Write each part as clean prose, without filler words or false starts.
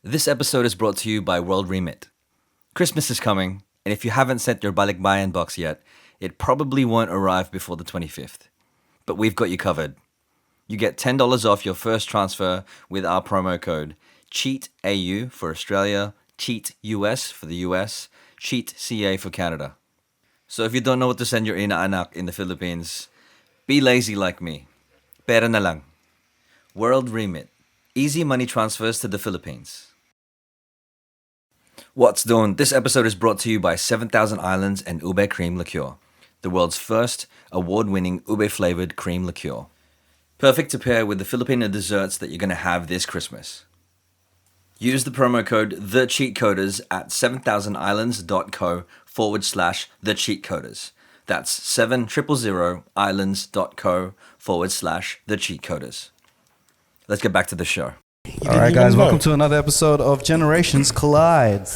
This episode is brought to you by World Remit. Christmas is coming, and if you haven't sent your balikbayan box yet, it probably won't arrive before the 25th. But we've got you covered. You get $10 off your first transfer with our promo code CHEATAU for Australia, CHEATUS for the US, CHEATCA for Canada. So if you don't know what to send your inaanak in the Philippines, be lazy like me. Pera na lang. World Remit. Easy money transfers to the Philippines. What's doing? This episode is brought to you by 7,000 Islands and Ube Cream Liqueur, the world's first award-winning ube-flavored cream liqueur. Perfect to pair with the Filipino desserts that you're going to have this Christmas. Use the promo code TheCheatcoders at 7000islands.co/TheCheatcoders. That's 7000islands.co/TheCheatcoders. Let's get back to the show. All right, guys, welcome to another episode of Generations Collide.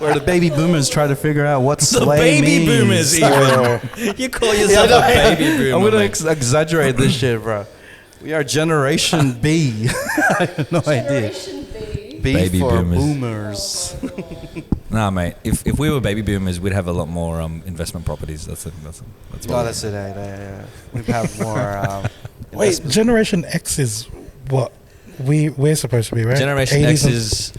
Where the baby boomers try to figure out what slay means. Boomers, even. You call yourself a baby boomer. I'm going to exaggerate this shit, bro. We are Generation B. I have no idea. B Baby for boomers. Nah, mate. If we were baby boomers, we'd have a lot more investment properties. That's That's it. Yeah. We'd have more. Wait, Generation X is what we're supposed to be, right? Generation 80s X and- is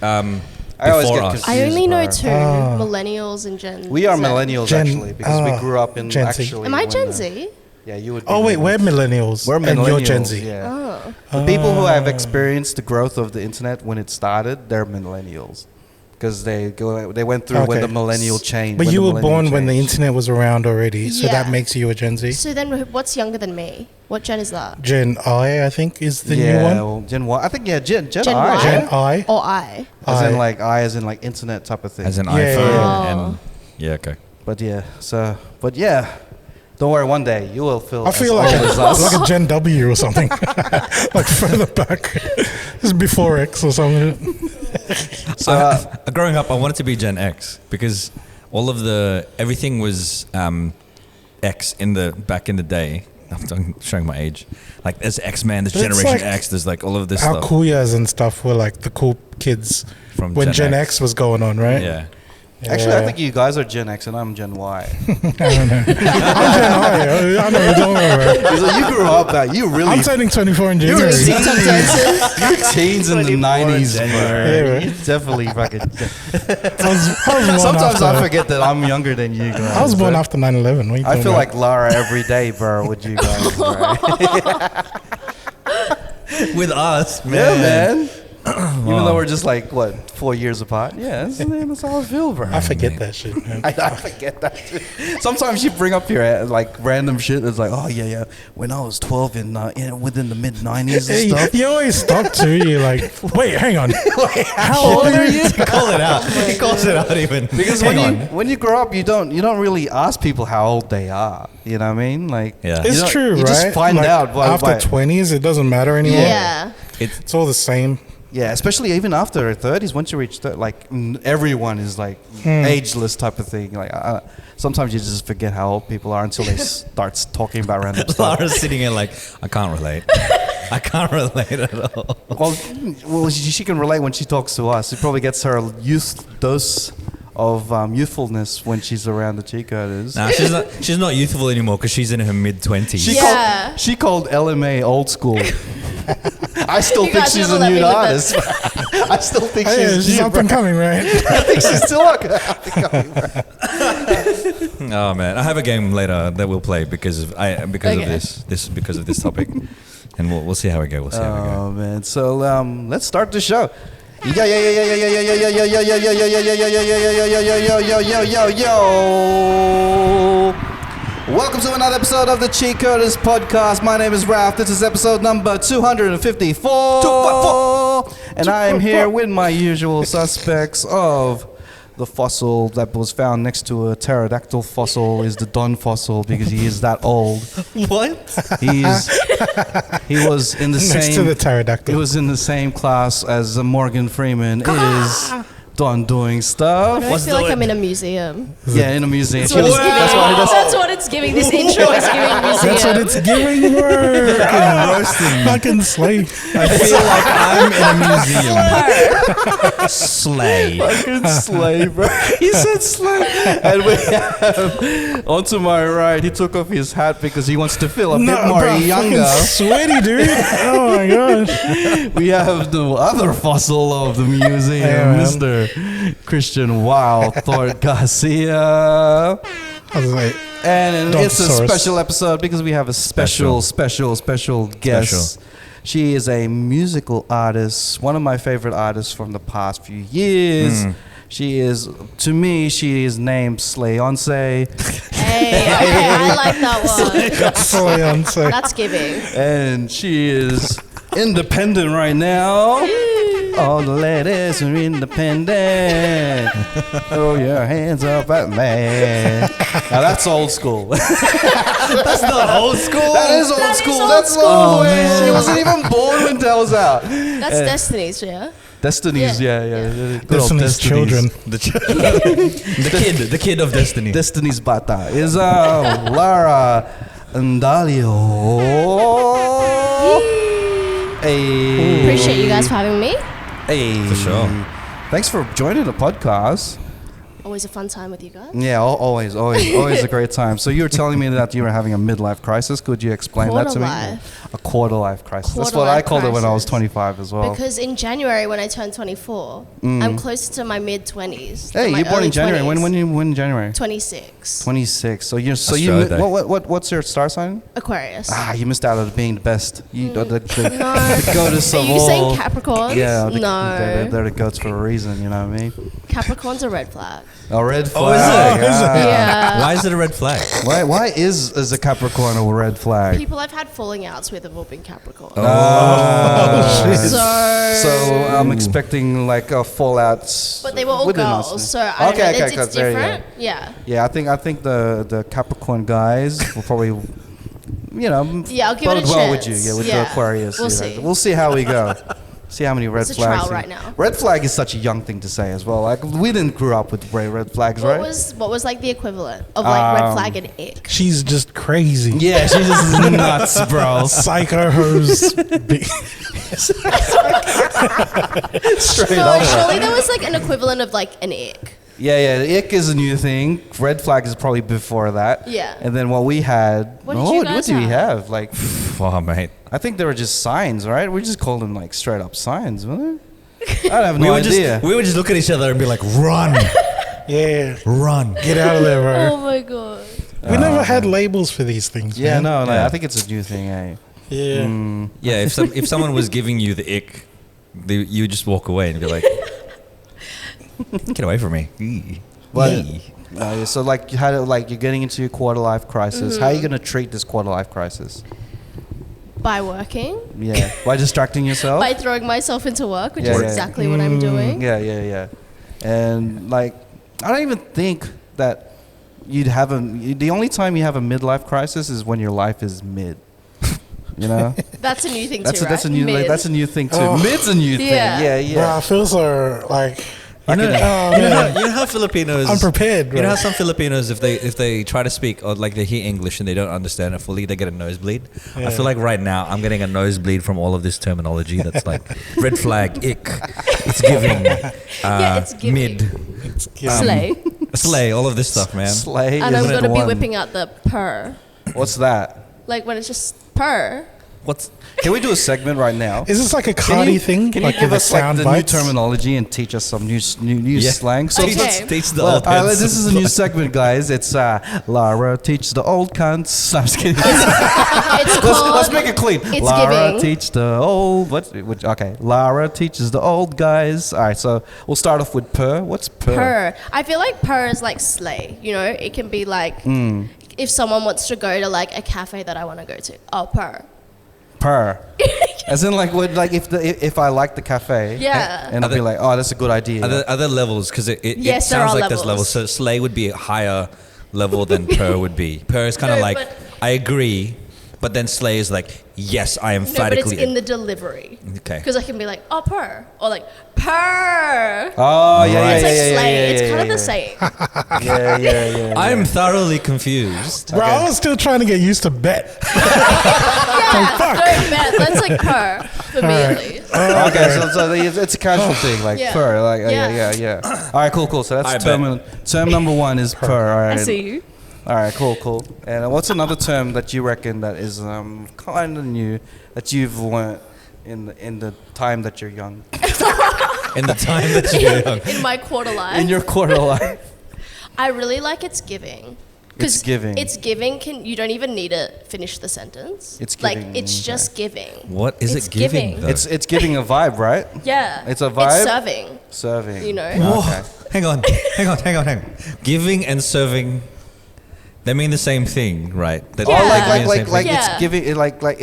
I always before get us. confused. I only know bro. two, millennials and Gen We are Z. millennials, actually, because we grew up in Gen Z. actually. Am I when, Gen Z? Yeah, you would be. Oh wait, we're millennials. We're and you're Gen millennials, Z. Yeah. Oh. The people who have experienced the growth of the internet when it started, they're millennials, because they went through when the millennial change. But when you the were millennial born when the changed. internet was around already, so Yeah. that makes you a Gen Z. So then what's younger than me? What gen is that? Gen I think, is the yeah, new one. well, Gen Y. I think Gen Gen I. Y? Gen I. Or I? As in I. as in internet type of thing. as an Yeah, iPhone yeah. and yeah, okay. But yeah. Don't worry, one day you will feel. I feel as like old as us. like a Gen W or something, like further back. This is before X or something. So, Growing up, I wanted to be Gen X because everything was X back in the day. I'm showing my age. Like there's X-Men, there's But it's Generation like X, there's like all of this Our stuff Kuyas and stuff were like the cool kids from when Gen X was going on, right? Yeah. actually, I Yeah. think you guys are Gen X and I'm Gen Y. I don't know. I'm Gen I. I know. Don't worry. So you grew up that you really. I'm turning 24 in January. TikTok dances? You were teens in the 90s, Yeah, bro. bro. You definitely fucking. I was born Sometimes after, I forget that I'm younger than you guys. I was born bro. after 9/11. What are you I talking feel about? like Lara every day, bro, with you guys, bro. With us, man. Yeah, man. Even though we're just 4 years apart. Yeah, that's how I feel, bro. I forget that shit, man. I forget that too. Sometimes you bring up your random shit. It's like, oh yeah, when I was 12 and within the mid 90s and stuff. You always stop too. You're like, wait, hang on. How old are you? Call it out. He calls it out even. Because when you grow up, you don't really ask people how old they are. You know what I mean? Yeah. It's true, you right? just find out after 20s, it doesn't matter anymore. Yeah. It's all the same. Yeah, especially even after 30s, once you reach everyone is ageless type of thing. Sometimes you just forget how old people are until they start talking about random stuff. Lara's sitting here like, I can't relate. I can't relate at all. Well, she can relate when she talks to us. It probably gets her dose of youthfulness when she's around the Cheatcoders. Nah, she's not youthful anymore because she's in her mid-20s. She called LMA old school. I still You think guys she's never a let me new live that. artist. I still think She's up and coming, right? I think she's still up and coming. Oh man, I have a game later that we'll play because of this topic, and we'll see how we go. Oh man, so let's start the show. Yo. Welcome to another episode of the Cheatcoders podcast. My name is Ralph. This is episode number 254. And I am here with my usual suspects of the fossil that was found next to a pterodactyl fossil is the Don fossil because he is that old. What? He was in the Next same to the pterodactyl. He was in the same class as Morgan Freeman is done doing I stuff. don't feel like I'm in a museum. Yeah, in a museum. That's what it's giving. That's what it's giving. This intro is giving museum. That's what it's giving, bro. Fucking slave. I feel like I'm in a museum. Slay. Fucking slave, bro. He said slave. And we have onto my right, he took off his hat because he wants to feel a bit more bro, younger. fucking sweaty, dude. Oh my gosh. We have the other fossil of the museum, Yeah, man. Mr. Christian Wild Thorpe Garcia. I was like, And it's a Dontosaurus. special episode because we have a special guest. She is a musical artist, one of my favorite artists from the past few years. She is, to me, she is named Slayonce. Hey, okay, I like that one. Fiance. That's giving. And she is independent right now. All the ladies are independent. Throw your hands up at me. Now that's old school. That's not old school. That is old school. old That's school. all the way. She wasn't even born when that was out. That's Destiny's, yeah? Destiny's, Yeah, yeah. Good old Destiny's children. The kid of destiny. Destiny's Bata is Lara Andallo. Hey. Appreciate you guys for having me. Hey. For sure. Thanks for joining the podcast. Always a fun time with you guys. Yeah, always a great time. So you were telling me that you were having a midlife crisis. Could you explain that to me? A quarter life crisis. That's what I called it when I was 25 as well. Because in January when I turned 24, I'm closer to my mid 20s. Hey, you're born in January. When in January? 26. 26. So you Australia Day. what's your star sign? Aquarius. Ah, you missed out on being the best. You the No. goddess Are of you all. saying Capricorns? Yeah, No. they're the goats for a reason. You know what I mean? Capricorn's a red flag. A red Oh, flag. is it? Yeah. Why is it a red flag? Why is a Capricorn a red flag? People I've had falling outs with have all been Capricorn. Oh, So I'm expecting like a fallout. but they were all within us. girls, so I don't know. It's there you go. different. Yeah. Yeah, I think the Capricorn guys will probably, Yeah, I'll give it a bode well with you. chance. Yeah, with Yeah. the Aquarius. We'll you know. see. We'll see how we go. See how many red It's a flags. trial right now. Red flag is such a young thing to say as well. Like we didn't grow up with red flags, right? What was like the equivalent of like red flag and ick? She's just crazy. Yeah, she's just nuts, bro. Psycho hose. Straight No, up. surely there was like an equivalent of like an ick. Yeah, the ick is a new thing. Red flag is probably before that. Yeah. And then what we had. What did you guys what do we have? have? Like, Oh, mate. I think they were just signs, right? We just called them like straight up signs, wasn't it? I have We no would idea. we would just look at each other and be like, run, Yeah. run. Get out of there, bro. Oh my god. We never had labels for these things. Yeah, man. no, Yeah. I think it's a new thing, eh? Yeah. Yeah, if someone was giving you the ick, you would just walk away and be like, get away from me. But- Eee. So like, you're getting into your quarter life crisis. How are you gonna treat this quarter life crisis? By working, Yeah, by distracting yourself. by throwing myself into work, which Yeah, is yeah. exactly what I'm doing. Yeah. And like, I don't even think that you'd have the only time you have a midlife crisis is when your life is mid. You know, That's a new thing that's too, a, that's a right? new Mid. that's a new thing too. Oh. Mid's a new thing. Yeah. Bro, I feel so like You know, oh, you know man. how, you know how Filipinos. unprepared, bro. You know how some Filipinos, if they try to speak or like they hear English and they don't understand it fully, they get a nosebleed. I Yeah. feel like right now I'm getting a nosebleed from all of this terminology. That's like red flag, ick, it's giving, Yeah, it's giving. mid, Slay. slay, all of this stuff, man. Slay. And is I'm the gonna be one. whipping out the purr. What's that? Like when it's just purr. What's Can we do a segment right now? Is this like a Cardi thing? Can like you give with us like sound the bites? new terminology and teach us some new Yeah. slang? So Okay. let's- teach the well, old heads. this is a new segment, guys. It's Lara teach the old cunts. I'm just kidding. It's called. Let's make it clean. It's Lara giving. teach the old. Okay. Lara teaches the old guys. All right. So we'll start off with purr. What's purr? Purr. I feel like purr is like slay. You know, it can be like if someone wants to go to like a cafe that I want to go to. Oh, purr. Purr. As in, like, if I like the cafe, Yeah. and I'll be like, oh, that's a good idea. Are there levels? Because it Yes, there sounds are like there's levels. levels. So slay would be a higher level than purr would be. Purr is kind of No, like, but- I agree, but then slay is like, yes, I No, but emphatically. it's in the delivery. Okay. Because I can be like, oh, purr. Or like, purr. Purr. Oh, yeah, It's yeah, like yeah, slay. yeah, It's yeah, kind of yeah, the same. yeah. I'm thoroughly confused. Bro, I was still trying to get used to bet. Yeah, fuck. don't bet. That's like purr for me at least. Okay, so it's a casual thing, like Yeah. purr, like Yeah. yeah. All right, cool. So that's Alright, term number one is purr. All I right. see you. All right, cool. And what's another term that you reckon that is kind of new that you've learnt in the time that you're young, In the time that you're young. In my quarter life. in your quarter life? I really like it's giving. 'Cause It's giving. It's giving. You don't even need to finish the sentence. It's like giving, it's okay. just giving. What is It's it giving? giving. though? It's giving a vibe, right? Yeah. It's a vibe? It's serving. Serving. You know. Whoa. Okay. Hang on. Giving and serving, they mean the same thing, right? That Yeah. Oh, they mean the same like thing. Yeah. it's giving like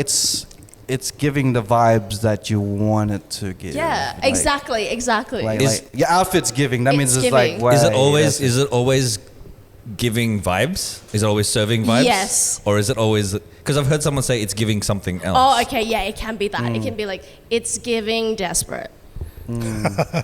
it's giving the vibes that you want it to give. Yeah. Like- Exactly. Like, Is- your outfit's giving. That It's means it's giving. like. Way, Is it always that's it. giving vibes? Is it always serving vibes? Yes. Or is it always, because I've heard someone say it's giving something else. Oh, okay. Yeah, it can be that. Mm. It can be like it's giving desperate.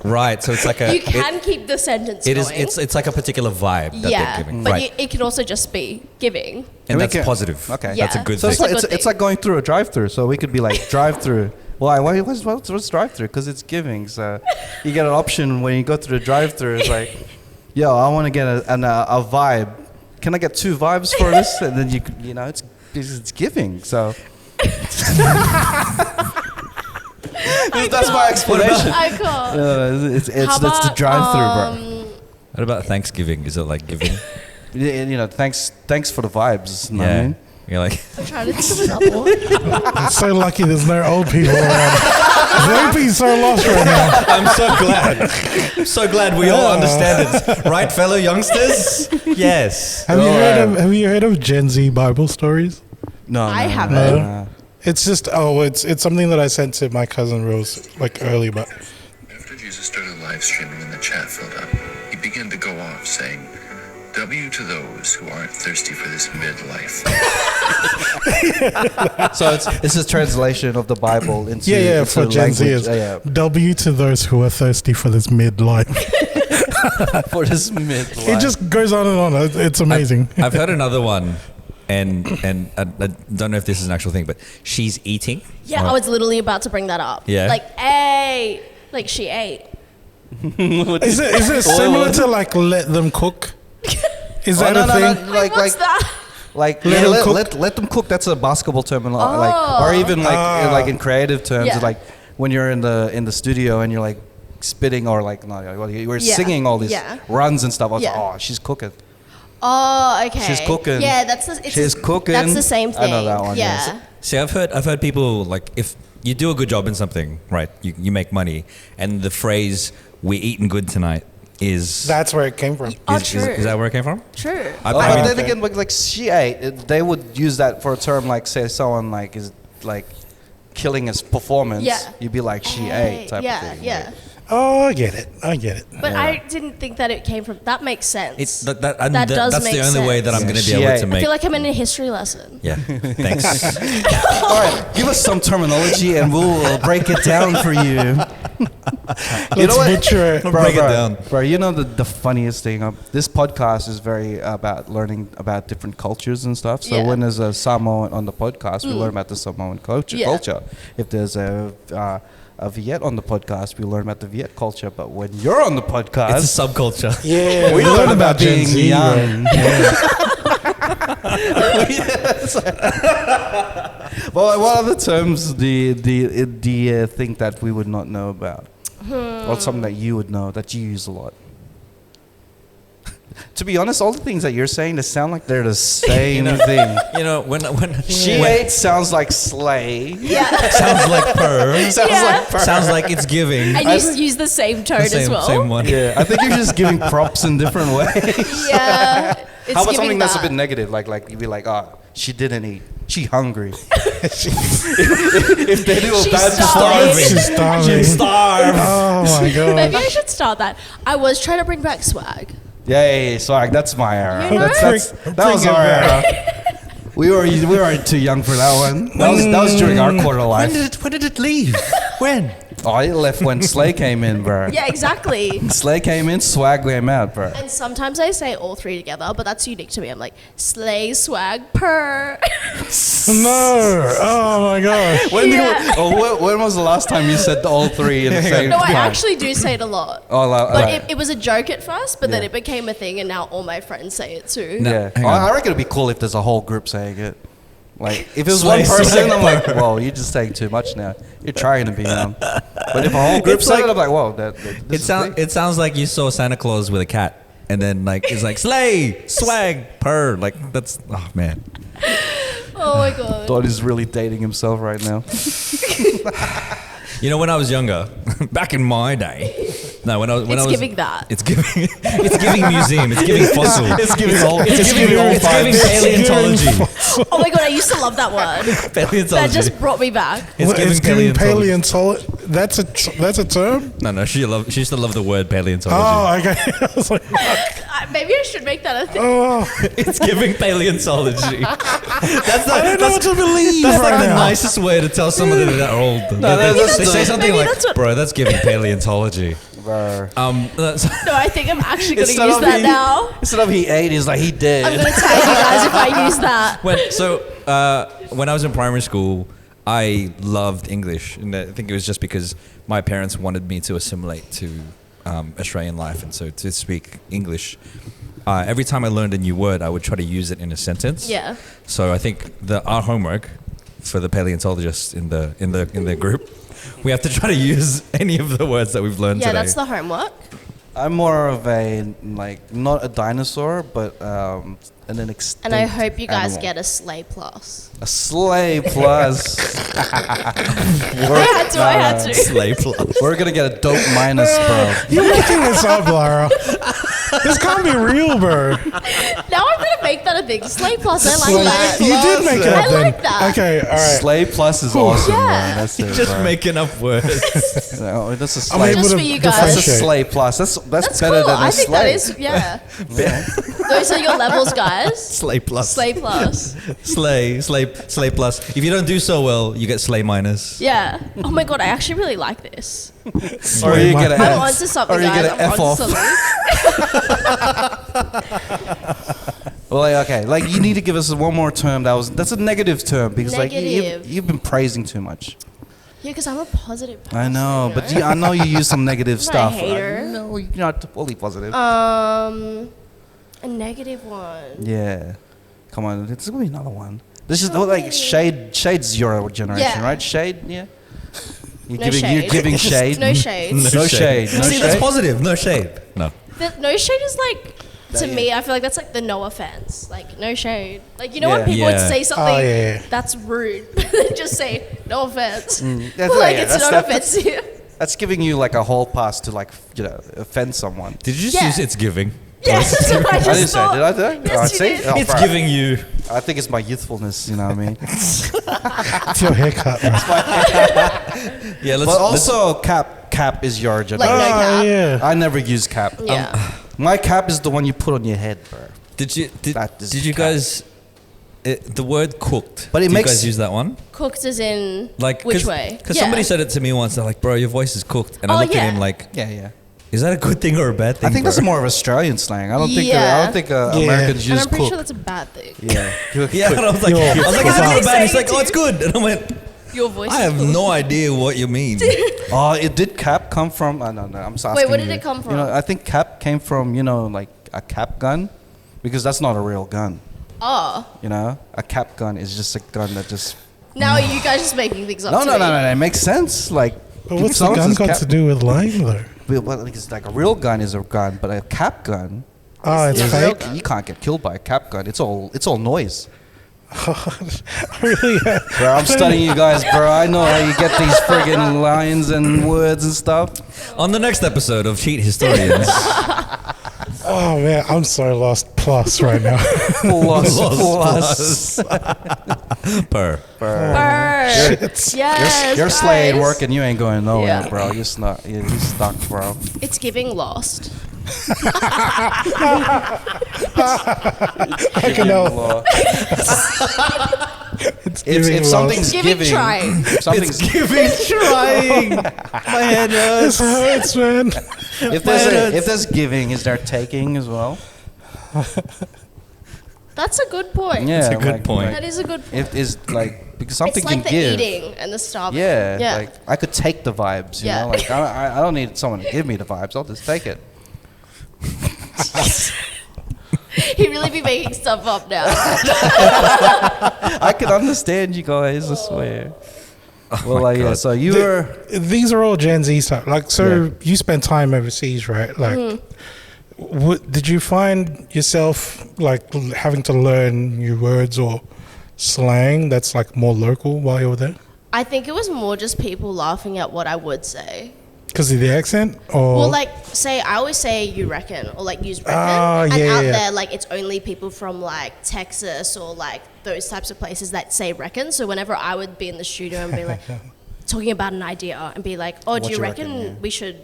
Right, so it's like a You can keep the sentence it going. is it's like a particular vibe that yeah, they're giving. but Right. it can also just be giving. and we that's can- positive. Okay. That's a Yeah. good So thing. it's like It's a good it's like going through a drive-through. So we could be like drive-through. Why? What's drive-through? Because it's giving. So you get an option when you go through the drive-through. It's like, yo, I want to get a vibe. Can I get 2 vibes for this? And then you know it's giving. So that's my explanation. I can't. It's How the about, drive-through, bro. What about Thanksgiving? Is it like giving? You know, thanks for the vibes. You know what I mean? You're like, I'm trying to think of another one. I'm so lucky there's no old people around. They'd be so lost right now. I'm so glad. I'm so glad we all understand it. Right, fellow youngsters? Yes. Have you heard of Gen Z Bible stories? No, I no, haven't. no. It's just it's something that I sent to my cousin Rose like early, but After Jesus started live streaming and the chat filled up, he began to go off saying, W to those who aren't thirsty for this midlife. So it's a translation of the Bible into yeah, into for Gen Z language. is Yeah, W to those who are thirsty for this midlife. for this midlife. It just goes on and on. It's amazing. I've heard another one, and I don't know if this is an actual thing, but she's eating. Yeah, I was literally about to bring that up. Yeah. Like, hey, like she ate. Is it similar to like let them cook? Is that a thing? Like, what's that? Like Let them cook? let them cook. That's a basketball term, like or even like in creative terms, Yeah. like when you're in the studio and you're like spitting or like no, you were Yeah. singing all these Yeah. runs and stuff. I was Yeah. like, oh, she's cooking. Oh, okay. She's cooking. Yeah, that's the, it's She's cooking. That's the same thing. I know that one, Yeah. yes. See, I've heard people like, if you do a good job in something, right, you make money, and the phrase "we're eating good tonight" is That's where it came from. Oh, is true. that where it came from? True. I- Oh, I but mean- then again, like she ate. They would use that for a term like say someone like is like killing his performance. Yeah. You'd be like she Hey, ate type yeah, of thing. yeah. Oh, I get it. But I didn't think that it came from. That makes sense. It's That that's does the make only way that I'm sense. going to be Yeah. able She to ate. I make. feel like I'm in a history lesson. Yeah, thanks. All right, give us some terminology and we'll break it down for you. Let's butcher it. Break it down. Bro, you know the funniest thing? This podcast is very about learning about different cultures and stuff. So Yeah. when there's a Samoan on the podcast, we learn about the Samoan culture. Yeah. If there's a Viet on the podcast, we learn about the Viet culture. But when you're on the It's podcast, a subculture. Yeah, we learn about Gen being Z, young. Well, what other terms do you think that we would not know about? Or something that you would know that you use a lot? To be honest, all the things that you're saying, they sound like they're the same thing. You know, when She ate sounds like slay. sounds like purr, Sounds Yeah. like purr. sounds like it's giving. And you use the same tone The as well. same one. Yeah, I think you're just giving props in different ways. Yeah. It's How about giving something that's a that. bit negative? Like you'd be like, oh, she didn't eat. She hungry. if they do a She's bad starving. She's starving. She's starved. Oh my god. Maybe I should start that. I was trying to bring back swag. Yeah, swag. That's my era. You know? That was our era. We were too young for that one. That was during our quarter life. When did it leave? When? Oh, he left when Slay came in, bro. Yeah, exactly. Slay came in, swag came out, bro. And sometimes I say all three together, but that's unique to me. I'm like, slay, swag, purr. No. Oh my gosh. When was the last time you said all three in the same No, time? I actually do say it a lot. Oh, But it was a joke at first, but then Yeah. it became a thing, and now all my friends say it too. Yeah. hang on. I reckon it'd be cool if there's a whole group saying it. Like, if it was Slay, one person, slay, I'm like, whoa, you're just saying too much now. You're trying to be on. But if a whole group It's said like- it, I'm like, whoa, It sounds like you saw Santa Claus with a cat, and then like it's like slay, swag, purr. Like that's man. Oh my god. Todd is really dating himself right now. You know, when I was younger, back in my day. No, when I was. It's giving that. It's giving. It's giving museum. It's giving fossil. It's giving all. It's giving paleontology. Oh my god, I used to love that word. Paleontology. That just brought me back. It's giving paleontology. That's a term? No, she used to love the word paleontology. Oh, okay. I was like, Maybe I should make that a thing. oh, It's giving paleontology. I don't know what to believe That's like right the now. nicest way to tell somebody that they're old. They say something maybe like, that's what- "Bro, that's giving paleontology." Bro. That's, No, I think I'm actually going to Instead use of that he- now. Instead of he ate, he's like, he I'm did. going to tag you guys if I use that. when I was in primary school, I loved English, and I think it was just because my parents wanted me to assimilate to Australian life, and so to speak English. Every time I learned a new word, I would try to use it in a sentence. Yeah. So I think our homework for the paleontologists in the group, we have to try to use any of the words that we've learned Yeah, today. that's the homework. I'm more of a, like, not a dinosaur, but an extinct And I hope you guys animal. get a slay plus. A sleigh plus. I had to. Slay plus. We're gonna get a dope minus, bro. You're making this up, Lara. This can't be real, bro. Now I'm going to make that a thing. Slay plus, I like Like, that. you did make it up I then. like that. Okay, all right. Sleigh plus is awesome, Yeah. man. That's it, Just bro. making up words. No, that's a I'm sleigh. able Just to for you That's guys. a differentiate. sleigh plus. That's That's better cool. than a I think that sleigh. is, yeah. Those are your levels, guys. Slay plus. Slay plus. Slay plus. If you don't do so well, you get slay minus. Yeah. Oh my god, I actually really like this. Or you get an I'm F. onto something, Or you guys. get an I'm F onto off. something. Well, like, okay, like you need to give us one more term that's a negative term because like Negative. you've been praising too much. Yeah, because I'm a positive person. I know, you but I know you use some negative I'm not a stuff. hater. No, you're not fully positive. A negative one. Yeah, come on, it's gonna be another one. This is like shade. Shade's your generation, Yeah. right? Shade, yeah. You're No giving shade. You're giving shade. No shade. No shade. No See, that's shade. positive. No shade. No. No shade is like, to Yeah. me, I feel like that's like the no offense. Like, no shade. Like, you know when Yeah. people would Yeah. say something yeah. that's rude, but then just say, no offense. That's, Like, yeah, it's that's- not that's- offensive. That's giving you like a whole pass to like offend someone. Did you just Yeah. use it's giving? Yeah, that's what I just I didn't say. thought. Did I do it? Yes, Oh, you see? did. Oh, It's bro. giving you. I think it's my youthfulness. You know what I mean? It's your haircut. Man. Yeah, let's. But let's- also, cap is your Like, generation. no cap. yeah. I never use cap. Yeah. My cap is the one you put on your head, bro. did that is you cap. guys? The word cooked. But it do makes- you guys use that one? Cooked as in Like which way? Because Yeah. somebody said it to me once. They're like, "Bro, your voice is cooked," and I Oh, looked at yeah. him like, Yeah. "Is that a good thing or a bad thing?" I think bro? that's more of Australian slang. I don't think. Yeah. I don't think Yeah. Americans And use I'm pretty cook. sure that's a bad thing. Yeah. Yeah, and I was like, Yo. "It's Like, not how do they bad." He's say like, it "Oh, to it's you? good," and I went, Your voice "I is have cool. no idea what you mean." Oh, it did cap come from? No. I'm just asking Wait, where did you. it come You from? know, I think cap came from like a cap gun, because that's not a real gun. Oh. You know, a cap gun is just a gun that just. Now are you guys just making things up No. to me? It makes sense. Like. But what's the someone gun says got cap- to do with lying, though? Well, it's like a real gun is a gun, but a cap gun. Oh, it's It's real fake? You can't get killed by a cap gun. It's all noise. Really? Bro, I'm studying you guys, bro. I know how you get these friggin' lines and words and stuff. On the next episode of Cheat Historians, Oh, man, I'm so lost plus right now. Plus. per. Burr. Yes. Your sleigh ain't guys. working. You ain't going nowhere, Yeah. bro. You're stuck. You're stuck, bro. It's giving lost. I can know. if something's Giving giving, trying. if something's Giving trying. My head This hurts. hurts, man. if there's giving, is there taking as well? That's a good point. Yeah, That's a good point. That is a good point. If is like because something It's like can the give. eating and the starving. Yeah, Yeah. like I could take the vibes. You Yeah. know, like I don't need someone to give me the vibes. I'll just take it. He really be making stuff up now. I can understand you guys. I swear. Well, like, yeah. So you were. These are all Gen Z stuff. Like, so Yeah. you spent time overseas, right? Like, did you find yourself like having to learn new words or slang that's like more local while you were there? I think it was more just people laughing at what I would say. Because of the accent, or Well, like, say, I always say you reckon, or like use reckon. Oh, and yeah, out yeah. there, like, it's only people from like Texas or like those types of places that say reckon. So whenever I would be in the studio and be like, talking about an idea and be like, oh, do What you you reckon, reckon, yeah. we should,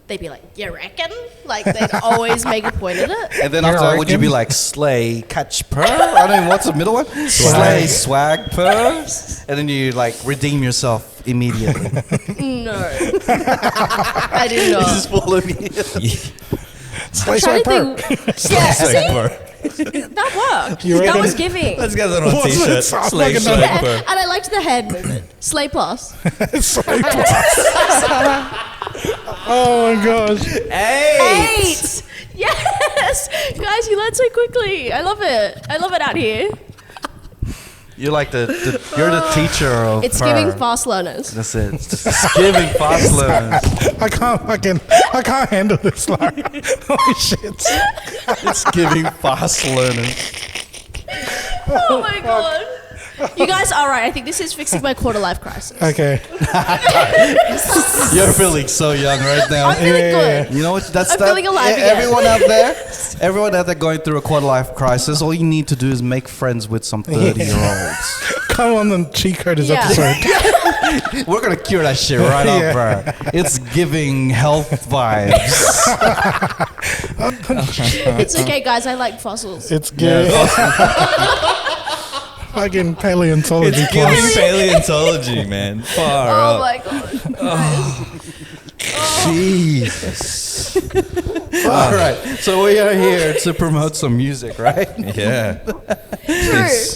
they'd be like, you reckon? Like, they'd always make a point of it. And then Yeah, after I that, would you be reckon. like slay, catch purr? I don't know what's the middle one. Slay, swag, purr. And then you like redeem yourself immediately. No. I did This is not. full of me. slay, I'm trying slay, to purr. think. Yeah, see? That worked. You That reckon? was giving. Let's get that on What's t-shirt. it? Sounds Slay, like slay, another- purr. And I liked the hand movement. Slay plus. Slay, purr. Oh my gosh! 8. Yes. Guys, you learn so quickly. I love it. I love it out here. You're like you're the teacher of It's purr. giving fast learners. That's it. It's giving fast learners. I can't handle this, Lara. Holy shit! It's giving fast learners. Oh my god. You guys are right. I think this is fixing my quarter life crisis. Okay, You're feeling so young right now. I'm feeling Yeah. good. You know what? That's I'm that. feeling alive again. Everyone out there going through a quarter life crisis. All you need to do is make friends with some 30-year-olds. come on the Cheatcoders Yeah. episode. We're gonna cure that shit right Yeah. up, bro. It's giving health vibes. It's okay, guys. I like fossils. It's good. Fucking paleontology It's giving class. paleontology, man. Far Oh up. my god. Jesus. All right. So we are here to promote some music, right? Yeah. True.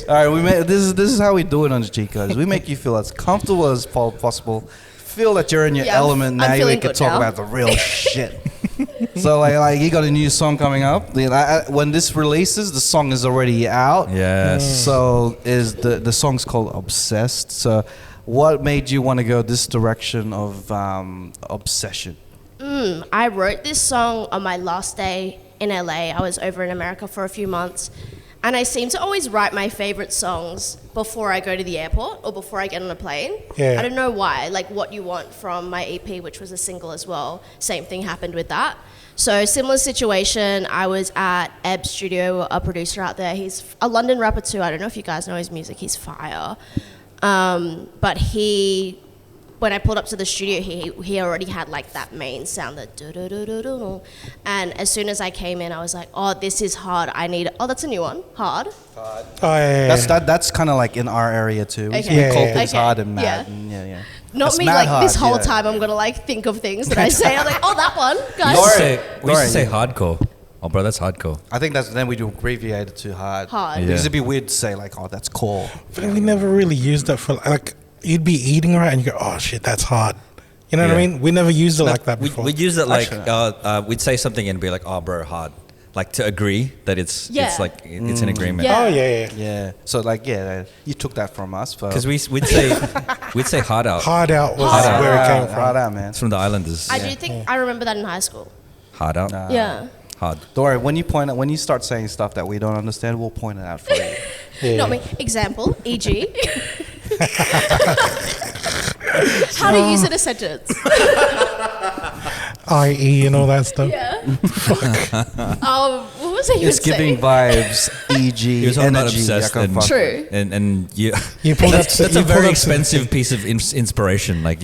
All right. This is how we do it on the Cheatcoders. We make you feel as comfortable as possible. Feel that you're in your Yeah, element. I'm Now we feeling can good talk now. about the real shit. So like you got a new song coming up. When this releases, the song is already out. Yes. So is the song's called Obsessed. So what made you want to go this direction of obsession? I wrote this song on my last day in LA. I was over in America for a few months. And I seem to always write my favorite songs before I go to the airport or before I get on a plane. Yeah. I don't know why. Like What You Want from my EP, which was a single as well. Same thing happened with that. So similar situation. I was at Eb's studio, a producer out there. He's a London rapper too. I don't know if you guys know his music. He's fire. But when I pulled up to the studio, he already had like that main sound, the do-do-do-do-do. And as soon as I came in, I was like, oh, this is hard. That's a new one. Hard. Oh, yeah. That's kind of like in our area too. We Okay. call Yeah, things okay. hard and mad. Yeah. And yeah. Not That's me, mad like hard, this whole yeah. time I'm gonna like think of things that I say. I'm like, oh, that one, guys. We used to say Lauren, hardcore. Oh, bro, that's hardcore. I think then we do abbreviate it to hard. Hard. Yeah. Because it'd be weird to say like, oh, that's cool. But we never really used that for like. You'd be eating right, and you go, "Oh shit, that's hard." You know what I Yeah. mean? We never used it like that We, before. we'd use it like, Actually, we'd say something and be like, oh, bro, hard. Like to agree that it's Yeah. like, it's an agreement. Yeah. Oh yeah. Yeah. So like, you took that from us. Because we'd say hard out. Hard out was Hard where it came from. Hard out, man. It's from the Islanders. I do think I remember that in high school. Hard out. Yeah. Hard. Don't worry. When you start saying stuff that we don't understand, we'll point it out for you. Yeah. Not me. Example, e.g. How to use it in a sentence. IE and all that stuff. Yeah. What was was that you It's would giving say? vibes, He e.g. was talking about energy. obsessed I can and- fuck True. with. And you, You pulled up that's to- a you pulled very up to- expensive piece of inspiration. Like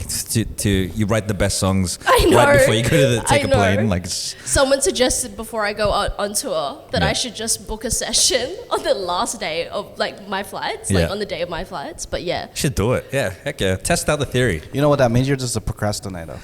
you write the best songs I know. right before you go to take I a know. plane. Like it's, Someone suggested before I go on tour that Yeah. I should just book a session on the last day of like my flights, like Yeah. on the day of my flights. But yeah, should do it. Yeah, heck yeah. Test out the theory. You know what that means? You're just a procrastinator.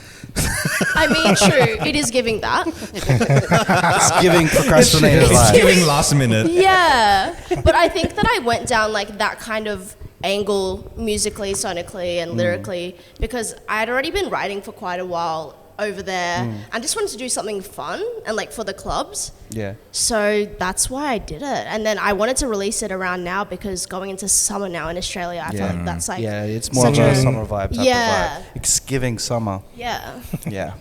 I mean, true, it is giving that. It's giving procrastinator It's vibes. giving last minute. Yeah, but I think that I went down like that kind of angle musically, sonically, and lyrically because I had already been writing for quite a while over there. I just wanted to do something fun and like for the clubs. Yeah. So that's why I did it. And then I wanted to release it around now because going into summer now in Australia, I feel like that's like, Yeah, it's more of a summer vibe type Yeah. of vibe. It's giving summer. yeah, Yeah.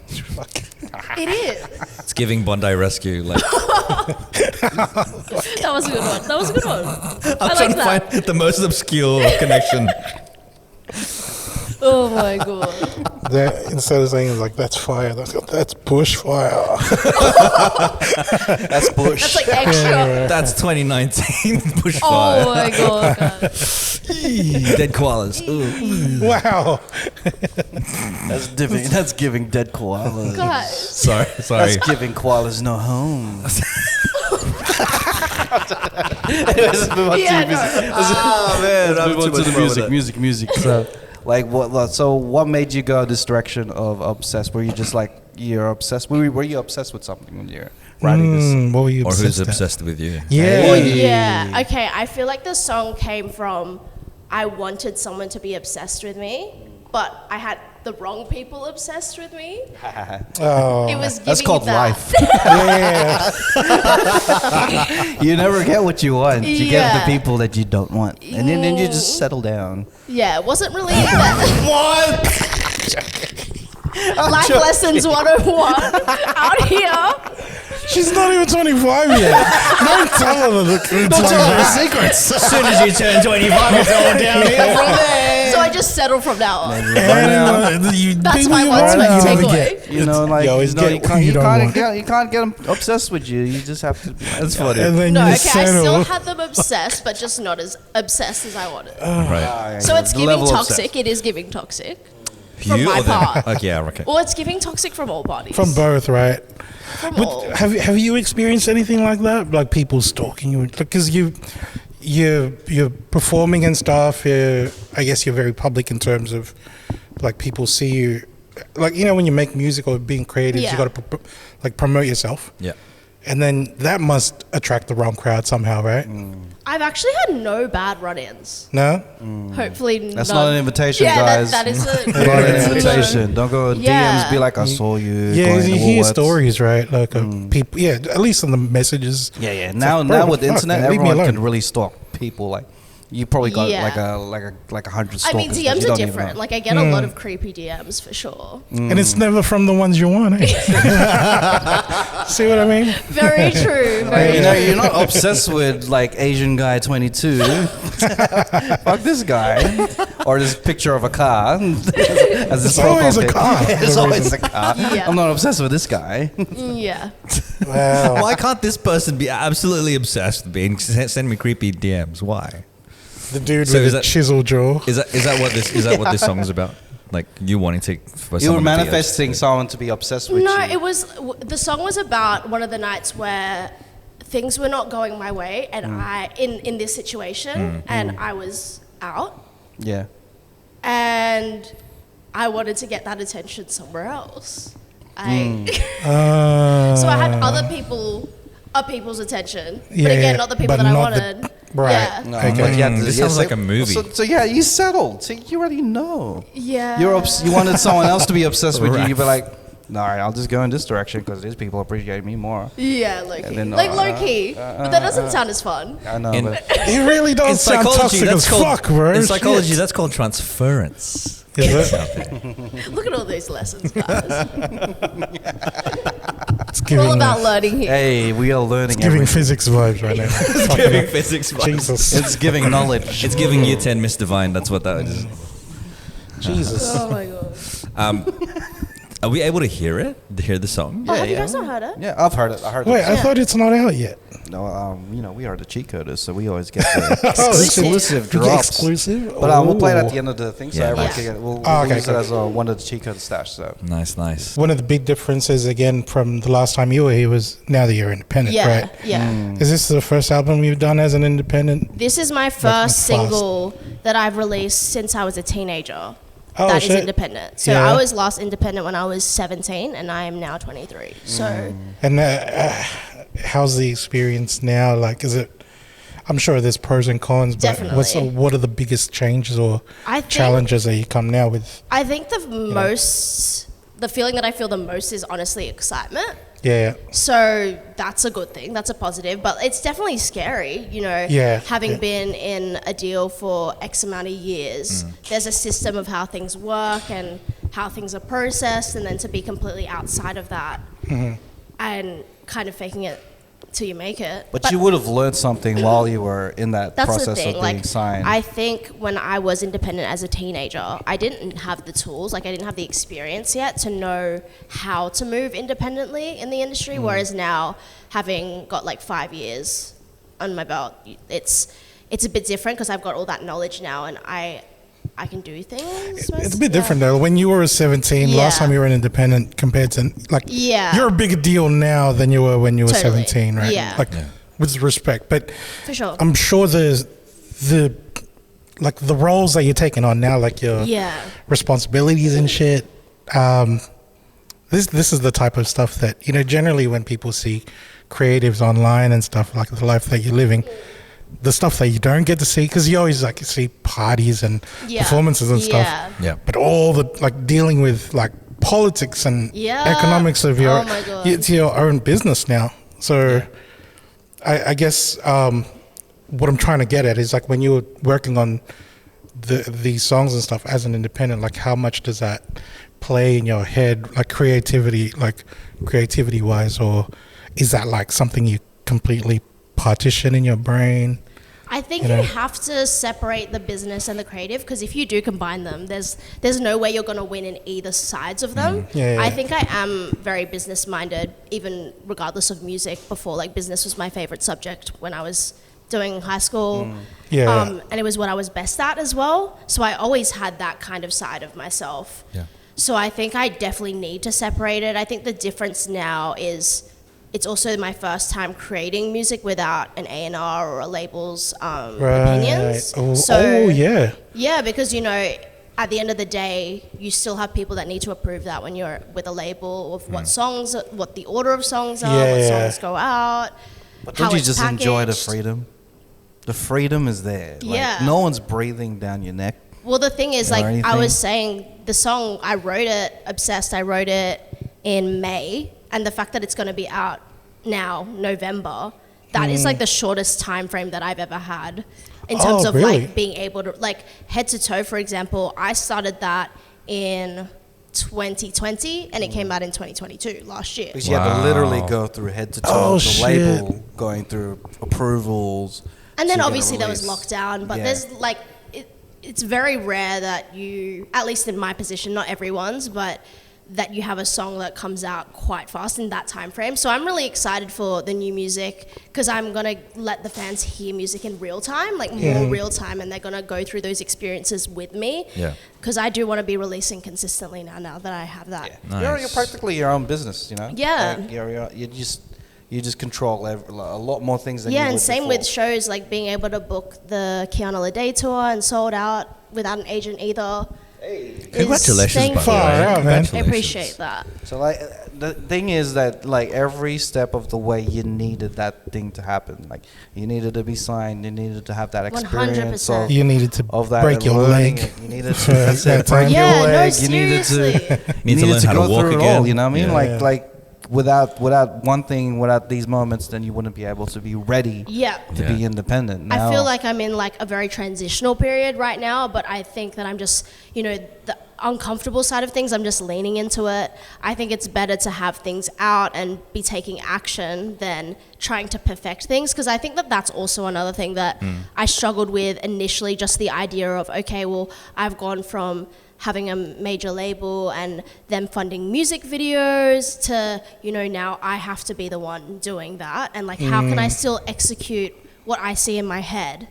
it is. It's giving Bondi Rescue. Like That was a good one. That was a good one. I'm I trying like to that. find the most obscure connection. Oh my god. That, instead of saying like that's fire, that's bushfire. That's bush. That's like extra. That's 2019 bushfire. Oh my god. Dead koalas. Ooh. Wow. That's giving dead koalas. Guys. Sorry. That's giving koalas no home. Let's move on Yeah, to music. no. Oh man, Let's move on to the music. So, like, what made you go this direction of obsessed? Were you just like you're obsessed? Were you obsessed with something when you're writing this? What were you Or who's at? obsessed with you? Yeah. Yeah. Okay. I feel like the song came from I wanted someone to be obsessed with me, but I had the wrong people obsessed with me. Oh. It was giving That's called that. life. Yeah. You never get what you want. You get Yeah. the people that you don't want, and then you just settle down. Yeah, it wasn't really that. Life lessons 101 out here. She's not even 25 yet. Don't tell her the secrets. As soon as you turn 25, it's all down here from there. So I just settle from now on. That's my ultimate takeaway. You know, like You always get you what you don't want. can't get them obsessed with you. You just have to. That's funny. And then No, you okay, I still settle. had them obsessed, but just not as obsessed as I wanted. Right. So it's The giving level of toxic. It is giving toxic. From You my or them? part. Okay, yeah, okay. Well, it's giving toxic from all parties. From both, right? From But all. have you experienced anything like that? Like people stalking you? Because you're performing and stuff. I guess you're very public in terms of like people see you. Like, you know, when you make music or being creative, Yeah. you got to like promote yourself. Yeah. And then that must attract the wrong crowd somehow, right? I've actually had no bad run-ins. No? Hopefully That's none. not an invitation, Yeah, guys. that is a Not an invitation. Don't go Yeah. DMs. Be like, I saw you. Yeah, going you to hear Woolworths. stories, right? Like people, yeah, at least on the messages. Yeah. It's Now, like, bro, now with the fuck, internet, man, leave me everyone alone. can really stalk people. Like, you probably got Yeah. like 100 I stalkers. mean, that DMs you are don't even different. know. Like, I get a lot of creepy DMs for sure. And it's never from the ones you want, eh? See what I mean? Very true. Very You know, true. you're not obsessed with like Asian guy 22. Fuck this guy, or this picture of a car. As It's always a car. It's always a car. Yeah. I'm not obsessed with this guy. Yeah. Wow. Why can't this person be absolutely obsessed with me and send me creepy DMs? Why? The dude So with is the that- chisel jaw. Is that what this song is about? Like you wanting to for You were someone to be manifesting obsessed? someone to be obsessed with No, you. it was the song was about one of the nights where things were not going my way, and I in this situation, and I was out, Yeah. and I wanted to get that attention somewhere else. So I had other people's attention, but Yeah, again, not the people but that I not the- wanted. right. Yeah. No, Okay. but you had to- This yeah, sounds so- like a movie. So yeah, you settled. So you already know. Yeah. You wanted someone else to be obsessed with you. Right. You'd be like, all right, I'll just go in this direction because these people appreciate me more. Yeah, low key. And then, Like low key. But that doesn't sound as fun. I know, In- but It really In does sound psychology, toxic that's as called fuck, bro. in psychology Shit. that's called transference. Is it? Look at all these lessons, guys. It's We're all giving, about learning here. hey, we are learning. giving everything. physics vibes right now. Fucking Giving hell. physics vibes. Jesus. It's giving knowledge. It's giving year 10 Miss Divine. That's what that is. Jesus. Oh my god. Are we able to hear it? To hear the song? Oh, have you guys not heard it? Yeah, I've heard it. I heard Wait, it. I thought it's not out yet. No, we are the Cheatcoders, so we always get the Exclusive. exclusive We get drops. exclusive. But we'll play it at Ooh. the end of the thing, so Yeah. everyone Yeah. can get. We'll Okay, use it cool. as one of the Cheatcoder stash. So Nice. One of the big differences again from the last time you were here was now that you're independent, Yeah, right? yeah. Is this the first album you've done as an independent? This is my fast. first single that I've released since I was a teenager. Oh, That is shit. independent. So Yeah. I was last independent when I was 17, and I am now 23. So And how's the experience now? Like, is it? I'm sure there's pros and cons, but Definitely. what are the biggest changes or I think challenges that you come now with? I think the feeling that I feel the most is honestly excitement. Yeah, So that's a good thing. That's a positive. But it's definitely scary, Yeah, having yeah. been in a deal for X amount of years. There's a system of how things work and how things are processed, and then to be completely outside of that and kind of faking it till you make it. but you would have learned something while you were in that That's process the thing. of being Like, signed. I think when I was independent as a teenager, I didn't have the tools, like I didn't have the experience yet to know how to move independently in the industry. Whereas now, having got like 5 years on my belt, it's a bit different because I've got all that knowledge now, and I can do things. it's a bit different though. When you were 17, last Yeah. time you were an independent compared to like, Yeah. you're a bigger deal now than you were when you were Totally. 17, right? Yeah. Like, with respect, but For sure. I'm sure the like the roles that you're taking on now, like your Yeah. responsibilities and shit. This is the type of stuff that generally when people see creatives online and stuff, like the life that you're living, the stuff that you don't get to see, because you always like see parties and Yeah. performances and stuff. Yeah. Yeah. But all the like dealing with like politics and Yeah. economics of your Oh my God. it's your own business now. So I guess what I'm trying to get at is like when you were working on these songs and stuff as an independent, like how much does that play in your head, like creativity wise, or is that like something you completely partition in your brain? I think You know? you have to separate the business and the creative, because if you do combine them, there's no way you're going to win in either sides of them. Yeah. I think I am very business minded, even regardless of music. Before, like, business was my favorite subject when I was doing high school. Yeah. And it was what I was best at as well. So I always had that kind of side of myself. Yeah. So I think I definitely need to separate it. I think the difference now is it's also my first time creating music without an A&R or a label's opinions. Oh yeah. Yeah, because, at the end of the day, you still have people that need to approve that when you're with a label of what songs, what the order of songs are, what Yeah. songs go out, But how don't you it's just enjoy the packaged. freedom? The freedom is there. Like, Yeah. no one's breathing down your neck. Well, the thing is, Or like I anything? was saying, the song, I wrote it, Obsessed, I wrote it in May, and the fact that it's going to be out now, November, that is like the shortest time frame that I've ever had in terms Oh, of really? like being able to, like, Head to Toe, for example, I started that in 2020 and it came out in 2022, last year. Because you had to literally Wow. go through head to toe Oh, the shit. label, going through approvals. And then to get a obviously there was release. lockdown, but Yeah. there's like, it's very rare that you, at least in my position, not everyone's, but that you have a song that comes out quite fast in that time frame. So I'm really excited for the new music because I'm going to let the fans hear music in real time, like more real time, and they're going to go through those experiences with me. Yeah. Because I do want to be releasing consistently now that I have that. You're Nice. practically your own business, Yeah. Like, you just control a lot more things than you Yeah, would and same before. with shows, like being able to book the Kiana Lede tour and sold out without an agent either. Congratulations, Thank by the you. way. Far out, man. I Congratulations. appreciate that. So like the thing is that like every step of the way you needed that thing to happen. Like you needed to be signed, you needed to have that experience 100%. of, You needed to of that break and your learning leg. it. You needed for to that's that it, break time. your Yeah, no, leg. You needed seriously. Need to learn how to go walk through it again. all, you know what I mean? Yeah. Like without one thing, without these moments, then you wouldn't be able to be ready Yeah. to Yeah. be independent. Now, I feel like I'm in like a very transitional period right now, but I think that I'm just, the uncomfortable side of things, I'm just leaning into it. I think it's better to have things out and be taking action than trying to perfect things, because I think that that's also another thing that I struggled with initially, just the idea of, okay, well, I've gone from having a major label and them funding music videos to, you know, now I have to be the one doing that. And like, how can I still execute what I see in my head,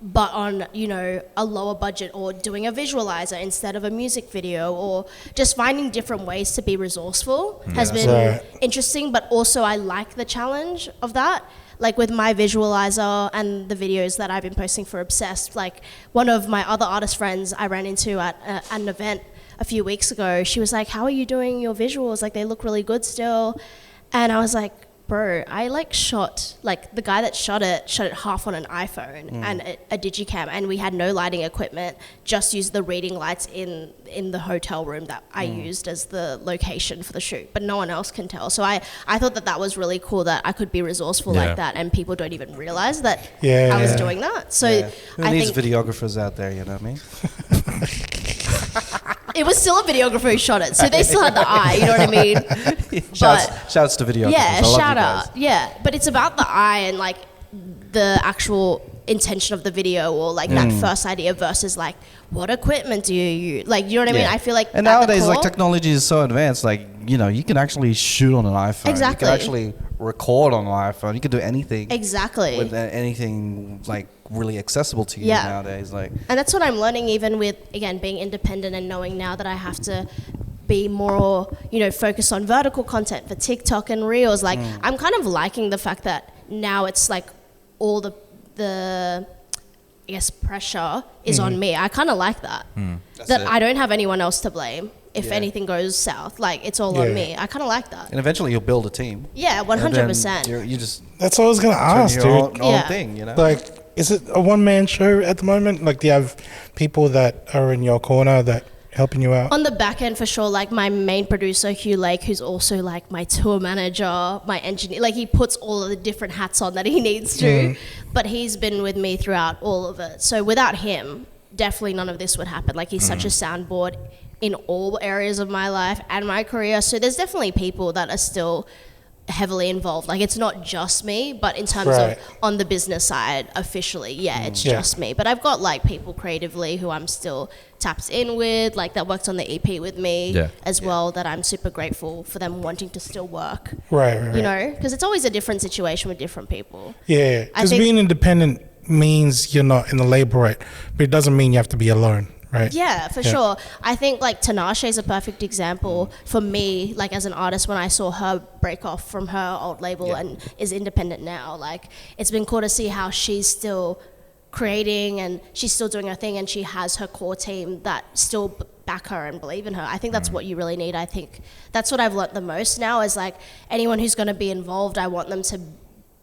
but on, you know, a lower budget, or doing a visualizer instead of a music video, or just finding different ways to be resourceful has been interesting. But also I like the challenge of that. Like with my visualizer and the videos that I've been posting for Obsessed, like one of my other artist friends I ran into at an event a few weeks ago, she was like, how are you doing your visuals? Like, they look really good still. And I was like, bro, I like the guy that shot it half on an iPhone and a digicam, and we had no lighting equipment, just used the reading lights in the hotel room that I used as the location for the shoot, but no one else can tell. So I thought that was really cool, that I could be resourceful like that, and people don't even realize that I was doing that. So who needs videographers out there, you know what I mean? It was still a videographer who shot it, so they still had the eye, you know what I mean? Shouts to videographers. Yeah, I love shout you guys. out. Yeah, but it's about the eye and like the actual intention of the video, or like that first idea versus like, what equipment do you use? Like, you know what I mean? I feel like and nowadays, like, technology is so advanced, like, you know, you can actually shoot on an iPhone. Exactly. You can actually record on an iPhone. You can do anything. Exactly. With anything like really accessible to you nowadays. Like, and that's what I'm learning, even with, again, being independent and knowing now that I have to be more, you know, focused on vertical content for TikTok and Reels. Like, I'm kind of liking the fact that now it's like all the I guess pressure is on me. I kind of like that. I don't have anyone else to blame if anything goes south. Like, it's all on me. I kind of like that. and eventually you'll build a team. Yeah, 100%. You just That's what I was gonna ask, turn your dude. own Yeah. thing, you know. Like, is it a one-man show at the moment? Like, do you have people that are in your corner that helping you out? On the back end, for sure, like my main producer, Hugh Lake, who's also like my tour manager, my engineer, like he puts all of the different hats on that he needs to, but he's been with me throughout all of it. So without him, definitely none of this would happen. Like, he's such a soundboard in all areas of my life and my career. So there's definitely people that are still heavily involved. Like, it's not just me, but in terms of on the business side, officially, it's just me. But I've got like people creatively who I'm still tapped in with, like that worked on the EP with me as well, that I'm super grateful for them wanting to still work. Right. You know, because it's always a different situation with different people. Yeah, because being independent means you're not in the label rate, but it doesn't mean you have to be alone. Right. Yeah, for sure. I think like Tinashe is a perfect example for me, like as an artist, when I saw her break off from her old label and is independent now. Like, it's been cool to see how she's still creating and she's still doing her thing, and she has her core team that still back her and believe in her. I think that's what you really need. I think that's what I've learnt the most now, is like anyone who's going to be involved, I want them to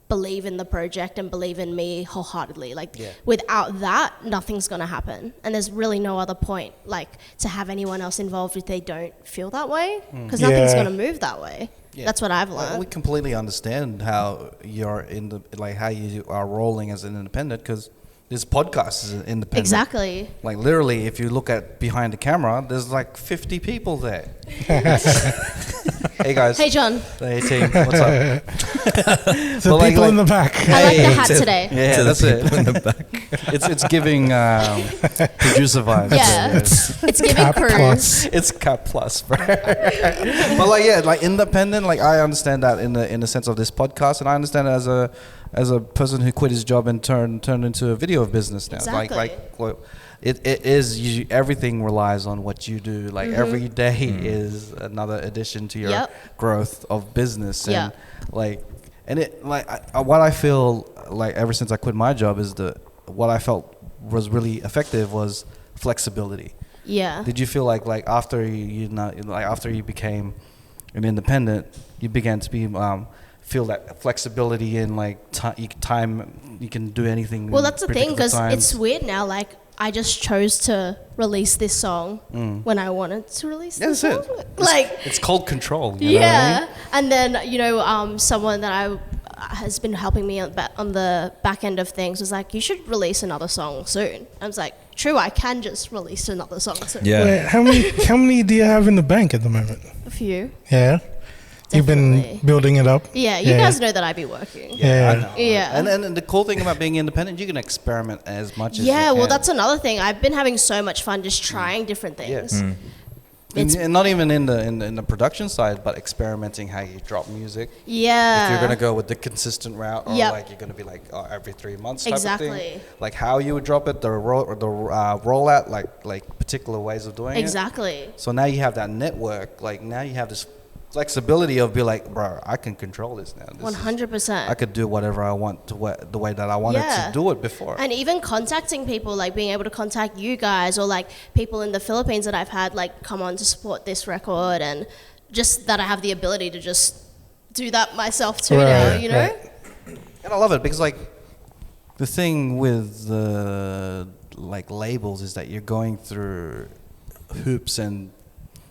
believe in the project and believe in me wholeheartedly. Like, without that, nothing's going to happen. And there's really no other point, like, to have anyone else involved if they don't feel that way, because nothing's going to move that way. That's what I've learned. We completely understand how you're how you are rolling as an independent, because this podcast is independent. Exactly. Like, literally, if you look at behind the camera, there's like 50 people there. Hey guys. Hey John. Hey team. What's up? The people in the back. I like the hat today. Yeah, that's it. In the back. It's giving producer vibes. Yeah. It's giving Cap crew. plus. It's Cap Plus, bro. But like independent, like I understand that in the sense of this podcast, and I understand it as a person who quit his job and turned into a video business now. Exactly. It is everything relies on what you do. Like every day is another addition to your growth of business, and what I feel like ever since I quit my job is what I felt was really effective was flexibility. Yeah. Did you feel like after after you became an independent, you began to be feel that flexibility in like time you can do anything? Well, that's the thing, because it's weird now. Like, I just chose to release this song when I wanted to release this song. Like, it's called control. You know what I mean? And then someone that has been helping me on the back end of things was like, you should release another song soon. I was like, true, I can just release another song soon. Yeah. Wait, how many do you have in the bank at the moment? A few. Yeah. You've been Definitely. building it up. Yeah, you guys know that I be working. Yeah. I know. Yeah. And the cool thing about being independent, you can experiment as much as you Yeah, can. well, that's another thing. I've been having so much fun just trying different things. And not even in the production side, but experimenting how you drop music. Yeah. If you're gonna go with the consistent route, or Yep. like you're gonna be like every 3 months type of Exactly. thing. Like how you would drop it, the rollout, like particular ways of doing it. Exactly. So now you have that network. Like now you have this flexibility of be like, bro, I can control this now. This is- 100%. I could do whatever I want the way that I wanted Yeah. to do it before. And even contacting people, like being able to contact you guys or like people in the Philippines that I've had like come on to support this record, and just that I have the ability to just do that myself too now, Right, you know? right. And I love it because like the thing with the like labels is that you're going through hoops and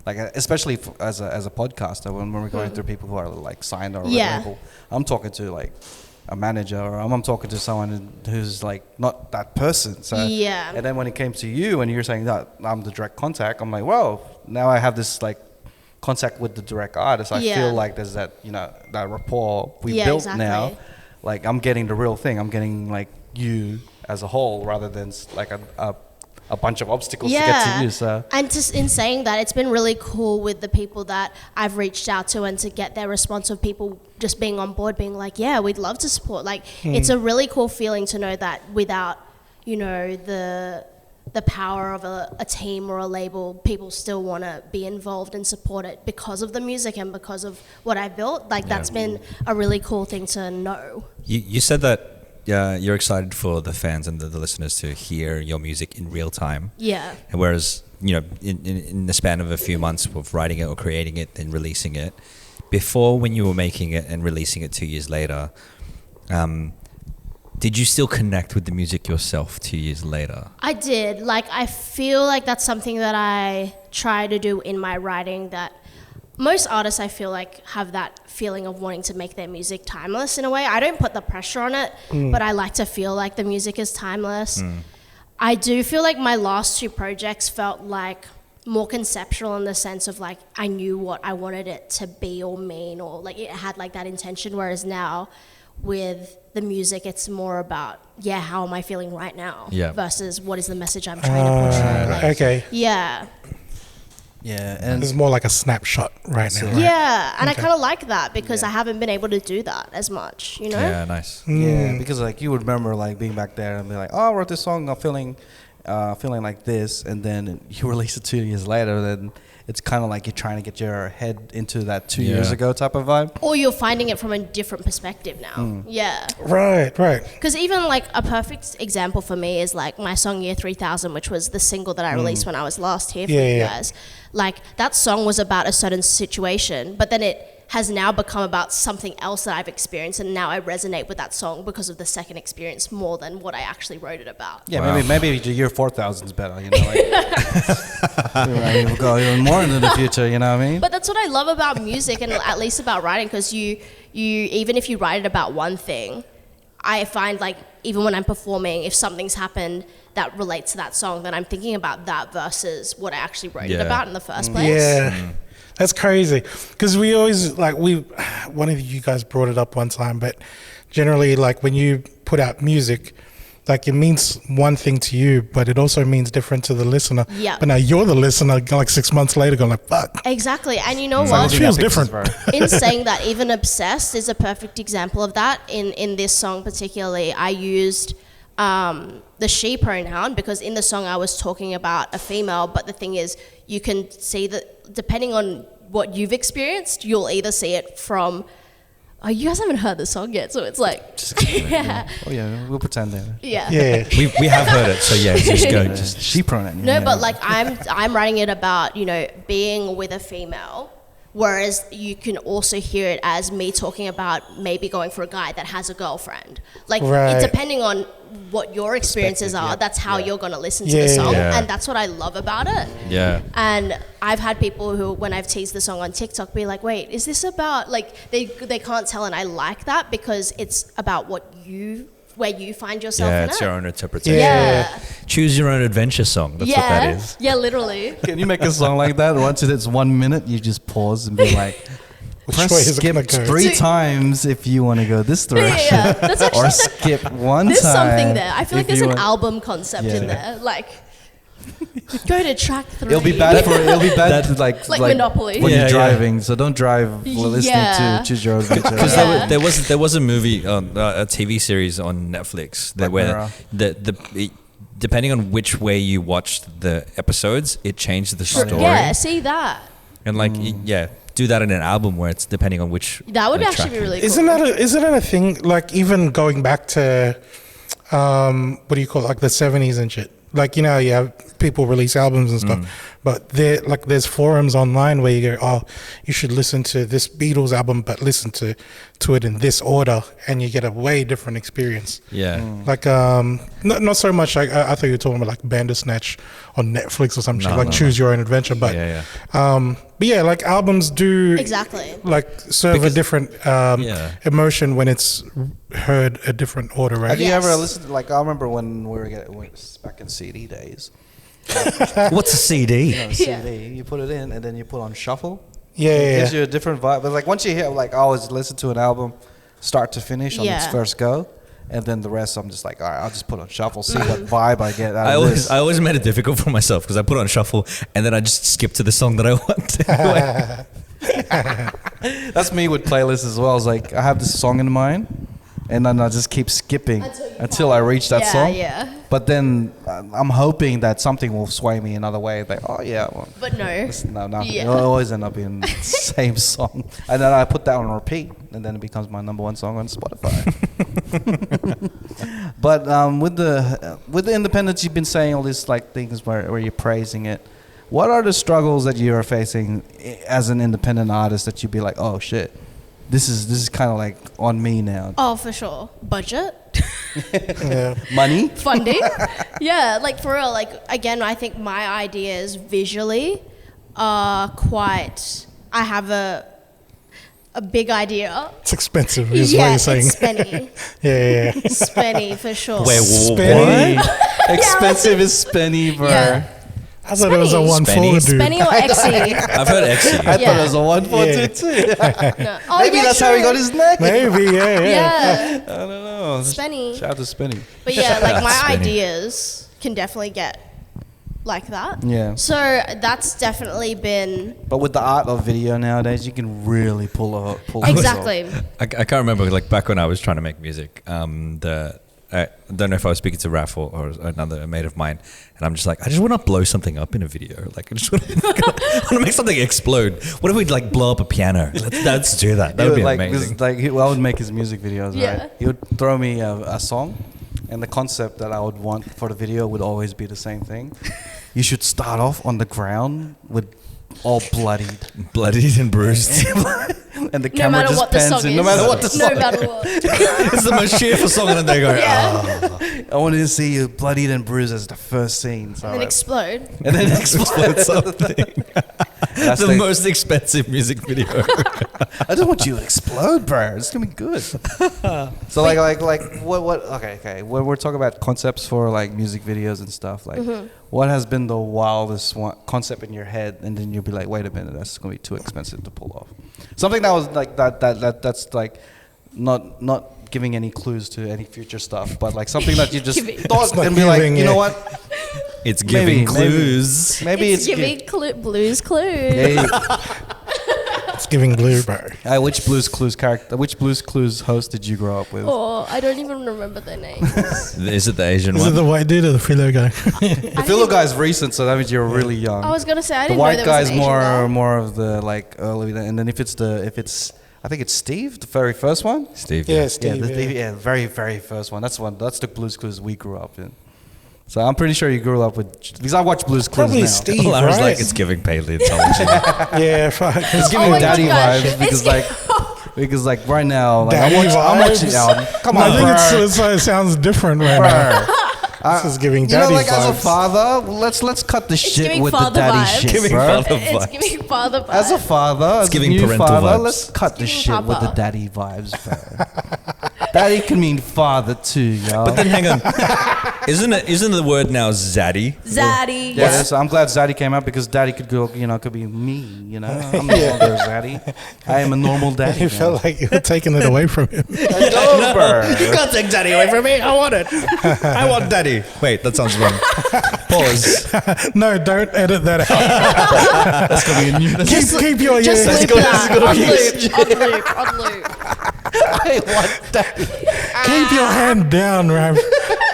like especially as a podcaster when we're going through people who are like signed or a Yeah. label, I'm talking to like a manager or I'm talking to someone who's like not that person. So Yeah. And then when it came to you and you're saying that I'm the direct contact, I'm like, well, now I have this like contact with the direct artist. I Yeah. feel like there's that that rapport we Yeah, built exactly. now. Like I'm getting the real thing. I'm getting like you as a whole rather than like a bunch of obstacles to get to you. So And just in saying that, it's been really cool with the people that I've reached out to and to get their response of people just being on board, being like, yeah, we'd love to support. Like, it's a really cool feeling to know that without, you know, the power of a team or a label, people still want to be involved and support it because of the music and because of what I built. Like, that's been a really cool thing to know. You said that you're excited for the fans and the listeners to hear your music in real time. Yeah. And whereas, you know, in the span of a few months of writing it or creating it and releasing it, before when you were making it and releasing it 2 years later, did you still connect with the music yourself 2 years later? I did. Like, I feel like that's something that I try to do in my writing, that most artists, I feel like, have that feeling of wanting to make their music timeless in a way. I don't put the pressure on it, but I like to feel like the music is timeless. I do feel like my last two projects felt like more conceptual in the sense of like I knew what I wanted it to be or mean, or like it had like that intention, whereas now with the music it's more about how am I feeling right now versus what is the message I'm trying to portray. Like, Okay. yeah and It's more like a snapshot right now. Right? yeah, and I Okay. kind of like that because I haven't been able to do that as much, you know. Yeah, nice. yeah, because like you would remember like being back there and be like, oh, I wrote this song, I'm feeling like this, and then you release it 2 years later, then it's kind of like you're trying to get your head into that 2 years ago type of vibe. Or you're finding it from a different perspective now. Yeah. Right. Because even like a perfect example for me is like my song Year 3000, which was the single that I released when I was last here for you guys. Like that song was about a certain situation, but then it has now become about something else that I've experienced, and now I resonate with that song because of the second experience more than what I actually wrote it about. Yeah, maybe the year 4000 is better, you know. Like, we'll go even more into the future, you know what I mean? But that's what I love about music, and at least about writing, because you even if you write it about one thing, I find like even when I'm performing, if something's happened that relates to that song, then I'm thinking about that versus what I actually wrote it about in the first place. Yeah. That's crazy. Because we always, like, one of you guys brought it up one time, but generally, like, when you put out music, like, it means one thing to you, but it also means different to the listener. Yeah. But now you're the listener, like, 6 months later, going like, fuck. Exactly. And you know It what? feels different. In saying that, even Obsessed is a perfect example of that. In this song particularly, I used the she pronoun because in the song I was talking about a female, but the thing is, you can see that depending on what you've experienced, you'll either see it from, oh, you guys haven't heard the song yet, so it's like, yeah. Oh yeah, we'll pretend that. Yeah. Yeah. We have heard it, so yeah, just go. Just She pronoun. No, yeah. but like I'm writing it about, you know, being with a female, whereas you can also hear it as me talking about maybe going for a guy that has a girlfriend. Like, Right. it's depending on what your experiences are, that's how you're going to listen to the Yeah. song. Yeah. And that's what I love about it. yeah. And I've had people who, when I've teased the song on TikTok, be like, wait, is this about, like, they can't tell, and I like that because it's about where you find yourself Yeah, in it's it. your own interpretation. Yeah. Choose your own adventure song. That's what that is. Yeah, literally. Can you make a song like that? Once it's 1 minute, you just pause and be like, Which Press way is it skip gonna go? 3 times if you want to go this direction. Yeah, that's actually or skip 1 there's time. something there. I feel like if there's you an want- album concept in there. Like, go to track 3. It'll be bad to Like Monopoly. when Yeah, you're yeah. driving. So don't drive while listening Yeah. to Choose Your Own Adventure. Because Yeah. there was a movie, a TV series on Netflix that where Mirror. depending on which way you watched the episodes, it changed the story. Yeah, see that. And like do that in an album where it's depending on which. That would like, actually track be you- really cool. Isn't that a thing? Like even going back to, what do you call it? Like the 70s and shit. Like, you know, you have people release albums and stuff, but there's forums online where you go, oh, you should listen to this Beatles album, but listen to it in this order, and you get a way different experience. Yeah. Like, not so much. Like, I thought you were talking about like Bandersnatch on Netflix or some shit, like Choose Your Own Adventure. But, but yeah, like albums do Exactly. like serve a different emotion when it's heard a different order, right? Have you Yes. ever listened? Like I remember when we were back in CD days. What's a CD? You know, CD. You put it in and then you put on shuffle. Yeah, It yeah, gives yeah. you a different vibe. But like once you hear, like I always listen to an album, start to finish on its Yeah. first go, and then the rest I'm just like, all right, I'll just put on shuffle, see what vibe I get out I of always this. I always made it difficult for myself because I put on shuffle and then I just skip to the song that I want. That's me with playlists as well. It's like I have this song in mind, and then I just keep skipping until I reach that song. Yeah. But then I'm hoping that something will sway me another way. Like, oh yeah, well, But no. no, Yeah. it'll always end up being the same song, and then I put that on repeat, and then it becomes my number one song on Spotify. But with the independence, you've been saying all these like things where you're praising it. What are the struggles that you are facing as an independent artist that you'd be like, oh shit, this is kind of like on me now? Oh, for sure. Budget. Yeah. Money? Funding. Yeah, like for real. Like again, I think my ideas visually are quite. I have a big idea. It's expensive, is what you're saying. It's spenny. Yeah. Spenny for sure. Wait, Spenny? Expensive is spenny, bro. Yeah. I thought it was a Spenny. 1/4, dude. Spenny or Exy? I've heard Exy. I thought Yeah. it was a 142 too. No. Oh, Maybe yeah, that's how he true. got his name. Maybe, yeah. Yeah. I don't know. Spenny. Shout out to Spenny. But yeah, like my Spenny. ideas can definitely get like that. Yeah. So that's definitely been But with the art of video nowadays, you can really pull this off. exactly. I can't remember, like back when I was trying to make music, I don't know if I was speaking to Raf or another mate of mine, and I'm just like, I just want to blow something up in a video. Like, I just want to make something explode. What if we like blow up a piano? Let's do that. That would be like, amazing. I would make his music videos, Yeah. right? He would throw me a song, and the concept that I would want for the video would always be the same thing. You should start off on the ground with all bloodied, Bloodied and bruised. and the No camera matter just what the pans song in. is. No matter what the No song. matter what. It's the most cheerful song, and then they go, Yeah. I wanted to see you bloodied and bruised as the first scene. So And then like- explode. and then explode something. That's the most expensive music video. I just want you to explode, bro. It's gonna be good. So like what? Okay. When we're talking about concepts for like music videos and stuff, like what has been the wildest concept in your head, and then you'll be like, wait a minute, that's gonna be too expensive to pull off. Something that was like that's like not giving any clues to any future stuff, but like something that you just Giving- thought It's not and be like, giving, you know yeah. what? It's giving Maybe. clues. Maybe it's giving blues clues. Hey, It's giving blue, bro. which Blues Clues host did you grow up with? Oh, I don't even remember their names. Is it the Asian Is it one? the white dude or the filo guy? The Philo guy's recent, so that means you're really young. I was gonna say I The didn't know white there guy's was an Asian guy. more of the like early, and then if it's I think it's Steve, the very first one. Steve. Yeah, Yeah, Steve. the very first one. That's the Blues Clues we grew up in. So I'm pretty sure you grew up with, because I watch Blues Clues Probably now. Steve, I was right? like, it's giving paleontology. Yeah, fuck. It's giving Oh my daddy gosh. vibes because It's- because like right now, like Daddy I'm watching vibes? Alan. Come I on, think bro. it sounds different right now. Bro. This is giving You know, daddy like as a vibes. father, let's cut the shit giving with the father daddy vibes. shit, Giving bro. father It's vibes. giving father vibes. As a father, as giving a new parental father, vibes. let's cut the giving shit with the papa. daddy vibes, bro. Daddy can mean father too, yo. But then hang on. Isn't the word now zaddy? Zaddy. Yeah, so I'm glad Zaddy came out because Daddy could go, could be me, I'm no longer Zaddy. I am a normal daddy. You felt like you were taking it away from him. You can't take daddy away from me. I want it. I want daddy. Wait, that sounds wrong. Pause. No, don't edit that out. That's gonna be a new. Keep your Just ears. loop that. On loop. I want Daddy. Keep your hand down, Rav.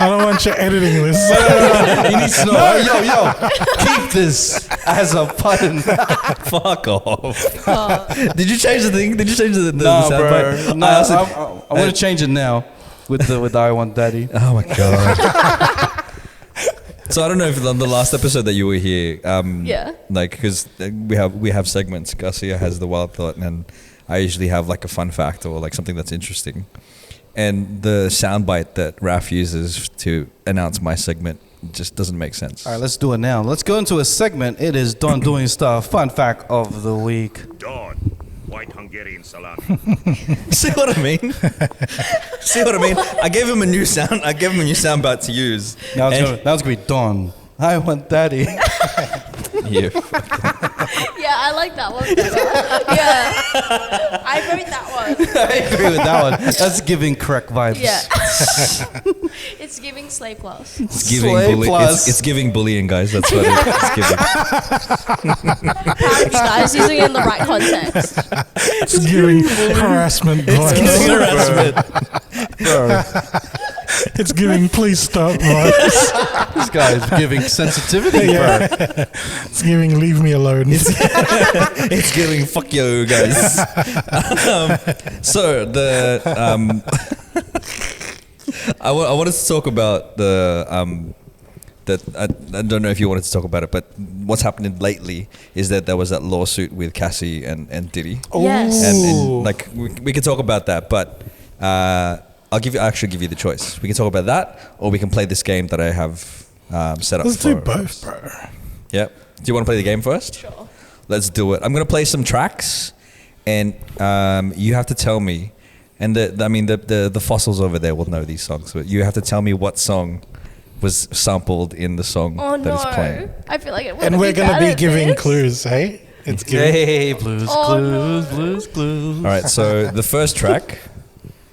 I don't want you editing this. You need to know. Yo, keep this as a button. Fuck off. Did you change the thing? Did you change the No, soundbite? bro. No, I want to change it now with the I want Daddy. Oh my god. So I don't know if on the last episode that you were here, Yeah. like because we have segments. Garcia has the wild thought, and I usually have like a fun fact or like something that's interesting. And the soundbite that Raf uses to announce my segment just doesn't make sense. All right, let's do it now. Let's go into a segment. It is Don Doing Stuff. Fun fact of the week. Dawn, white Hungarian salami. See what I mean? See what I mean? I gave him a new sound. I gave him a new soundbite to use. Now it's gonna be Don. I want Daddy. Yeah. Yeah, I like that one better. Yeah. I vote that one. I agree with that one. That's giving correct vibes. Yeah. It's giving Slay Plus. It's giving Slay bully. plus. It's giving bullying, guys. That's what it's giving. Proud of you guys using it in the right context. It's giving harassment. Giving harassment. It's giving please stop vibes. This guy is giving sensitivity, bro. It's giving leave me alone. It's giving fuck you, guys. So the I wanted to talk about the that I don't know if you wanted to talk about it, but what's happening lately is that there was that lawsuit with Cassie and Diddy, Yes. and like we could talk about that, but I'll actually give you the choice. We can talk about that, or we can play this game that I have set up. Let's do both, bro. Yep. Do you want to play the game first? Sure. Let's do it. I'm gonna play some tracks, and you have to tell me. And the fossils over there will know these songs, but you have to tell me what song was sampled in the song Oh that is playing. no. I feel like it And we're going to be giving clues, hey? It's giving. Hey, blues, Oh, clues, no. blues, clues. All right. So the first track.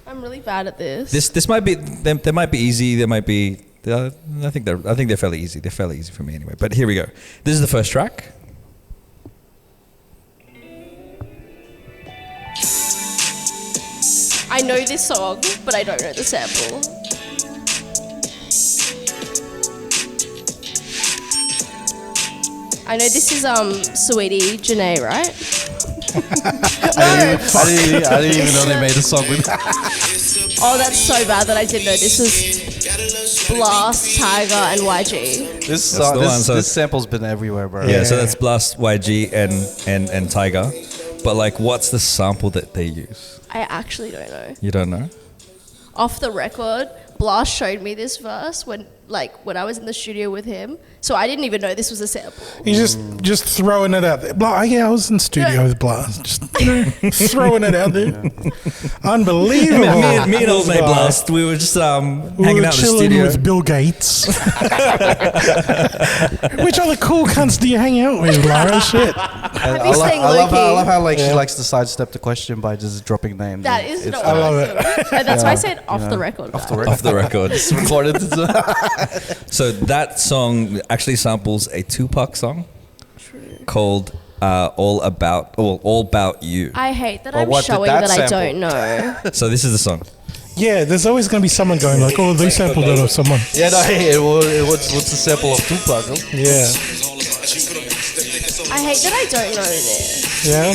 I'm really bad at this. This might be. They might be easy. There might be. I think they're fairly easy. They're fairly easy for me anyway. But here we go. This is the first track. I know this song, but I don't know the sample. I know this is Sweetie Janae, right? I didn't even know they made a song with that. Oh, that's so bad that I didn't know this was Blast, Tiger, and YG. This That's the one, so- this sample's been everywhere, bro. Yeah. So that's Blast, YG, and Tiger. But like, what's the sample that they use? I actually don't know. You don't know? Off the record, Blast showed me this verse when I was in the studio with him, so I didn't even know this was a sample. You're just throwing it out there. Yeah, I was in studio with Blast. Just throwing it out there. Unbelievable. Me and old mate Blast, we were just We hanging were out in the chilling studio. with Bill Gates. Which other cool cunts do you hang out with, Lara? Shit. Have you staying I love how low-key? she likes to sidestep the question by just dropping names. That is not I what love I it. said. And that's why I said off the record. Off the guys. record. Off the record. It's recorded. So that song actually samples a Tupac song called All About You. I hate that Well, I'm what did showing that that I sample? don't know. So this is the song. Yeah, there's always going to be someone going like, oh, they sampled that off someone. Yeah, no, hey, what's the sample of Tupac? Huh? Yeah. I hate that I don't know this. Yeah.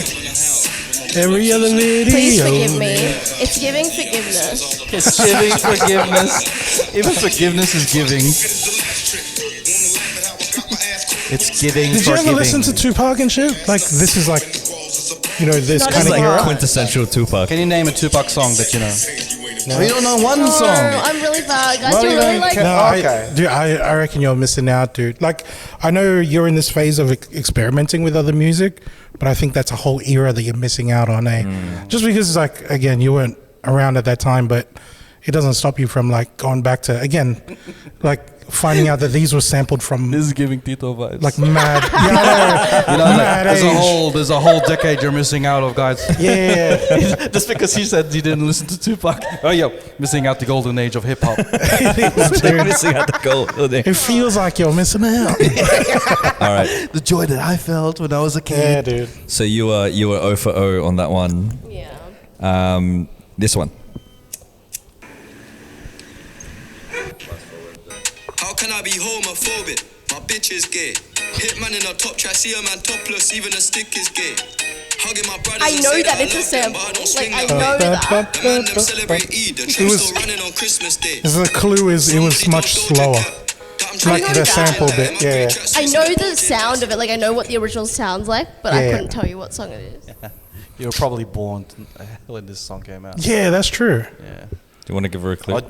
Every other video. Please forgive me. It's giving forgiveness. It's giving forgiveness. Even forgiveness is giving. It's giving Did you forgiving. ever listen to Tupac and shit? Like, this is like, you know, this Not kind as of Like era. quintessential Tupac. Can you name a Tupac song that you know? Oh, you don't know one No, song. I'm really bad, guys. Not You're really even like. ca- No, Okay. dude, I reckon you're missing out, dude. Like, I know you're in this phase of experimenting with other music, but I think that's a whole era that you're missing out on, eh? Just because, like, again, you weren't around at that time, but it doesn't stop you from like going back to again, like finding out that these were sampled from This is giving Tito vibes. like mad, you know, mad age. there's a whole decade you're missing out of, guys. Yeah, Just because he said he didn't listen to Tupac. Oh, yeah, missing out the golden age of hip hop. Missing out the goal. it feels like you're missing out. All right. The joy that I felt when I was a Yeah, kid. dude. So you were 0 for 0 on that one. Yeah. This one. How can I be homophobic? My bitch is gay. Hitman in a top try, see a man topless, even a stick is gay. Hugging my brothers I and know say that I it's a love them, sample. but I don't Like, swing I that know way. that. The man them celebrate Eid, the It tree was- still running on Christmas Day. The clue is it was much slower. Like the sample bit, yeah. I know the sound of it. Like, I know what the original sounds like, but I Yeah. couldn't tell you what song it is. You were probably born when this song came out. Yeah, that's true. Yeah. Do you want to give her a clue?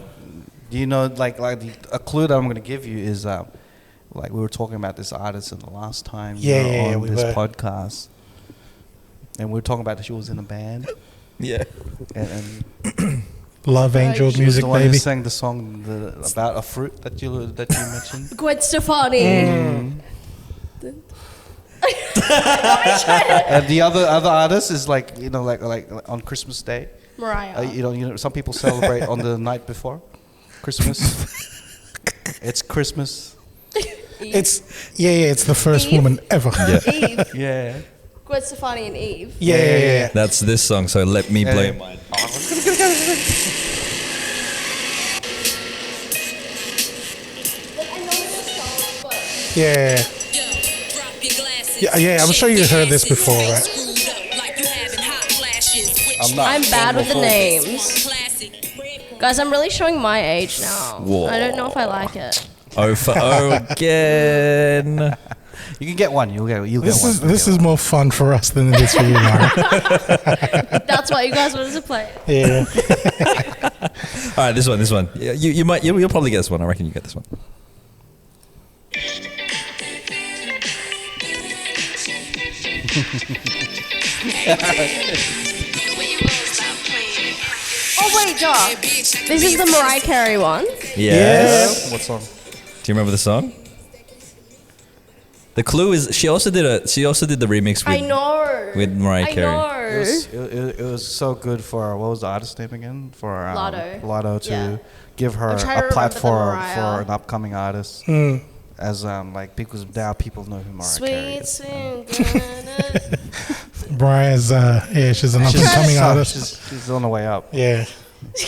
You know, a clue that I'm going to give you is, like we were talking about this artist in the last time Yeah, on we this were. podcast, and we were talking about that she was in a band, Yeah. and Love Angel She she was music, the one baby. who sang the song about a fruit that you mentioned. Gwen Stefani. And the other artist is like like on Christmas Day. Mariah. You know, some people celebrate on the night before Christmas. It's Christmas. It's the first Eve? woman ever. Eve. Yeah. Gwen Stefani and Eve. Yeah. That's this song, so let me blow your mind. Yeah. Yeah, I'm sure you heard this before, right? I'm bad with the names. Guys, I'm really showing my age now. Whoa. I don't know if I like it. 0 for 0 again. You can get one. You'll get one. This is more fun for us than it is for you, Lara. That's why you guys wanted to play it. Yeah. All right, this one. Yeah, you'll probably get this one. I reckon you get this one. Oh wait, Doc. This is the Mariah Carey one. Yes. What song? Do you remember the song? The clue is she also did the remix I with know. with Mariah I Carey. know. It was so good for what was the artist name again? For Lotto. to Yeah. give her I'm trying to a remember the platform Mariah. for an upcoming artist. As like because now people know who Mariah Carey Sweet, is. sweet. Brian's, she's an up and coming artist. She's on the way up. Yeah. Do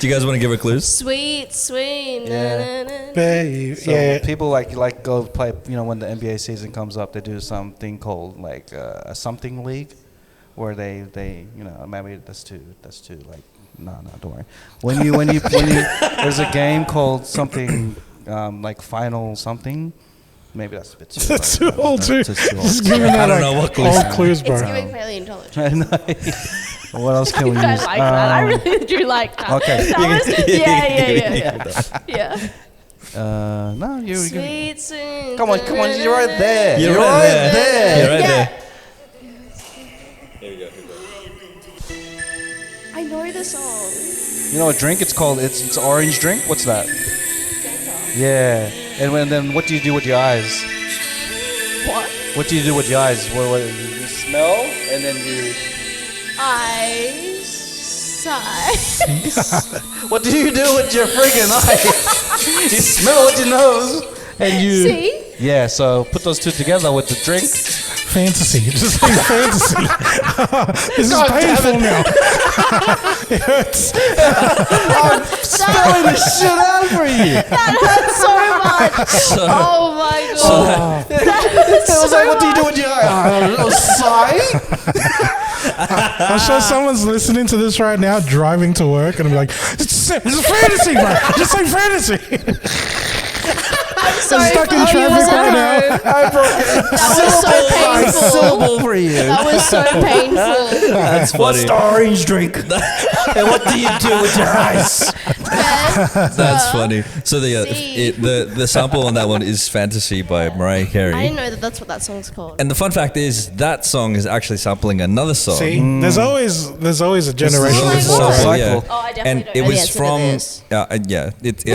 you guys want to give her clues? Sweet, sweet. Yeah. Na, na, na. Babe, So yeah. people like go play. You know, when the NBA season comes up, they do something called like a something league, where they maybe that's too like no don't worry. When you there's a game called something like final something. Maybe that's a bit too. That's too old, too. Just giving I that don't know what clues. old clues, It's bro. giving fairly intelligent. What else can we I use? like that. I really do like that. Okay. That was, yeah. No, you. Sweet, sweet. Come on, you're right there. You're right there. You're right Yeah. there. I know the song. You know what drink it's called? It's orange drink. What's that? Yeah. And then what do you do with your eyes? What? What do you do with your eyes? What you smell and then you. I sigh. What do you do with your friggin' eyes? You smell with your nose and you. See? Yeah. So put those two together with the drink. Fantasy. Just say fantasy. This is painful now. It hurts. Spelling the shit out for you. That hurts so much. Oh my god. It was like, what do you do with your eye? Sigh. I'm sure someone's listening to this right now, driving to work, and I'm like, it's a fantasy, bro. Just say fantasy. I'm sorry stuck for in all you traffic was right at now. home. That was so painful. Syllable for you. That was so painful. That's funny. What's the orange drink? And what do you do with your eyes? Ben, That's funny. So See. the sample on that one is Fantasy by Mariah Carey. I didn't know that that's what that song's called. And the fun fact is that song is actually sampling another song. See, there's always a generation Oh my before. God. Right? Yeah. Oh, I And definitely it don't know the was answer to from this.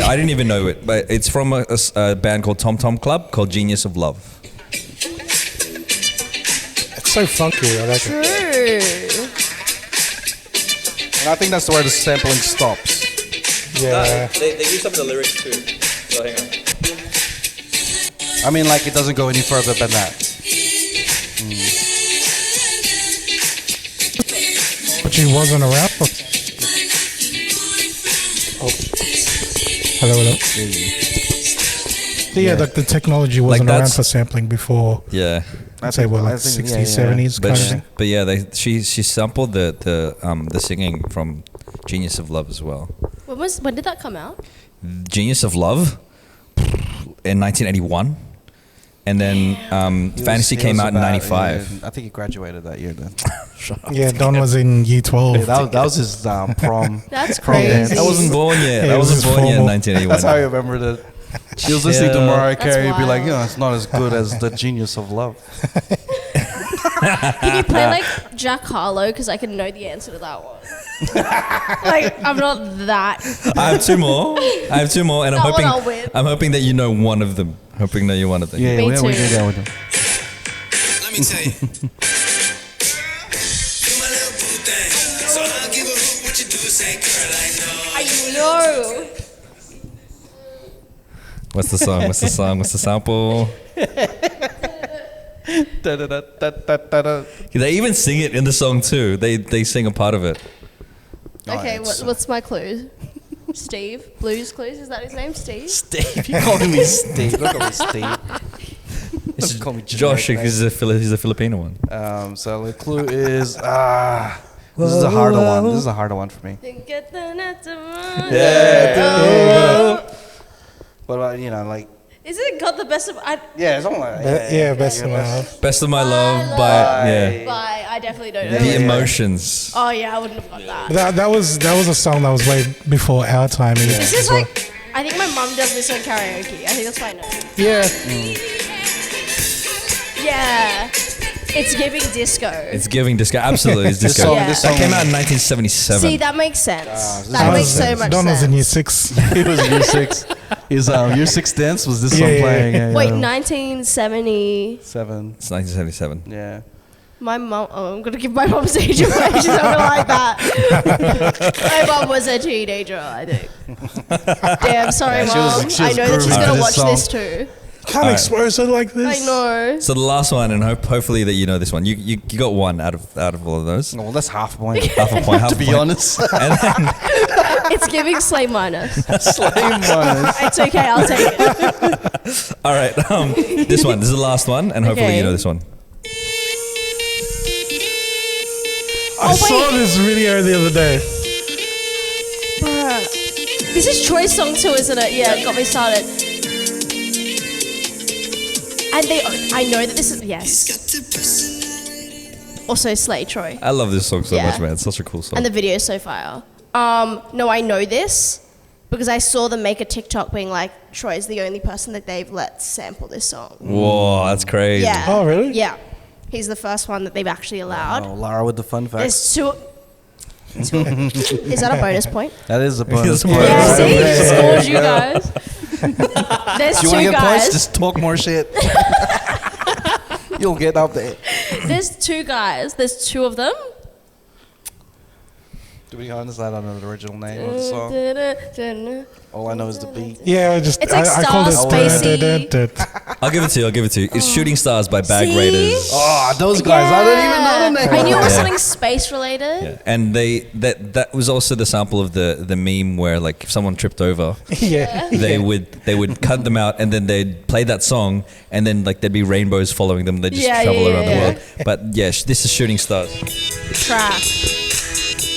I didn't even know it, but it's from a band called Tom Tom Club called Genius of Love. It's so funky. I like it. True. And I think that's where the sampling stops. Yeah. They use some of the lyrics too. So hang on. I mean, like, it doesn't go any further than that. But she wasn't around for. Oh. Hello. Yeah, like the technology wasn't around that's- for sampling before. Yeah. I'd say, well, I like think- 60s, yeah, 70s kind of thing. But yeah, she sampled the singing from Genius of Love as well. When did that come out? Genius of Love in 1981, and then Fantasy came out in 95. I think he graduated that year then. Yeah, Don was in year 12. Yeah, that was his prom. That's Prom dance. crazy. I wasn't born yet. Yeah, I it was wasn't born yet in formal. 1981. That's how I remembered it. She was listening to Yeah. Mariah That's Carey and be like, wild. it's not as good as the Genius of Love. Can you play like Jack Harlow? Because I can know the answer to that one. Like, I'm not that. I have two more, and That one I'll win. I'm hoping that you know one of them. Hoping that you're one of them. Yeah, Me we too. did that with him. Let me tell you. Do my little boo thing. So I don't give a hoot what you do. Say, girl, I know. I know. What's the song? What's the song? What's the sample? Da-da-da-da-da-da. They even sing it in the song too. They sing a part of it. Okay, it's- what's my clue? Steve? Blues Clues? Is that his name? Steve? Steve, you calling me Steve? Don't call me Steve. It's call me Josh, generic he's a Filipino one. So the clue is this is a harder one. This is a harder one for me. Think at the net tomorrow. What about like? Is it got the best of? Yeah, something like that. Yeah, best of my love. Best of My Love by Bye. Bye. I definitely don't know. The it. Emotions. Oh yeah, I wouldn't have got that. That was a song that was way before our time. This is like, I think my mum does this on karaoke. I think that's why I know. Yeah. Yeah. It's giving disco. It's giving disco. Absolutely, it's disco. song- Yeah. this That song- came out in 1977. See, that makes sense. this that is- makes so much Don sense. was in year 6. He was in year 6. His year 6 dance was this song Yeah, yeah, playing. Yeah, Wait, yeah. 1970. 7. It's 1977. Yeah. My mum. Oh, I'm gonna give my mom's age away. She's not gonna like that. My mum was a teenager, I think. Damn, sorry, Yeah, she was- mom. she I was know that she's grooving gonna to watch this this song. too. Can't expose her like this. I know. So the last one, and hopefully that you know this one. You got one out of all of those. Well, that's half a point. Half a point. Half to a be point. honest. And then It's giving slay minus. Slave minus. It's okay. I'll take it. all right, this one. This is the last one, and hopefully Okay. you know this one. I saw wait. this video the other day. Bruh. This is Troy's song too, isn't it? Yeah, it got me started. And I know that this is, yes. Also Slay Troy. I love this song so Yeah. much, man. It's such a cool song. And the video is so fire. No, I know this because I saw them make a TikTok being like, Troy's the only person that they've let sample this song. Whoa, that's crazy. Yeah. Oh, really? Yeah. He's the first one that they've actually allowed. Oh, Lara with the fun facts. There's two. Is that a bonus point? That is a bonus point. Yeah, see? Yeah. Scores you guys. There's Do you want two to get points? guys. Just talk more shit. You'll get up there. There's two guys. There's two of them. To be honest, I don't know the original name of the song. All I know is the beat. Yeah, It's like I called it. Star Spacey. I'll give it to you. It's Shooting Stars by Bag See? Raiders. Oh, those guys. I don't even know the name. I knew it was Yeah. something space related. Yeah. And that was also the sample of the meme where like if someone tripped over, Yeah. they would cut them out and then they'd play that song and then like there'd be rainbows following them. They'd just Yeah, travel yeah, around yeah. the world. But yeah, this is Shooting Stars. Track.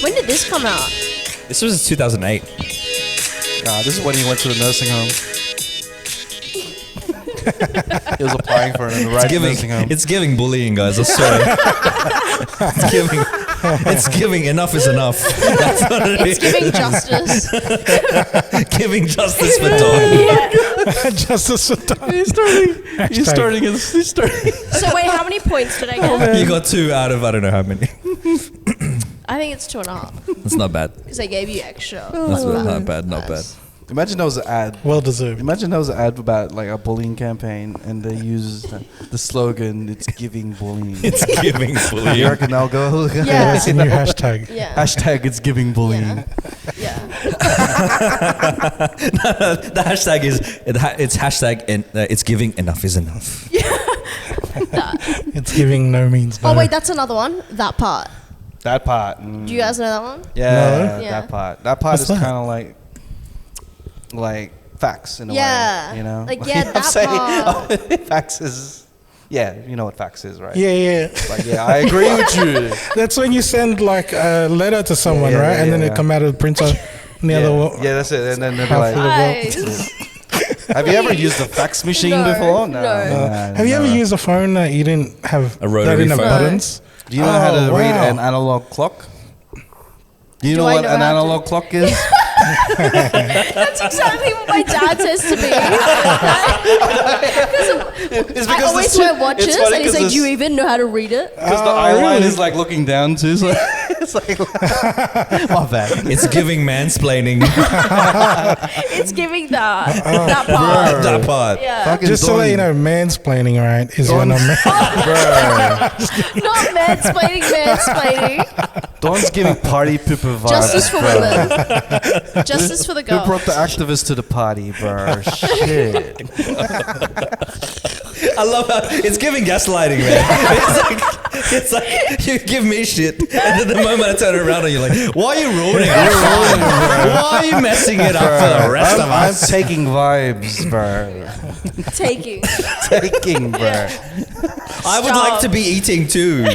When did this come out? This was 2008. God, this is when he went to the nursing home. He was applying for it in the right nursing home. It's giving bullying, guys. I swear. It's giving enough is enough. That's what it It's is. giving justice. Giving justice for Don. Justice for Don. He's starting. So wait, how many points did I get? You got 2 out of I don't know how many. I think it's 2.5 That's not bad. because I gave you extra. That's not bad. Not bad. Imagine that was an ad. Well deserved. Imagine that was an ad about like a bullying campaign, and they use the slogan, "It's giving bullying." It's giving You bullying. reckon I'll go? Yeah. That's a new hashtag. Yeah. Hashtag it's giving bullying. Yeah. The hashtag is it's hashtag and it's giving enough is enough. It's giving no means no. Oh wait, that's another one. That part. That part. Do you guys know that one? Yeah, No. Yeah. that part. That part What's is that? kind of like facts in a Yeah. way, you know? Like, yeah, I'm that saying, facts is, yeah, you know what facts is, right? Yeah. Like, yeah, I agree with you. That's when you send like a letter to someone, Yeah, right? And then yeah. it come out of the printer. And the Yeah, other one. yeah, that's it. And then they'll be Half like, full of Guys. have you ever used a fax machine No, before? no. Have you ever used a phone that you didn't have A rotary that didn't have phone? buttons? Do you know how to Oh, read wow. an analog clock? Do you Do know I what know an how to- analog clock is? That's exactly what my dad says to me. It's I always this wear shit- watches, it's funny and he's 'cause like, "Do you even know how to read it?" Because the Oh, eye line really? is like looking down too. So it's like, my bad. It's giving mansplaining. It's giving that part. That part. Yeah, Fucking Just to let you know, mansplaining, right, is when a man. not mansplaining. Don's giving party pooper vibes. Justice for bro. women. Justice for the Who girl. brought the activists to the party, bro? Shit. I love how it's giving gaslighting, man. It's like you give me shit, and then the moment I turn around and you're like, why are you ruining it? Why are you messing it up for the rest of I'm us? taking vibes, bro. Taking. Taking, bro. I would like to be eating too.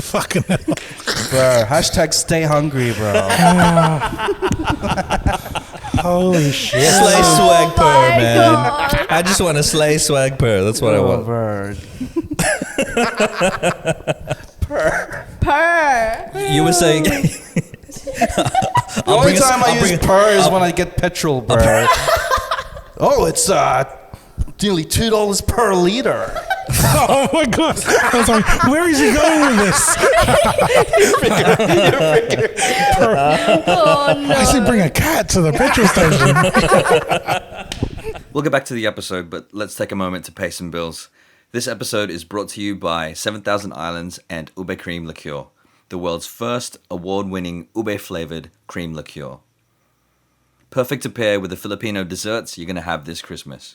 Fucking hell. Bro, hashtag stay hungry, bro. Holy shit. Slay swag purr, my man. God. I just want to slay swag purr. That's what I want. Bro. Purr. You were saying. The only time I use purr is when I get petrol, bro. Oh, it's nearly $2 per liter. Oh my god. I was like, where is he going with this? Oh no. I should bring a cat to the petrol station. We'll get back to the episode, but let's take a moment to pay some bills. This episode is brought to you by 7,000 Islands and Ube Cream Liqueur, the world's first award-winning ube-flavored cream liqueur. Perfect to pair with the Filipino desserts you're going to have this Christmas.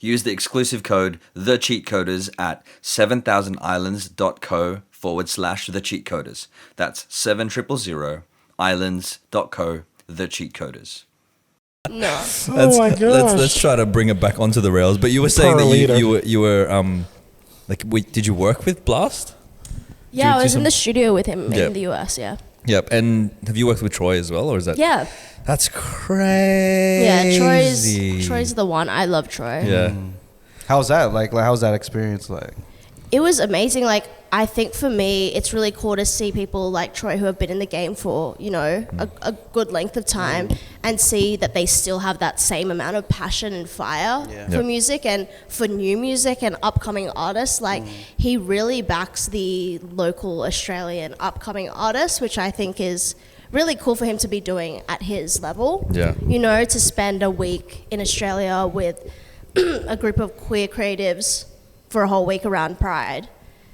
Use the exclusive code TheCheatcoders at 7000islands.co/TheCheatcoders. That's 7000islands.co/TheCheatcoders. No. Oh my gosh. Let's try to bring it back onto the rails. But you were saying Per that liter. you were did you work with Blast? Yeah, I do was in some- the studio with him Yeah. in the US. Yeah. Yep. And have you worked with Troy as well, or is that? Yeah. That's crazy. Yeah. Troy's the one. I love Troy. Yeah. How's that? Like, how's that experience like? It was amazing. Like, I think for me, it's really cool to see people like Troy who have been in the game for, you know, a good length of time and see that they still have that same amount of passion and fire for Yep. music and for new music and upcoming artists. Like, he really backs the local Australian upcoming artists, which I think is really cool for him to be doing at his level. Yeah. You know, to spend a week in Australia with a group of queer creatives for a whole week around Pride.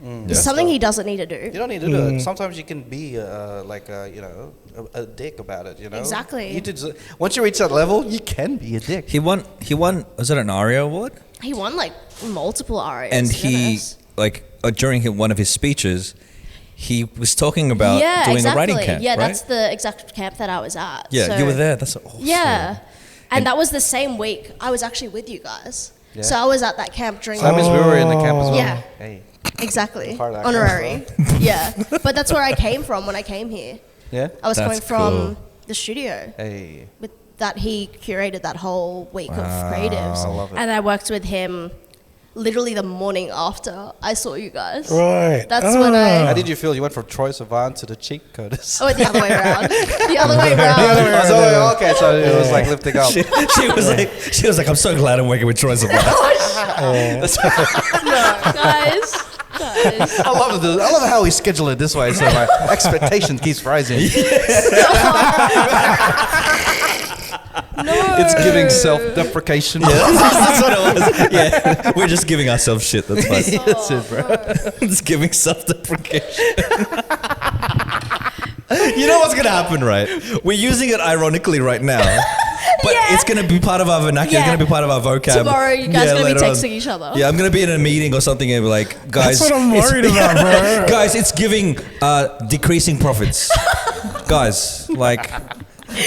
It's something he doesn't need to do. You don't need to do it. Sometimes you can be a dick about it. You know. Exactly. Once you reach that level, you can be a dick. He won. Was it an ARIA award? He won like multiple ARIAs. And to be he honest. during one of his speeches, he was talking about doing exactly. a writing camp. Yeah, right? that's the exact camp that I was at. Yeah, So- you were there. That's awesome. Yeah. And that was the same week. I was actually with you guys. Yeah. So I was at that camp during So that means we were in the camp as well. Yeah. Hey. Exactly. Part of that Honorary. Yeah. But that's where I came from when I came here. Yeah. I was coming That's from cool. the studio. Hey. With that he curated that whole week of creatives. I love it. And I worked with him literally the morning after I saw you guys. Right. That's when How I. did you feel? You went from Troy Sivan to the Cheatcoders. Oh, the other way around. The other way around. Oh, okay, so it was like lifting up. She was like, I'm so glad I'm working with Troy Sivan. No, guys. I love how we schedule it this way, so my expectation keeps rising. No. It's giving self-deprecation. That's what it was. Yeah, we're just giving ourselves shit. That's fine. That's it, bro. It's giving self-deprecation. You know what's gonna happen, right? We're using it ironically right now, but Yeah. it's gonna be part of our vernacular. It's Yeah. gonna be part of our vocab. Tomorrow, you guys are going to be later on. texting each other. Yeah, I'm gonna be in a meeting or something and be like, guys, That's what I'm worried about, bro. guys, it's giving decreasing profits. Guys, like,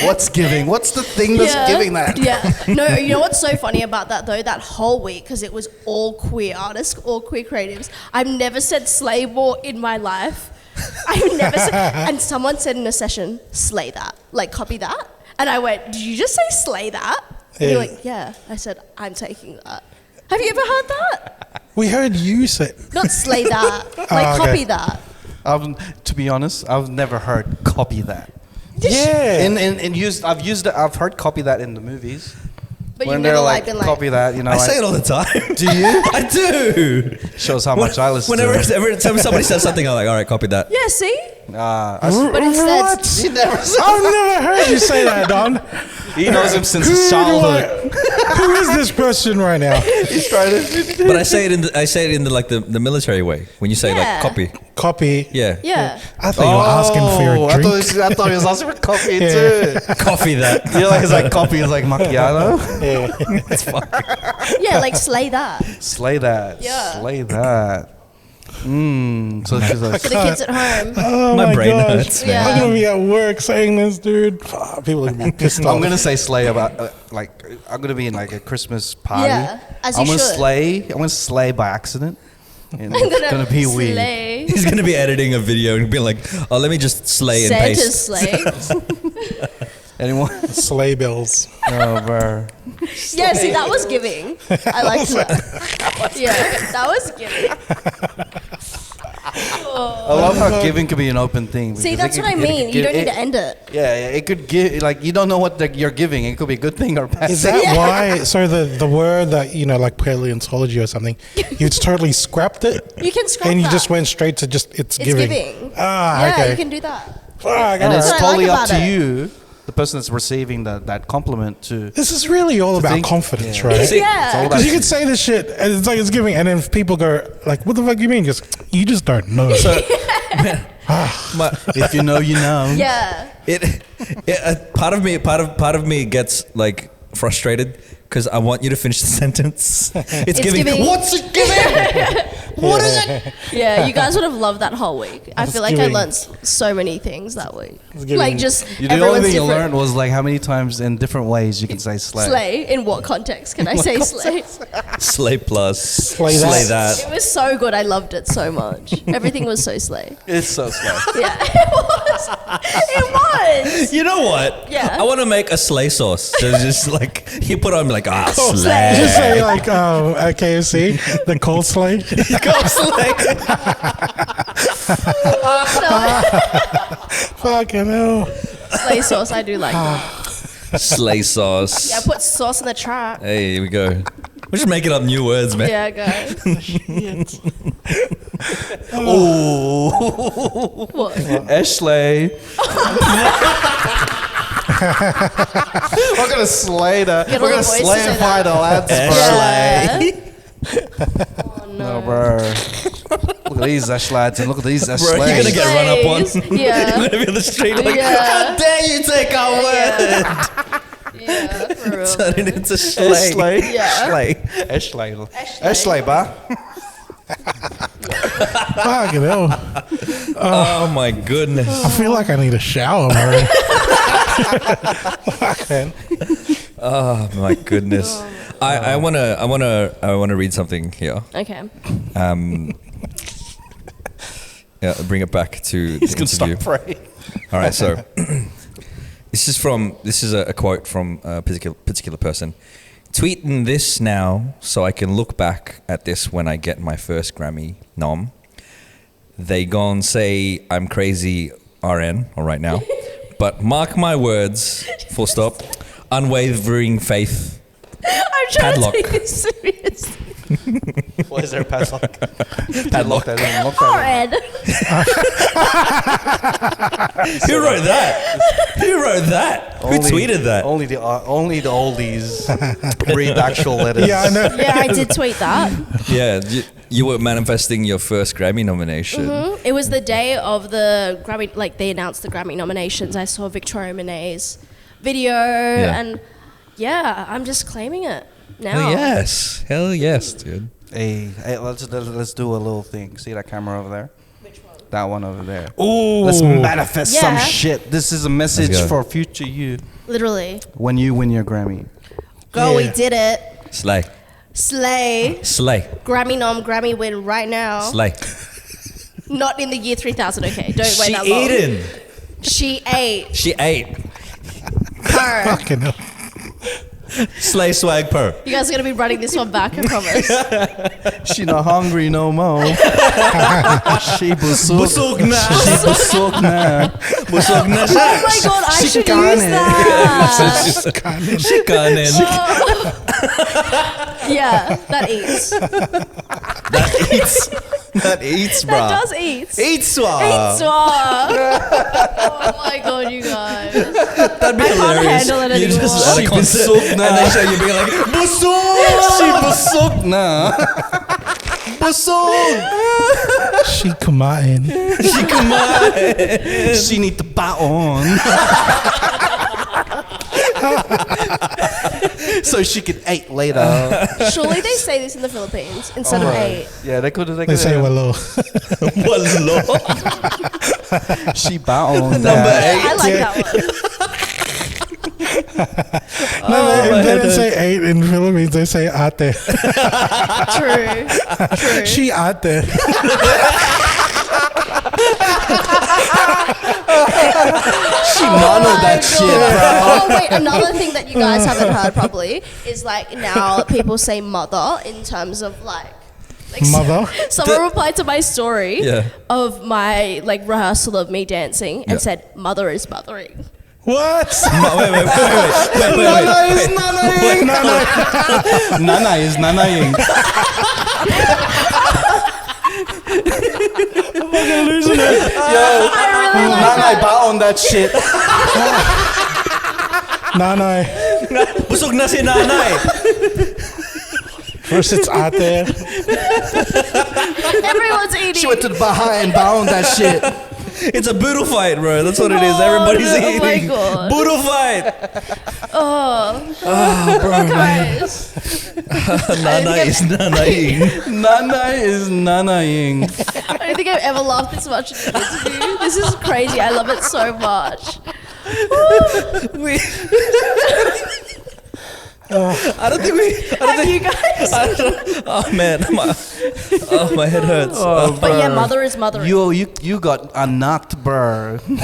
What's giving? What's the thing that's giving that? Yeah. No, you know what's so funny about that though? That whole week, because it was all queer artists, all queer creatives. I've never said slay more in my life. I've never said, and someone said in a session, slay that, like copy that. And I went, did you just say slay that? And you're like, yeah. I said, I'm taking that. Have you ever heard that? We heard you say. Not slay that, like okay. copy that. To be honest, I've never heard copy that. Yeah. I've used it. I've heard copy that in the movies. But when you've they're never like, been like, copy that, you know. I like, say it all the time. Do you? I do. Shows how much I listen Whenever to it. every time somebody says something, I'm like, all right, copy that. yeah, see? But instead, What? He never said I've never heard you say that, Don. He knows him since his Who do childhood. Who is this person right now? He's trying to. But I say it in the like the military way. When you say Yeah. like copy. Copy. Yeah. yeah. I thought you were asking for your I drink. thought he was asking for coffee Yeah. too. Coffee that. You know, like it's like coffee is like macchiato. Yeah, like slay that. Slay that. Yeah. Slay that. So she's like, For the kids at home. Oh My brain gosh. hurts, man. Yeah. I'm gonna be at work saying this, dude. People are gonna be pissed off. I'm gonna say slay about I'm gonna be in like a Christmas party. Yeah, as you I'm gonna should. slay. I'm gonna slay by accident. And I'm it's gonna be weird. slay. He's gonna be editing a video and be like, oh, let me just slay and Santa's paste. slay. Anyone? Sleigh bells. Oh, bro. Yeah, see, that was giving. I liked that. Yeah, that was giving. I love how giving could be an open thing. See, because that's it what I could- mean. You don't need to it- end it. Yeah, it could give like you don't know what you're giving. It could be a good thing or bad. Is thing. that why? So the word that like paleontology or something, you totally scrapped it. You can scrap And you that. just went straight to just it's It's giving. giving. Ah, Yeah, okay. you can do that. Fuck, And it's That's what I totally like up to about it. you, the person that's receiving that compliment, to. This is really all about think- confidence, yeah. right? It's all Yeah. about Because you could say this shit and it's like it's giving, and then if people go like, "What the fuck do you mean?" Just you just don't know. If you know, you know. Yeah. Part of me gets like frustrated because I want you to finish the sentence. It's giving. What's it giving? What is it? Yeah, you guys would have loved that whole week. I It's feel like I giving. learned so many things that week. giving. Like just The only everyone's thing you different. learned was like how many times in different ways you can say slay. Slay. In what context can I say slay? Slay plus. Slay It that. was so good. I loved it so much. Everything was so slay. It's so slay. Yeah, it was. It was. You know what? Yeah. I want to make a slay sauce. So it's just like you put on like Just slay. say like at KFC, the cold slay. Fucking hell. Slay sauce. I do like that. Slay sauce. Yeah, put sauce in the trap. Hey, here we go. We're just making up new words, man. Yeah, guys. Oh, What? Ashley. We're gonna slay the. Get We're all gonna the boys to say slayify that. the lads, bro. Yeah. Oh No, no. bro. Look at these Ashlads and look at these Bro, you're gonna Ashlays. get run up on. Slays. You're Yeah. gonna be on the street like, Yeah. how dare you take our word? Yeah, for real. Turn it into slay. Ashley. Yeah. Slay. Ashley. Ashley. Ashley, ba. Fucking hell. Oh my goodness. I feel like I need a shower, man. Fuck, man. Oh my goodness. I wanna read something here. Okay. Yeah, bring it back to He's the gonna interview. start praying. All right, so this is a quote from a particular person. tweeting this now so I can look back at this when I get my first Grammy nom. They gon' say I'm crazy RN all right now. But mark my words, full stop, unwavering faith. I'm trying Padlock. to take this seriously. What is there a padlock? Padlock. That in. Lock that Red. Who wrote that? Who wrote that? Who tweeted that? Only the oldies read actual letters. Yeah, I know. Yeah, I did tweet that. Yeah, you were manifesting your first Grammy nomination. It was the day of the Grammy, like they announced the Grammy nominations. I saw Victoria Monet's video, and yeah, I'm just claiming it now. Hell yes, dude. Hey, let's do a little thing. See that camera over there? Which one? That one over there. Ooh. Let's manifest some Yeah. shit. This is a message Let's go. for future you Literally. when you win your Grammy. Girl, we Yeah. did it. Slay. Slay. Grammy nom, Grammy win right now. Slay. Not in the year 3000, okay? Don't wait She that long. eating. She ate. She ate. Her. Fucking hell. Slay swag per. You guys are going to be running this one back, I promise. She not hungry no more. She busuk. Busog na. She busuk na. Busog na Oh my god, I She should got use it. that. She kanin. Yeah, that eats. That eats, bro. That does eat. Eats, Eats. Oh my god, you guys. That'd be I can't hilarious. handle it You anymore. just at a She concert busog na. and they show you being like, busog! She busuk na. Busuk. She kumain. She kumain. She need to baon. So she could eat later. Surely they say this in the Philippines instead of ate. Yeah, they could. They say hello. Wallo. She baon. Number that. 8. I like that one. No, they don't say eight in Philippines. They say ate. True. True. She ate. She modeled that shit, bro. Oh wait, another thing that you guys haven't heard probably is like now people say mother in terms of like Mother? Someone replied to my story Yeah. of my like rehearsal of me dancing and Yeah. said mother is mothering. What? Wait. Nana is nanaing. Nana is nanaing. Yo, I really like Nana that. baon that shit. Nanay. Busog na si nanay. First it's ate. Everyone's eating. She went to the Baha and baon that shit. It's a boodle fight, bro. That's what it is. Everybody's Oh my eating. God. Boodle fight. Guys. Nana is nanaing. Nana is nanaing. I don't think I've ever laughed this much in an interview. This is crazy. I love it so much. I don't think we. Have you guys? Oh man, my head hurts. But yeah, mother is mothering. You got a knocked bird. You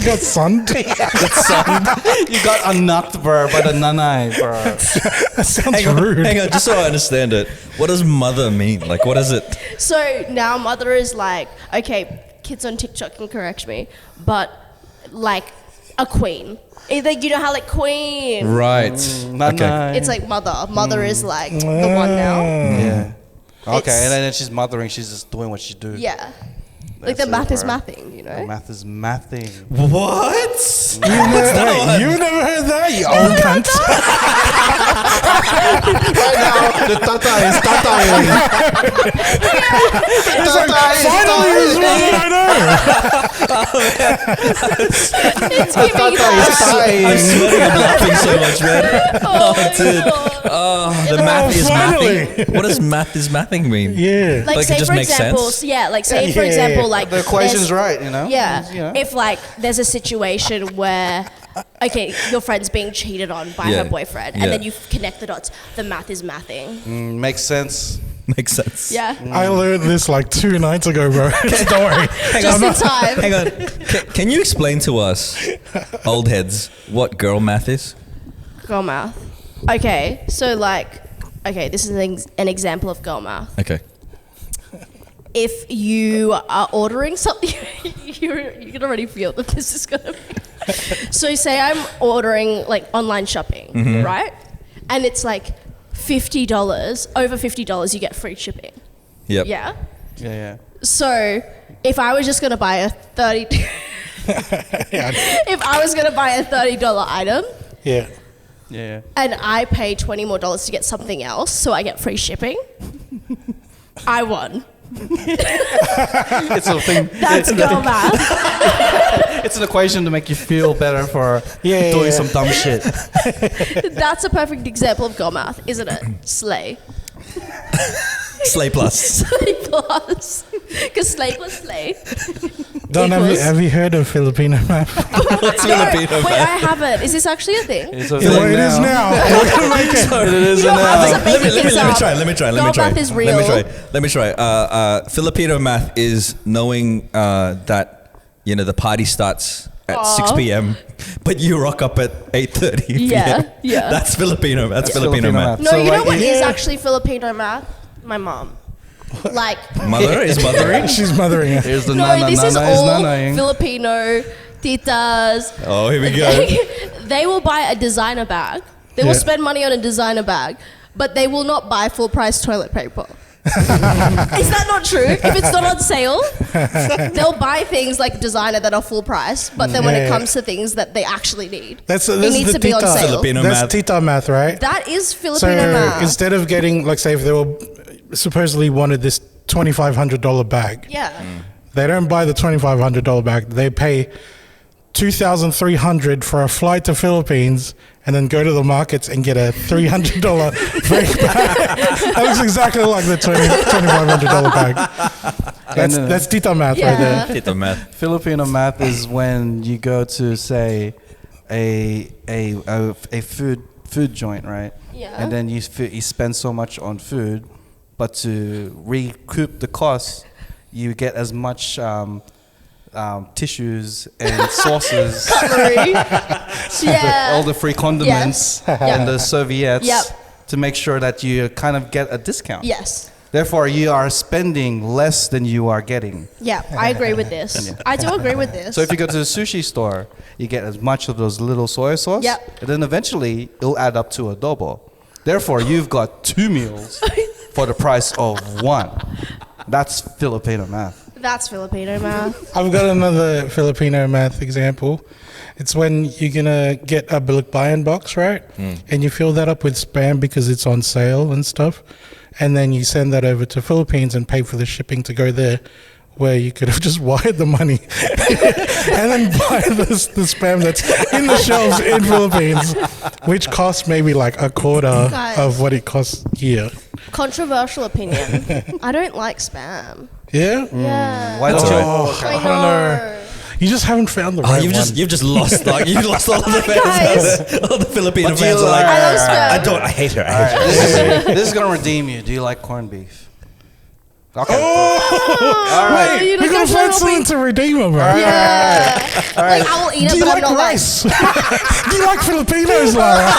got Sunday. You got a knocked bird by the nanai bird. That sounds rude. Hang on, just so I understand it. What does mother mean? Like, what is it? So now mother is like, okay, kids on TikTok can correct me, but like a queen. Either you know how like queen. Right. Nanai. It's like mother. Mother is like the one now. Yeah. Okay, It's- and then she's mothering. She's just doing what she do. Yeah. Like That's the math it, is bro. mathing, you know? Math is mathing. What? You never heard that, you old cunt. Right now, the tata is tataing. Finally, this one that I know. It's giving I'm that. sweating. I'm laughing so much, man. Oh, my dude. God. Oh, the math is finally. mathing. What does math is mathing mean? Yeah. Like, Like, it say just for makes example, sense? yeah, like say Yeah, for yeah, example, yeah. like The equation's there's- right, you know? Yeah. You know? If like there's a situation where okay, your friend's being cheated on by Yeah. her boyfriend Yeah. and then you connect the dots, the math is mathing. Makes sense. Makes sense. Yeah. I learned this like 2 nights ago, bro. Don't worry. Just in time. Hang on. Can you explain to us, old heads, what girl math is? Girl math. Okay, so this is an example of girl math. Okay. If you are ordering something, you can already feel that this is gonna be. So say I'm ordering like online shopping, right? And it's like $50, over $50, you get free shipping. Yep. Yeah. Yeah. So if I was just gonna buy a if I was gonna buy a $30 item, Yeah. Yeah. and I pay $20 more to get something else, so I get free shipping, I won. It's a thing. That's girl math. It's an equation to make you feel better for doing some dumb shit. That's a perfect example of girl math, isn't it? Slay. Slay plus. Slay plus. Because slay plus slay. Don, equals- have you heard of Filipino math? What's Filipino Wait, math? I haven't. Is this actually a thing? It's a It is now. We're gonna make it. It is You know, I now. wasn't making things up. Let me try. Girl math is real. Let me try. Filipino math is knowing that the party starts at 6 p.m. but you rock up at 8:30 p.m. Yeah. That's Filipino. That's Filipino math. No, So, you know like, what is yeah. actually Filipino math? My mom. Like, Mother is mothering. She's mothering it. Here's the no, nana, this is nana is all nanaing. Filipino titas. Oh, here we go. They will buy a designer bag. They will spend money on a designer bag, but they will not buy full price toilet paper. Is that not true? If it's not on sale, they'll buy things like designer that are full price, but then when it comes to things that they actually need, That's it needs the to be on tita. sale. Filipino That's math. Tita math, right? That is So Filipino math. instead of getting, like, say, if they were supposedly wanted this $2,500 bag, Yeah. they don't buy the $2,500 bag. They pay $2,300 for a flight to Philippines and then go to the markets and get a $300 fake bag. That looks exactly like the $2,500 bag. That's Tita math right there. Yeah. Tito math. Filipino math is when you go to say a food joint, right? Yeah. And then you spend so much on food, but to recoup the cost, you get as much tissues and sauces, Cutlery. Yeah. all the free condiments Yes. and the serviettes Yep. to make sure that you kind of get a discount. Yes. Therefore, you are spending less than you are getting. Yeah, I agree with this. I do agree with this. So if you go to the sushi store, you get as much of those little soy sauce, Yep. and then eventually it'll add up to adobo. Therefore, you've got 2 meals for the price of 1. That's Filipino math. That's Filipino math. I've got another Filipino math example. It's when you're gonna get a balikbayan box, right? And you fill that up with spam because it's on sale and stuff, and then you send that over to Philippines and pay for the shipping to go there, where you could have just wired the money and then buy the spam that's in the shelves in Philippines, which costs maybe like a quarter Guys. of what it costs here. Controversial opinion. I don't like spam. Yeah? Yeah. Why don't Oh, I I don't know. You just haven't found the right You've one. just lost all of the fans. Guys. All the Filipino What do you fans are like, like? I love spam. I hate her. I hate her. This is gonna redeem you. Do you like corned beef? Okay. Oh, Wait, you we're look gonna at find Ronald something to redeem her, bro. Yeah. Like, I will eat Do it, you but like I'm not rice? Do you like Filipinos, Lara?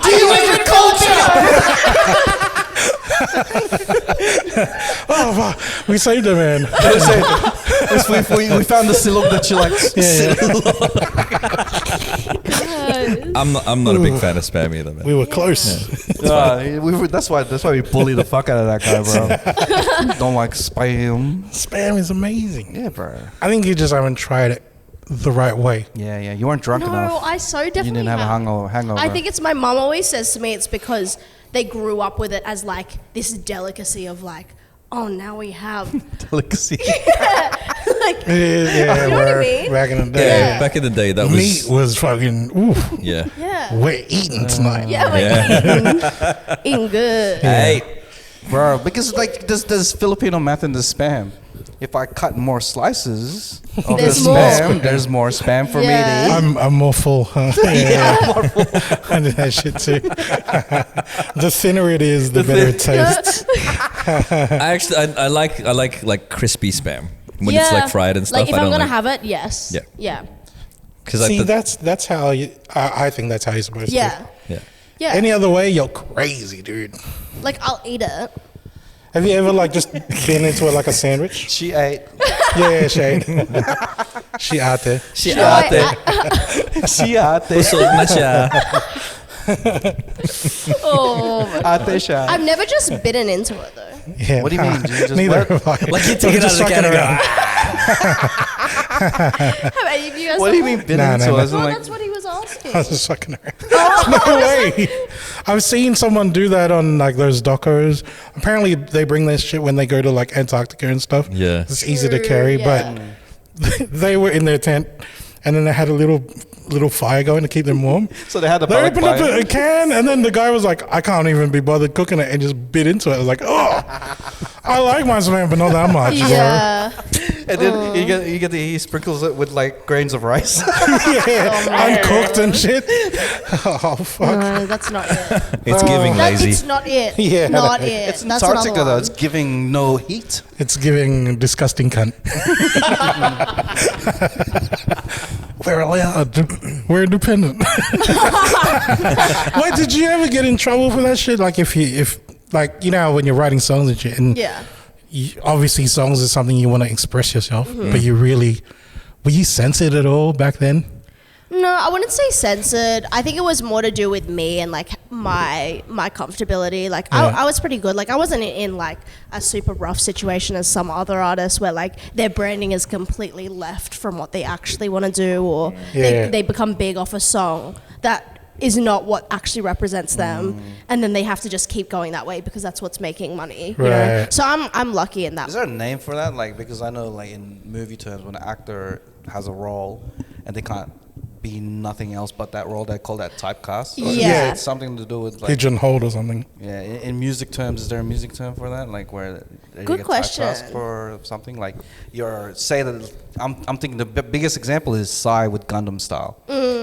Do you like culture? Oh, wow. We saved her, man. we found the silog that you like. I'm not a big fan of spam either, man. We were close. That's why we bully the fuck out of that guy, bro. Don't like spam. Spam is amazing. Yeah, bro. I think you just haven't tried it the right way. Yeah. You weren't drunk No, enough. I so definitely You didn't have a hangover. I think it's my mum always says to me it's because they grew up with it as like this delicacy of like, oh, now we have delicacy. like Yeah, You know what I mean? back in the day. Yeah. Back in the day, that Meat was was fucking, ooh, yeah. yeah. we're eating tonight. Yeah, like eating good. Hey, Bro, because like there's Filipino math in the spam. If I cut more slices of There's the more. spam, there's more spam for Yeah. me to eat. I'm more full. Huh? Yeah. I do that shit too. The thinner it is, the better it tastes. I like crispy spam when it's like fried and stuff. Like if I I'm don't gonna like, have it, yes. Yeah. Yeah. because See, that's how you. I think that's how you're supposed Yeah. to. yeah. Yeah. Any other way, you're crazy, dude. Like, I'll eat it. Have you ever like just been into it like a sandwich? She ate. Yeah, she ate. She out there. She No, ate. She ate. Busog na siya. Oh, Ate siya. I've never just bitten into it though. Yeah. What do you mean? Do you just Neither work? have I. Like you take it out of the Just can and fucking go. Have any of you guys? What do you done mean bitten Nah, into? nah, nah. As in, that? Oh, like, that's what he was asking. I was just fucking around. No way. I've seen someone do that on like those docos. Apparently, they bring this shit when they go to like Antarctica and stuff. Yeah. It's easy to True, carry, yeah. but they were in their tent, and then they had a little fire going to keep them warm. so they had the They balik opened up bite. a can, and then the guy was like, "I can't even be bothered cooking it," and just bit into it. I was like, "Oh, I like my slam, but not that much." Yeah. And then you get he sprinkles it with like grains of rice. Yeah, uncooked and shit. Oh fuck. No, that's not it. It's giving lazy. It's not it. Yeah. Not it. It's That's Antarctica another though. one. It's giving no heat. It's giving disgusting cunt. We're allowed. We're independent. Wait, did you ever get in trouble for that shit? Like if like you know how when you're writing songs and shit, and Yeah. obviously songs is something you want to express yourself, Mm-hmm. but were you censored at all back then? No, I wouldn't say censored. I think it was more to do with me and like my comfortability. Like Yeah. I was pretty good. Like I wasn't in like a super rough situation as some other artists where like their branding is completely left from what they actually want to do, or Yeah. they become big off a song that is not what actually represents them, and then they have to just keep going that way because that's what's making money. You know? Right. So I'm lucky in that. Is there a name for that? Like, because I know, like in movie terms, when an actor has a role and they can't be nothing else but that role, they call that typecast. Or Yeah. it's something to do with like. Pigeonholed or something. Yeah, in music terms, is there a music term for that? Like where you Good get question. typecast for something? Like say that I'm thinking the biggest example is Psy with Gundam Style.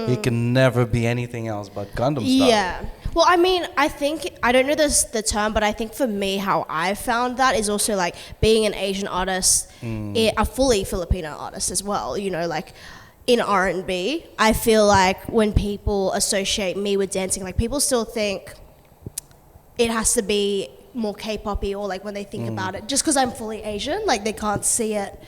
He can never be anything else but Gundam Style. Yeah. Well, I mean, I think, I don't know the term, but I think for me, how I found that is also like being an Asian artist, a fully Filipino artist as well, you know, like in R&B. I feel like when people associate me with dancing, like people still think it has to be more K-poppy, or like when they think about it, just because I'm fully Asian, like they can't see it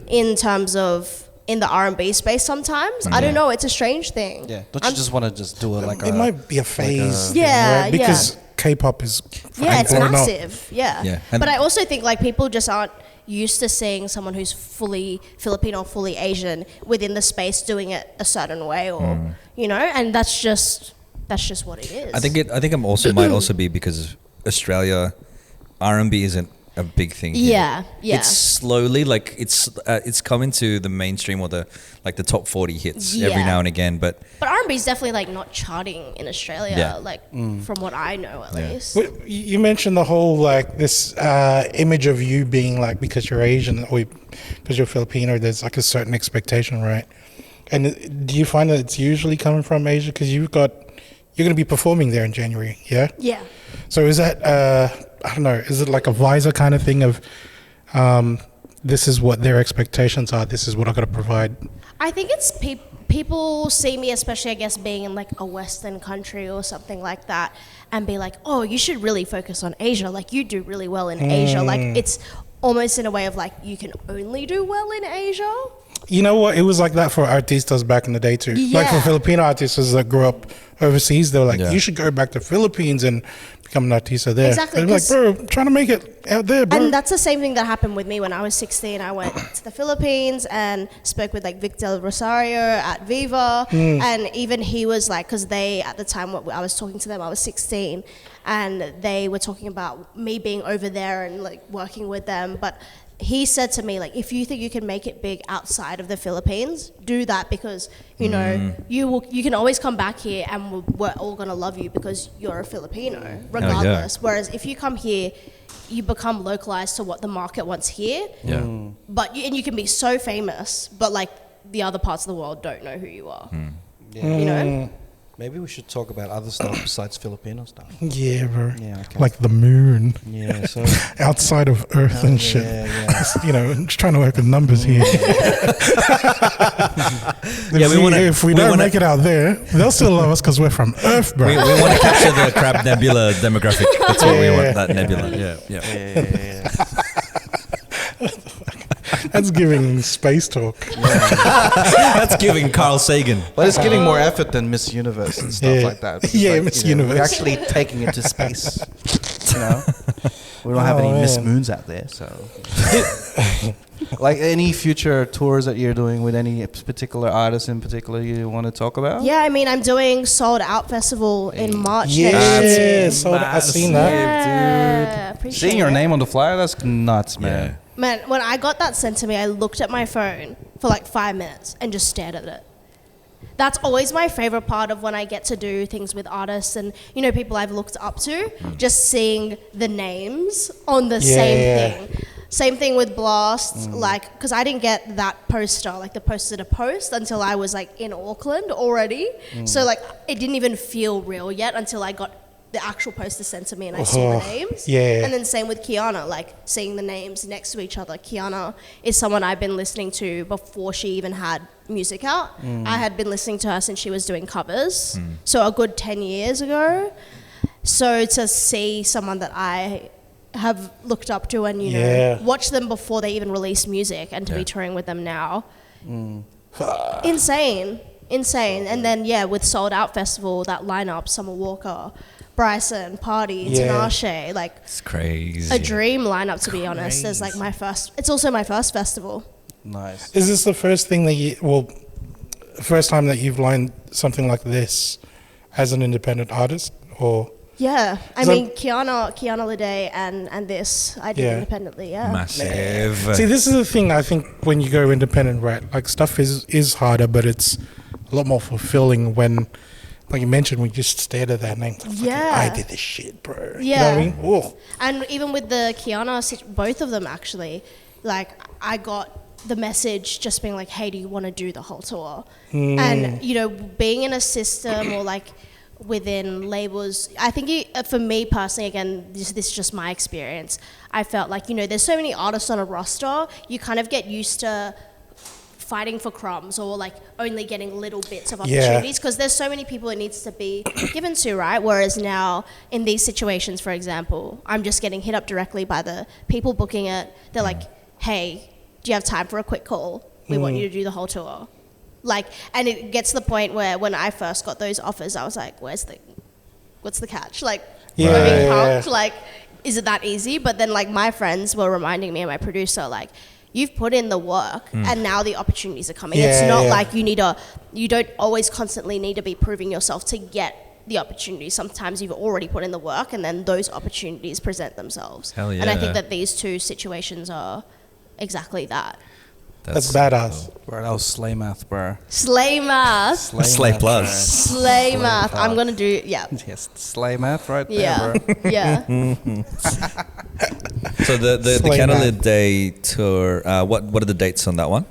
in terms of in the R&B space sometimes. I don't know, it's a strange thing. Yeah. Don't you just want to just do it like It might be a phase. thing, Yeah, right? Because K-pop is Yeah, it's blowing up. massive. Yeah. Yeah, and- But I also think like people just aren't used to seeing someone who's fully Filipino, fully Asian within the space doing it a certain way, or you know, and that's just what it is. I think it also might also be because Australia R&B isn't a big thing here. Yeah, yeah. It's slowly like it's coming to the mainstream or the top 40 hits every Yeah. now and again, but But R&B is definitely like not charting in Australia, Yeah. like from what I know at least. But you mentioned the whole like this image of you being like, because you're Asian or because you're Filipino, there's like a certain expectation, right? And do you find that it's usually coming from Asia? Because you're going to be performing there in January, yeah? Yeah. So is that I don't know, is it like a visor kind of thing of this is what their expectations are, this is what I've got to provide? I think it's people see me, especially I guess being in like a Western country or something like that, and be like, oh, you should really focus on Asia. Like you do really well in Asia. Like it's almost in a way of like you can only do well in Asia. You know what? It was like that for artistas back in the day too. Like for Yeah. Filipino artistas that grew up overseas, they were like, Yeah. you should go back to Philippines and become an artista there. Exactly, And they're like, 'cause- bro, I'm trying to make it out there, bro. And that's the same thing that happened with me when I was 16. I went to the Philippines and spoke with like Victor Rosario at Viva, and even he was like, because they at the time what I was talking to them, I was 16, and they were talking about me being over there and like working with them, but. He said to me, like, if you think you can make it big outside of the Philippines, do that, because you know you can always come back here and we're all gonna love you because you're a Filipino, regardless. Whereas if you come here, you become localized to what the market wants here. yeah. But you can be so famous, but like the other parts of the world don't know who you are. You know? Maybe we should talk about other stuff besides Filipino stuff. Yeah, bro. Yeah, okay. Like the moon. Yeah, so Outside of Earth and shit. yeah. You know, just trying to work with numbers here. If we don't make it out there, they'll still love us because we're from Earth, bro. We want to capture the Crab Nebula demographic. That's what we want. That nebula. Yeah. That's giving space talk. That's giving Carl Sagan. But it's getting more effort than Miss Universe and stuff like that. Because, Yeah, like, Miss you know, Universe. We're actually taking it to space. You know, we don't have any Miss man. Moons out there. So, like any future tours that you're doing with any particular artists in particular you want to talk about? Yeah, I mean, I'm doing Sold Out Festival in March next year. Yeah, so I've seen that. Yeah, appreciate Seeing your it. name on the flyer, that's nuts, man. Man, when I got that sent to me, I looked at my phone for like 5 minutes and just stared at it. That's always my favorite part of when I get to do things with artists and, you know, people I've looked up to, just seeing the names on the same thing. Same thing with Blast, like, because I didn't get that poster, like the poster to post, until I was like in Auckland already. So like, it didn't even feel real yet until I got the actual poster sent to me and I saw the names. Yeah. And then same with Kiana, like seeing the names next to each other. Kiana is someone I've been listening to before she even had music out. I had been listening to her since she was doing covers. So a good 10 years ago. So to see someone that I have looked up to and, you know, watched them before they even released music and to be touring with them now. Insane. And then, with Sold Out Festival, that lineup, Summer Walker, Bryson, Party, Tinashe, like It's crazy. a dream lineup, to be honest. There's like it's also my first festival. Nice. Is this the first thing that first time that you've lined something like this as an independent artist, or? Yeah, I mean, Kiana Lede and this, I did independently, Massive. See, this is the thing, I think, when you go independent, right? Like, stuff is harder, but it's a lot more fulfilling when, like you mentioned, we just stared at that name. Like, I did this shit, bro. Yeah. You know what I mean? Whoa. And even with the Kiana, both of them actually, like, I got the message just being like, hey, do you want to do the whole tour? And, you know, being in a system or like within labels, I think for me personally, again, this is just my experience, I felt like, you know, there's so many artists on a roster, you kind of get used to fighting for crumbs or like only getting little bits of opportunities because there's so many people it needs to be given to, right? Whereas now in these situations, for example, I'm just getting hit up directly by the people booking it. They're like, hey, do you have time for a quick call? We want you to do the whole tour. Like, and it gets to the point where when I first got those offers, I was like, what's the catch? Like, am I being punked? Like, is it that easy? But then like my friends were reminding me and my producer, like, you've put in the work and now the opportunities are coming. It's not like you don't always constantly need to be proving yourself to get the opportunity. Sometimes you've already put in the work and then those opportunities present themselves. Hell yeah. And I think that these two situations are exactly that. That's badass. Bro, that was Slay Math, bro. Slay Math. Slay Plus. Slay Math. I'm going to do, Yes, Slay Math right there, Yeah. bro. Yeah. So the Slay Canada Man. Day tour, what are the dates on that one?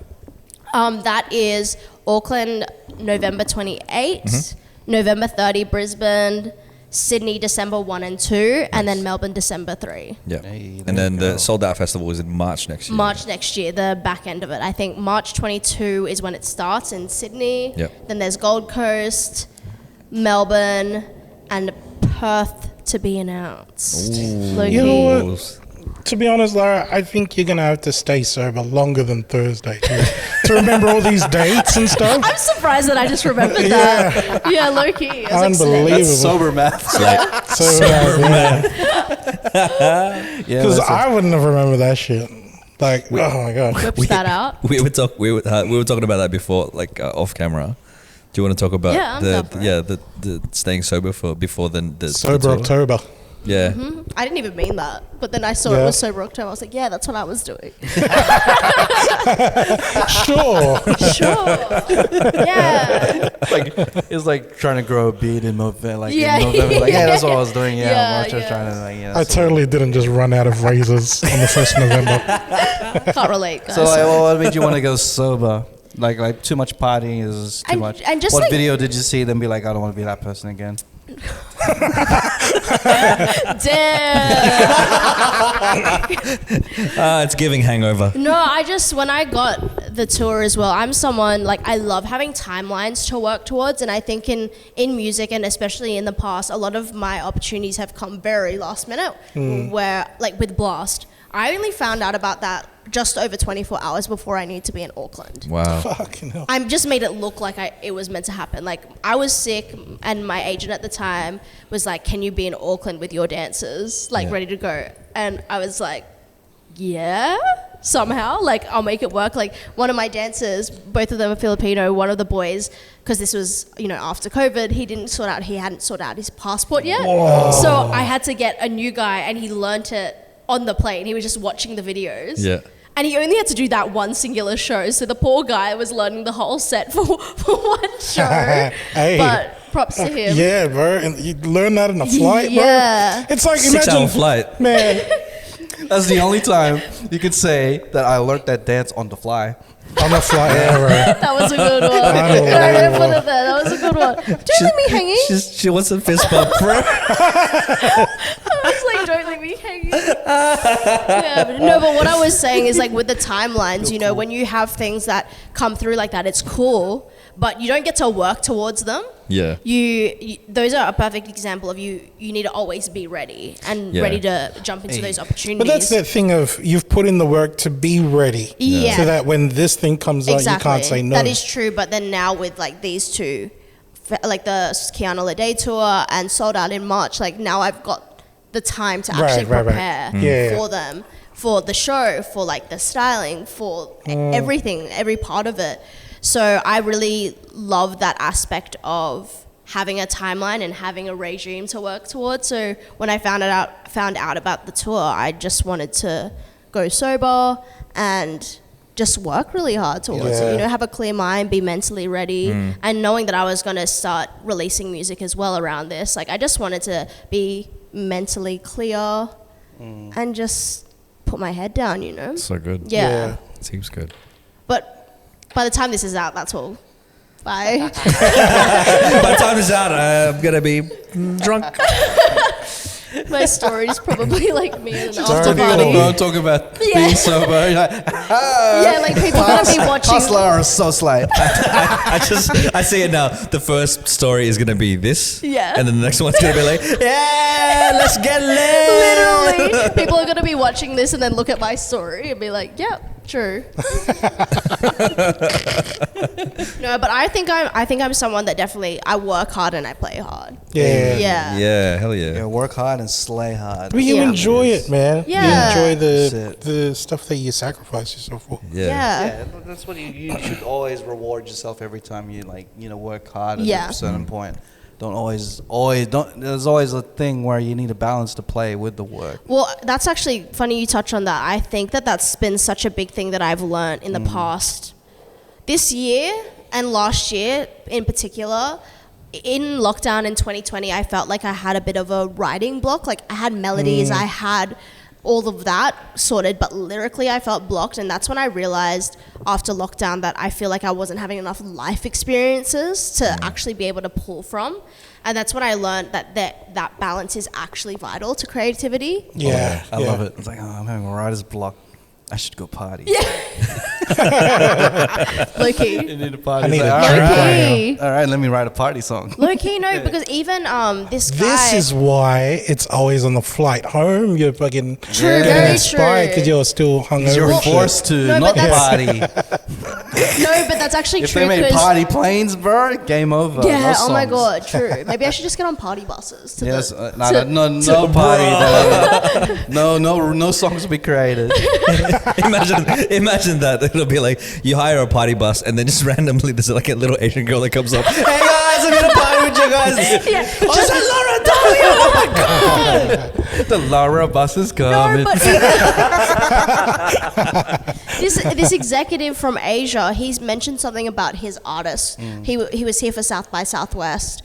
That is Auckland, November 28th, November 30, Brisbane, Sydney, December 1 and 2, and then Melbourne, December 3. Yeah. Hey, And there then you the go. Sold Out Festival is in March next year. March next year, the back end of it. I think March 22 is when it starts in Sydney. Yep. Then there's Gold Coast, Melbourne, and Perth to be announced. Low-key. You know what? To be honest, Lara, I think you're going to have to stay sober longer than Thursday to remember all these dates and stuff. I'm surprised that I just remembered that. Yeah, low-key. I was like, Unbelievable. That's sober math. Because Yeah, I wouldn't have remembered that shit. Like, oh my God. whipped that out. We were talking about that before, like off camera. Do you want to talk about Yeah, I'm down for it. the staying sober before the Sober tour? October. Yeah. I didn't even mean that. But then I saw Yeah. it was Sober October. I was like, yeah, that's what I was doing. Sure. Sure. Yeah. It's like trying to grow a beard in November. Like, Yeah. in November. Like, yeah, that's what I was doing. Yeah, Yeah, March, I was yeah. trying to, like, yeah. I totally didn't just run out of razors on the 1st of November. Can't relate, guys. So, like, what made you want to go sober? Like too much partying is too much. And just what like, video did you see? Then be like, I don't want to be that person again. damn. It's giving hangover. No, when I got the tour as well, I'm someone, like, I love having timelines to work towards, and I think in music, and especially in the past, a lot of my opportunities have come very last minute, where, like, with Blast, I only found out about that just over 24 hours before I need to be in Auckland. Wow. Fucking hell. I just made it look like it was meant to happen. Like, I was sick, and my agent at the time was like, can you be in Auckland with your dancers, like, ready to go? And I was like, yeah, somehow. Like, I'll make it work. Like, one of my dancers, both of them are Filipino, one of the boys, because this was, after COVID, he hadn't sorted out his passport yet. Whoa. So I had to get a new guy, and he learnt it on the plane. He was just watching the videos. Yeah. And he only had to do that one singular show. So the poor guy was learning the whole set for one show. Hey. But props to him. Yeah, bro. And you learn that in a flight, Yeah. bro. It's like, 6-hour flight. Man, That's the only time you could say that I learned that dance on the fly. on a flight, yeah, bro. That was a good one. I didn't put it there. That was a good one. Don't leave me hanging. She wants a fist bump, bro. I was like, don't leave me hanging. But what I was saying is, like, with the timelines, when you have things that come through like that, it's cool, but you don't get to work towards them. Yeah. You those are a perfect example of you need to always be ready and ready to jump into those opportunities. But that's that thing of you've put in the work to be ready. Yeah. So that when this thing comes out, you can't say no. That is true, but then now with, like, these two, like the Kiana Lede tour and Sold Out in March, like, now I've got the time to actually prepare for them, for the show, for, like, the styling, for everything, every part of it. So I really love that aspect of having a timeline and having a regime to work towards. So when I found out about the tour, I just wanted to go sober and just work really hard towards it. Have a clear mind, be mentally ready, and knowing that I was going to start releasing music as well around this. Like, I just wanted to be mentally clear and just put my head down, So good. Yeah. Seems good. But by the time this is out, that's all. Bye. By the time it's out, I'm going to be drunk. My story is probably like me in an Talking after party. about being sober. You're like, Like, people are going to be watching. Past Lara is so slight. I see it now. The first story is going to be this. Yeah. And then the next one's going to be like, yeah, let's get lit. Literally, people are going to be watching this and then look at my story and be like, yep, true. No, but I think I'm someone that definitely, I work hard and I play hard. Yeah. Yeah, hell yeah. Yeah, work hard and slay hard. But you Yeah. enjoy it, man. Yeah. You enjoy That's the stuff that you sacrifice yourself for. Yeah. Yeah, that's what you should always reward yourself every time you work hard at a certain point. There's always a thing where you need a balance to play with the work. Well, that's actually funny you touch on that. I think that's been such a big thing that I've learned in the past. This year and last year in particular, in lockdown in 2020, I felt like I had a bit of a writing block. Like, I had melodies, I had all of that sorted, but lyrically I felt blocked. And that's when I realized after lockdown that I feel like I wasn't having enough life experiences to actually be able to pull from. And that's when I learned that balance is actually vital to creativity. Yeah. I love it. It's like, I'm having a writer's block. I should go party. Low key. You need a party. I need It's a like, Low-key. all right, let me write a party song. Low key, no, because even this guy. This is why it's always on the flight home. You're fucking True, getting very inspired true. because you're still hungover. You're and shit. forced to No, not but that's- party. No, but that's actually If true. they made 'cause- party planes, bro, game over. Yeah, No oh my songs. god, true. Maybe I should just get on party buses. To Yes, the, no party. No songs will be created. Imagine that. It'll be like you hire a party bus and then just randomly there's like a little Asian girl that comes up. Hey guys, I'm gonna party with you guys. Yeah, Oh, just- is that Lara Andallo? Oh my god. The Lara bus is no, coming. but this executive from Asia, he's mentioned something about his artists. He was here for South by Southwest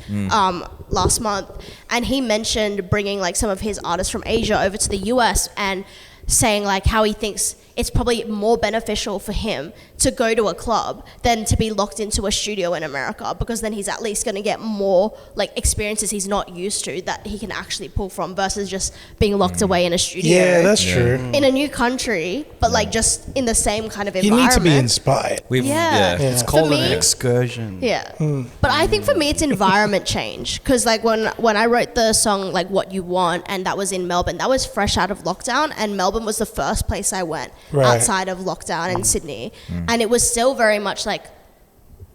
last month, and he mentioned bringing like some of his artists from Asia over to the US and saying like how he thinks it's probably more beneficial for him to go to a club than to be locked into a studio in America, because then he's at least going to get more like experiences he's not used to that he can actually pull from versus just being locked away in a studio. Yeah, that's true. In a new country, but like just in the same kind of You environment. need to be inspired. Yeah. It's For called an me- excursion. Yeah. But I think for me it's environment change, because like when I wrote the song like What You Want, and that was in Melbourne, that was fresh out of lockdown, and Melbourne was the first place I went outside of lockdown in Sydney, and it was still very much like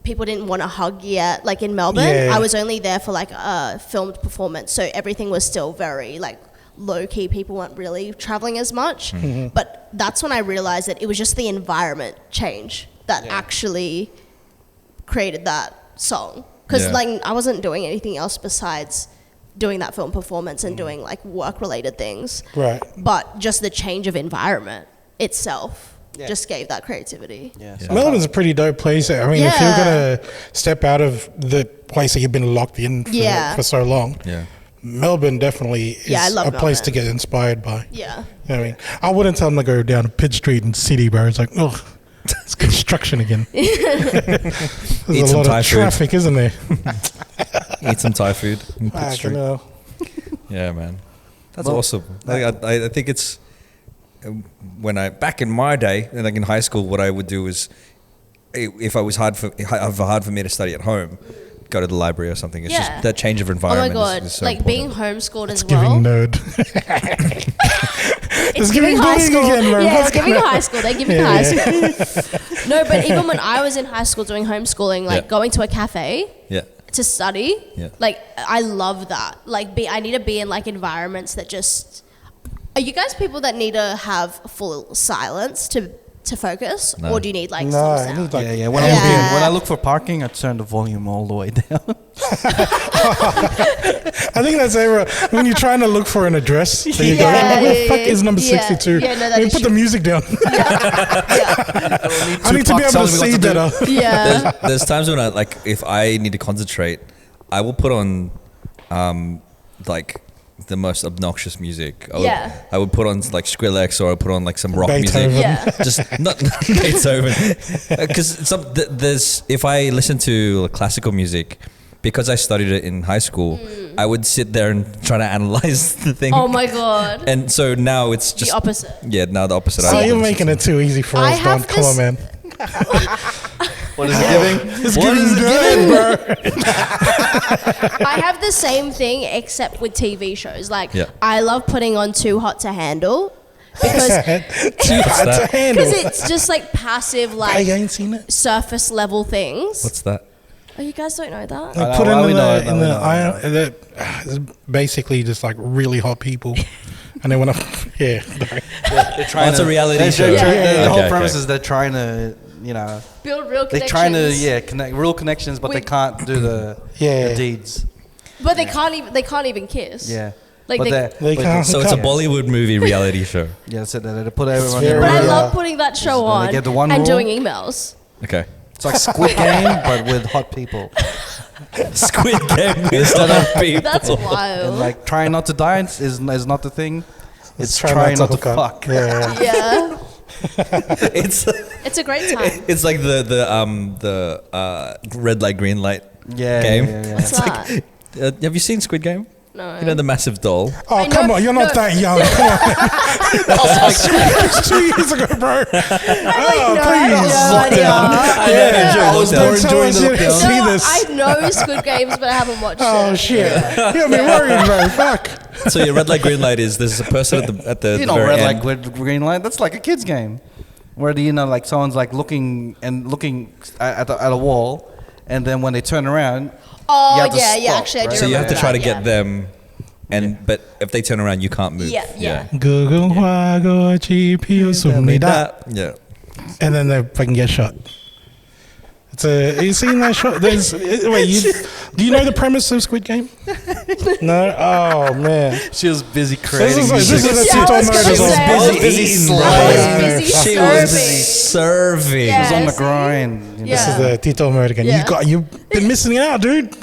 people didn't want to hug yet. Like in Melbourne, Yeah. I was only there for like a filmed performance, so everything was still very like low key. People weren't really traveling as much. But that's when I realized that it was just the environment change that actually created that song. Because Yeah. like I wasn't doing anything else besides doing that film performance and doing like work related things. Right. But just the change of environment itself just gave that creativity. Melbourne's a pretty dope place. I mean, if you're going to step out of the place that you've been locked in for so long, Melbourne definitely is I love a place to Melbourne. get inspired by. Yeah. You know what I mean? I wouldn't tell them to go down to Pitt Street in City, bro. It's like, ugh, it's construction again. There's Eat a some lot Thai of food. traffic, isn't there? Eat some Thai food. in Pitt I Street. don't know. Yeah, man, that's awesome. Like, I think it's when back in my day, like in high school, what I would do is if it was hard for me to study at home, go to the library or something. It's just that change of Oh my environment. god! is so like important. being homeschooled as Giving well. nerd. It's giving giving high bullying school. again, bro. Yeah, it's giving high school. They're giving Yeah, high yeah. school. No, but even when I was in high school doing homeschooling, like going to a cafe Yeah. to study, Yeah. like I love that. Like I need to be in like environments that just. Are you guys people that need to have full silence to focus, No. or do you need like No, some I sound? need like Yeah. Yeah. When I look for parking, I turn the volume all the way down. I think that's when you're trying to look for an address. There you go. Yeah, Where the yeah, fuck yeah. is number Yeah. 62? Yeah, no, that I mean, is put the true. music down. I need to be able to see better. Yeah. There's times when if I need to concentrate, I will put on like the most obnoxious music. I would put on like Skrillex, or I put on like some rock Beethoven. music. Yeah. Just not Beethoven, because there's if I listen to classical music, because I studied it in high school, I would sit there and try to analyze the thing. Oh my god. And so now it's just The opposite. Yeah, now the opposite. Oh, I you're making it too easy for I us, Don. have Come on, this- man. What is it giving? It's giving good, bro. I have the same thing except with TV shows. Like Yeah. I love putting on Too Hot to Handle because Too hard to handle. it's just like passive, I like ain't seen it. surface level things. What's that? Oh, you guys don't know that? Like know, put well, we in know it, the, in we the know iron. It's basically just like really hot people, and they want to. Yeah. They're trying It's a reality show. The whole Okay, premise okay. is they're trying to, Build real they're connections. trying to connect real connections, but they With- can't do the deeds. But they can't even kiss. Yeah. Like But they, They can't. So it's a can't. Bollywood movie reality show. Yeah, so they put everyone. very- but I Yeah. love putting that show They on get the one and rule. doing emails. Okay. It's like Squid Game, but with hot people. Squid Game instead of people. That's And wild. like trying not to die is not the thing. It's Try trying not to hook up. fuck. Yeah. Yeah. It's It's a great time. it's like the red light green light Yeah, game. yeah. What's that? Have you seen Squid Game? No. You know the massive doll. Oh, I come know- on. You're not no. that young. Come on. That's 2 years ago, bro. Oh, please. I was Don't born tell during us the you didn't lockdown. see No, this. I know Squid Games, but I haven't watched Oh, it. shit. You got me worried, bro. Fuck. So your red light green light is there's a person at the You know, very red end. light, green light. That's like a kid's game, where like someone's like looking at a wall, and then when they turn around, you Oh have to yeah, yeah. stop, Actually, I do right? So you have to remember try to that, get yeah. them, but if they turn around, you can't move. Yeah. Google Wago GPU Sumnida. Yeah. And then they fucking get shot. It's you seen that shot? Do you know the premise of Squid Game? No? Oh, man. She was busy This creating is music. a Yeah, I was TikTok gonna mode as say, well. I was busy busy slaying. I was busy She serving. was serving. Yeah. She was on the see? grind. This is the Tito American. Yeah. You've been missing out, dude.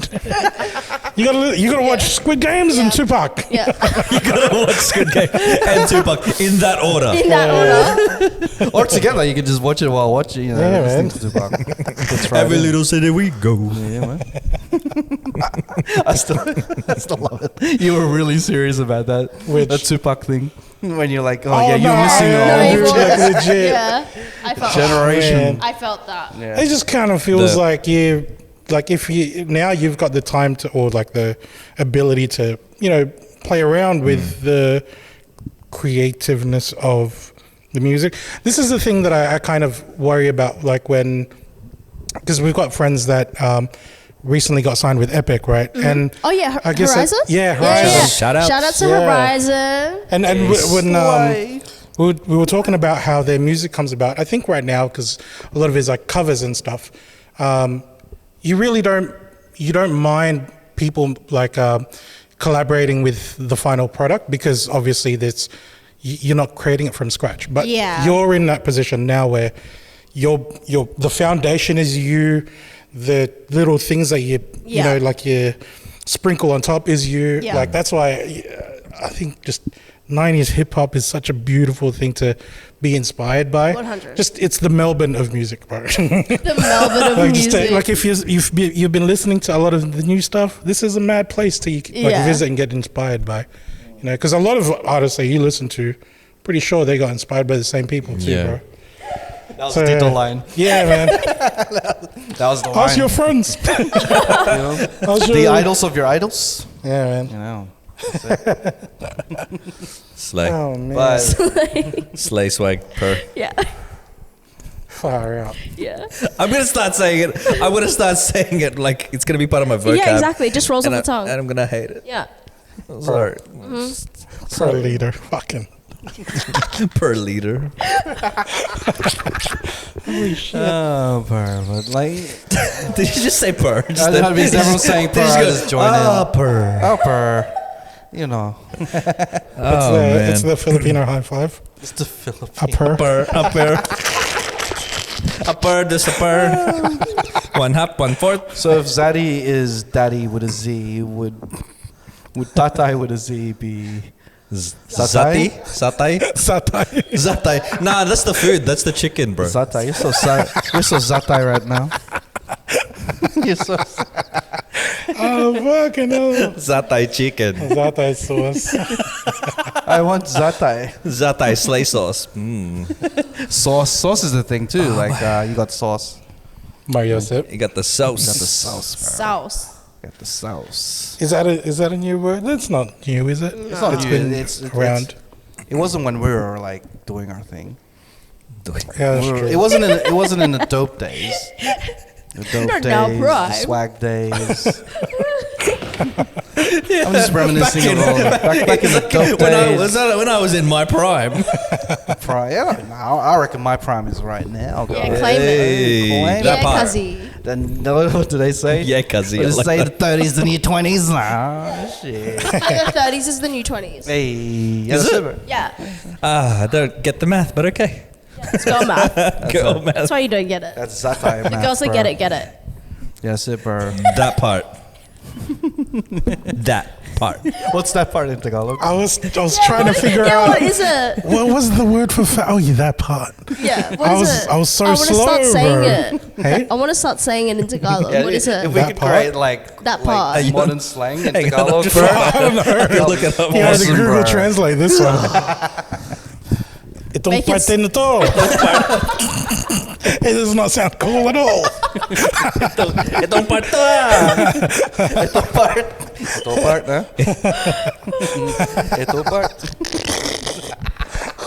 you gotta watch Squid Games and Tupac. Yeah. You gotta watch Squid Game and Tupac in that order. In that order. Or together, you can just watch it while watching. You know, Yeah, listening man. to Tupac. That's right. Every little city we go. Yeah, man. I still love it. You were really serious about that. Which? That Tupac thing. When you're like, Oh, you're no, missing I all know, your dude. Like, legit. Yeah. I felt generation. that. I felt that. Yeah. It just kind of feels The- like if you now you've got the time to, or like the ability to, play around with the creativeness of the music. This is the thing that I kind of worry about, like because we've got friends that recently got signed with Epic, right? And Oh yeah, I guess Horizon. Horizon. Shout outs. Shout out to Yeah. Horizon. And Yes. when we were talking about how their music comes about, I think right now, because a lot of it is like covers and stuff, you really don't mind people like collaborating with the final product, because obviously you're not creating it from scratch. But Yeah. you're in that position now where the foundation is you, the little things that you like you sprinkle on top is you. Yeah. Like that's why I think just 90s hip hop is such a beautiful thing to be inspired by. 100. Just it's the Melbourne of music, bro. The Melbourne of Like, music. like if you've been listening to a lot of the new stuff, this is a mad place to Yeah. visit and get inspired by. Because a lot of artists that you listen to, pretty sure they got inspired by the same people too, Yeah. bro. That was So, the Tito yeah. line. Yeah, man. That was the How's line. your friends? You know? How's The your- idols of your idols. Yeah, man. You know. Slay. Oh man. But Slay swag per. yeah. Far out. Yeah. I'm gonna start saying it. I'm gonna start saying it like it's gonna be part of my vocab. Yeah, exactly. It just rolls off and the tongue. And I'm gonna hate it. Yeah. Sorry. Per leader. Fucking. Per liter. oh, but like, Did you just say per? I don't know if everyone's saying per. I just join in. Per. Oh, per. You know, Oh man. It's the Filipino high five. it's the Philippines. Upper. Upper. Upper. This upper. 1 half, 1/4. So if Zaddy is daddy with a Z, would Tatai with a Z be Zati? Satay? Satay. Zatay. Nah, that's the food. That's the chicken, bro. Zatai? You're so Zatai right now. You're so. Oh, fucking hell. Zatay chicken. Zatay sauce. I want Zatai. Zatay slay sauce. Sauce is the thing too. Like you got sauce. Mario sip. You got the sauce. You got the sauce, bro. Sauce. You got the sauce. Is that a new word? That's not new, is it? It's not It's new. been It's around. It wasn't when we were like doing our thing. Yeah, that's true. It wasn't in the dope days. The dope Not now, days, the prime. swag days. I'm just reminiscing of all back in the dope days. When I was in my prime. Prime. Yeah, no, I reckon my prime is right now. Yeah, guys. claim it. Claim that it. Yeah, part. cuzzy. Then what do they say? Yeah, cuzzy. What do I like they say that. the 30s, the new 20s? Nah, shit. The 30s is the new 20s. Hey, Is it? Yeah. I don't get the math, but okay. It's girl math. Girl math. That's why you don't get it. That's Zatai The math, girls that bro. get it, get it. Yes, it, bro. That part. That part. What's that part in Tagalog? I was trying to figure Yeah, out what is it? what was the word for oh yeah, that part. Yeah, what I is was- it? I was so I want to slow, start saying bro. it. Hey? I want to start saying it in Tagalog. What is it? If we That could part? create like That part. like modern slang in Hang on, Tagalog, I'm bro. I don't know. Look it up. You had to Awesome, Google bro. translate this one. Itong Make it parte na to. It does not sound cool at all. Itong part to ah. Ito part, huh? Ito part.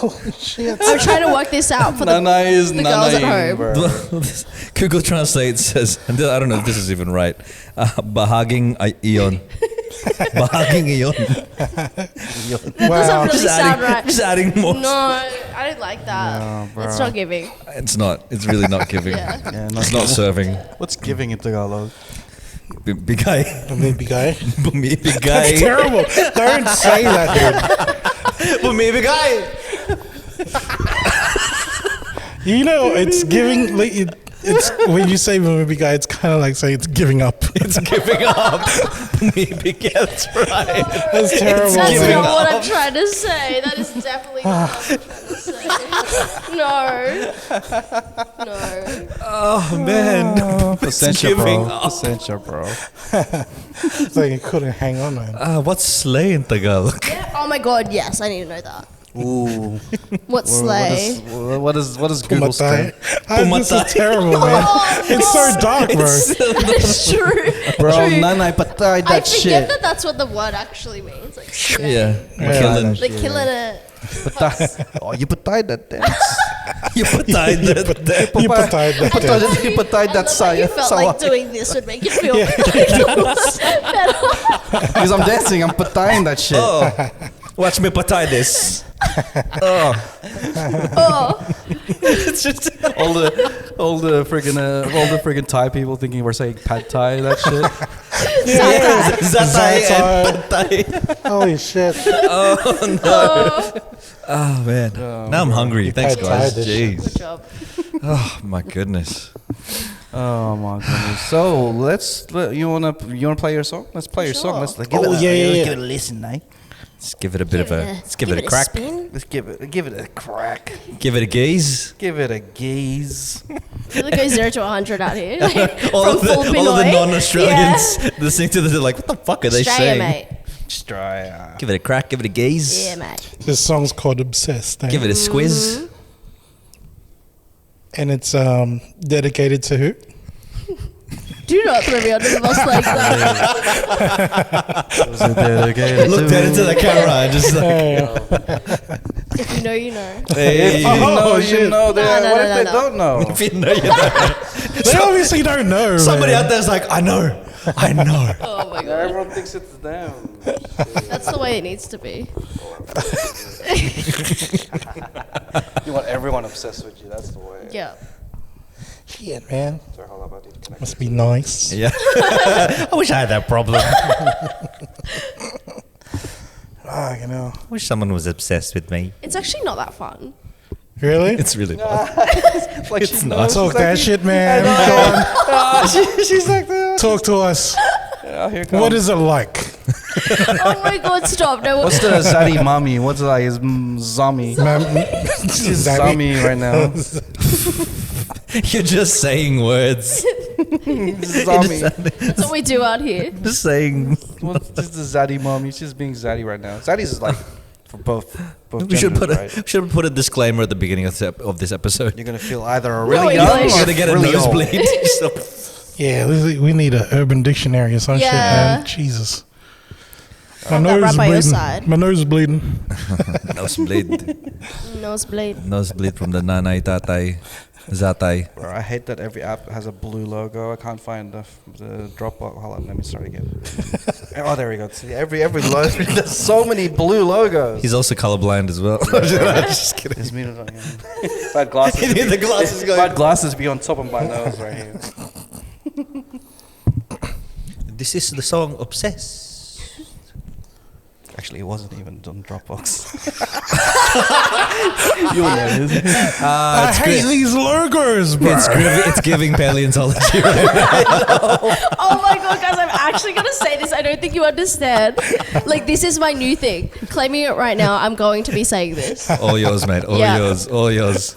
I'm trying to work this out for the Nanay is the girls at nanay, home. bro. Google Translate says, and I don't know if this is even right. Bahaging iyon. Bahaging iyon. That doesn't really Just sound adding, right. just adding more. No, I don't like that. No, bro. It's not giving. It's not. It's really not giving. Yeah. Yeah, It's not serving. What's giving in Tagalog? Bigay. Bumibigay. Bumibigay. That's terrible. Don't say that, dude. Bumibigay. You know, it's giving. Like, It's when you say movie guy, it's kind of like saying it's giving up. It's giving up. Maybe that's right. That's terrible. That's giving not up. what I'm trying to say. That is definitely not what I'm trying to say. No. Oh man. Placentia, giving bro. up. Placentia, bro. It's like you couldn't hang on, man. What's slay in Tagalog? Yeah. Oh my god, yes, I need to know that. Ooh. What's slay? What is Google say? This is terrible, man. It's so dark, bro. It's true. Bro, True. nanay patay I that forget shit. that that's what the word actually means. Like, slay. Yeah. Yeah. Killing. Like killing it. Oh, you patay that dance. You patay that. You patay that dance. You patay I that love how you saya. felt like doing this would make you feel better. Because I'm dancing, I'm pataying that shit. Oh, watch me patay this. Oh, Oh, it's just all the friggin' Thai people thinking we're saying pad Thai, that shit. zatay and patay. Holy shit. Oh man, now I'm hungry. Thanks, pad guys. thai this shit. Jeez. good job. Oh my goodness. Oh my goodness. So you wanna play your song? Let's play your song. Sure. Let's give Oh, it yeah, yeah, give yeah. it a listen, eh? Let's give it a bit of a. Let's give it a crack. spin. Let's give it a crack. Give it a gaze. Give it a gaze. It goes 0 to 100 out here. Like, All from of the full Pinoy. non-Australians listening to this are like, what the fuck are they Australia, saying? mate. Just try. Give it a crack. Give it a gaze. Yeah, mate. This song's called Obsessed. Give it a squiz. And it's dedicated to who? Do not throw me under the bus like that. Look dead into the camera and just like, If you know, you know. hey. You know that. No, What no, if they no. don't know? If you know, you know. They obviously don't know. Somebody man. out there's like, I know. I know. Oh my god. Everyone thinks it's them. That's the way it needs to be. You want everyone obsessed with you. That's the way. Yeah. Shit, man. Sorry, hold up. I need to connect. Must be nice. Yeah. I wish I had that problem. You know. I wish someone was obsessed with me. It's actually not that fun. Really? It's really not. Like It's she not. knows. Talk She's that like, shit, man. she's like that. Talk to us. Here comes. What is it like? Oh my god, stop. No, What's the Zaddy mommy? What's it like? Is zombie? She's zombie right now. You're just saying words. Zombie. that's what we do out here. Just saying. What's just the Zaddy mommy? She's being Zaddy right now. Zaddy's is like for both We should genders, put right? we should put a disclaimer at the beginning of this episode. You're gonna feel either really No, young English. or You're gonna get a really old. nosebleed. So- Yeah, we need an urban dictionary or some shit, Yeah. man. Jesus. Have that right by your side. My nose is bleeding. Nosebleed. Nosebleed. Nosebleed from the nanay, tatay, zatay. Bro, I hate that every app has a blue logo. I can't find the Dropbox. Hold on, let me start again. Oh, there we go. See, every logo. There's so many blue logos. He's also colorblind as well. Just kidding. It's me. If I had glasses, You need the glasses if I had glasses be on top of my nose right here. This is the song Obsessed. Actually, it wasn't even on Dropbox. You'll know this. I hate these logos, bro. It's giving paleontology right now. Oh my god, guys, I'm actually gonna say this. I don't think you understand. Like, this is my new thing. Claiming it right now, I'm going to be saying this. All yours, mate. All Yeah. yours. All yours.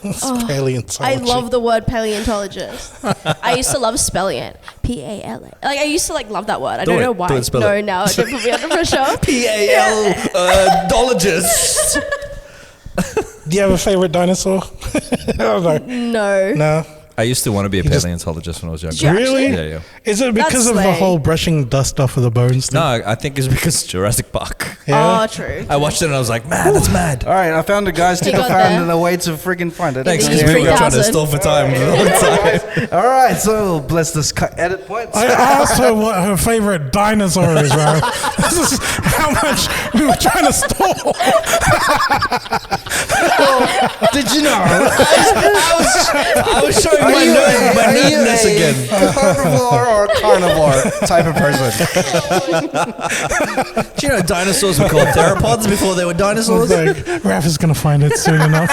Paleontology. I love the word paleontologist. I used to love spelling it. P-A-L-A. Like, I used to like love that word. I Do don't it. know why. Do it, spell no, it. now don't put me under pressure. Dologist. Do you have a favorite dinosaur? No. No. No. I used to want to be a You just- paleontologist when I was younger. Did you Really? actually? Yeah, yeah. Is it because That's of the slay. whole brushing dust off of the bones thing? No, I think it's because Jurassic Park. Yeah? Oh, true. I watched it and I was like, man, that's mad. All right, I found it, guys. Stick You I got found there. a way to freaking find it. Thanks, Thank because you. we were trying to 3000. stall for time the whole time. All right, so let's just edit points. I asked her what her favorite dinosaur is, bro. This is how much we were trying to stall. Did you know? I was showing my nerdness again. Herbivore or carnivore type of person? Do you know dinosaurs were called theropods before they were dinosaurs? Like, Raph is gonna find it soon enough.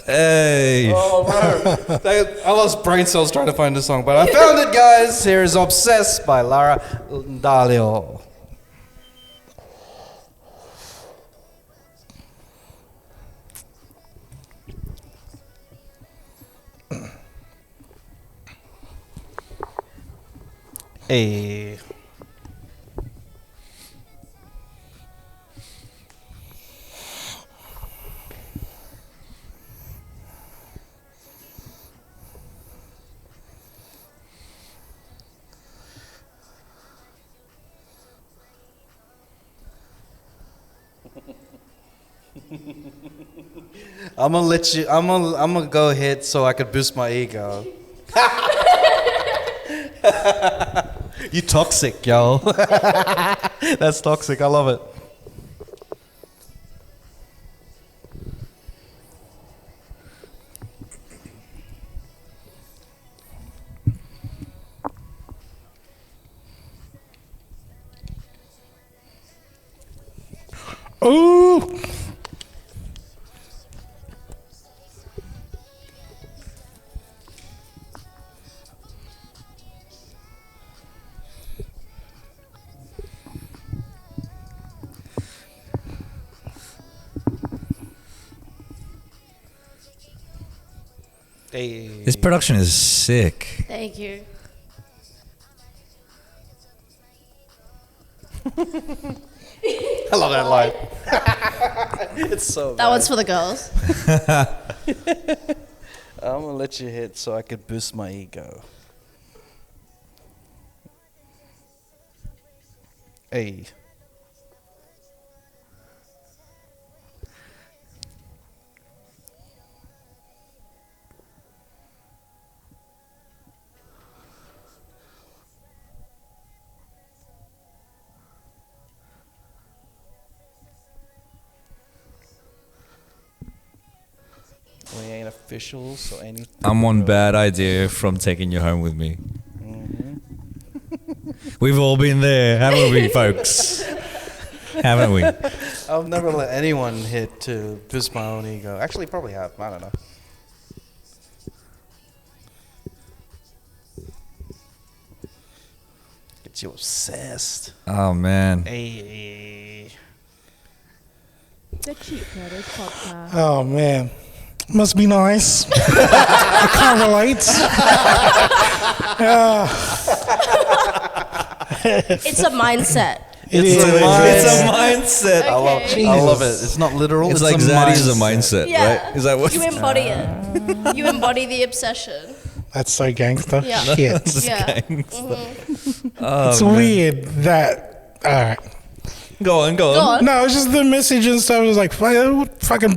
Hey. Oh, bro. I lost brain cells trying to find the song, but I found it, guys. Here is Obsessed by Lara Andallo. Hey. I'm gonna let you. I'm gonna go ahead so I could boost my ego. You toxic, yo. That's toxic. I love it. Ooh. Hey. This production is sick. Thank you. I love that line. It's so. That one's for the girls. I'm gonna let you hit so I could boost my ego. Hey. We ain't official, so anything. I'm one bad idea from taking you home with me. We've all been there, haven't we, folks? Haven't we? I've never let anyone hit to boost my own ego. Actually, probably have. I don't know. Get you obsessed. Oh, man. Hey. The Cheatcoders podcast. Oh man, must be nice. I can't relate. It's a mindset. It's It's a mindset. I love it. It's not literal. It's a like Zaddy's a mindset. mindset, Yeah. right? Is that what? You embody it. You embody the obsession. That's so gangster. Yeah. Shit. Yeah. It's weird that. All right. Go on. Go on. No, it's just the message and stuff was like fucking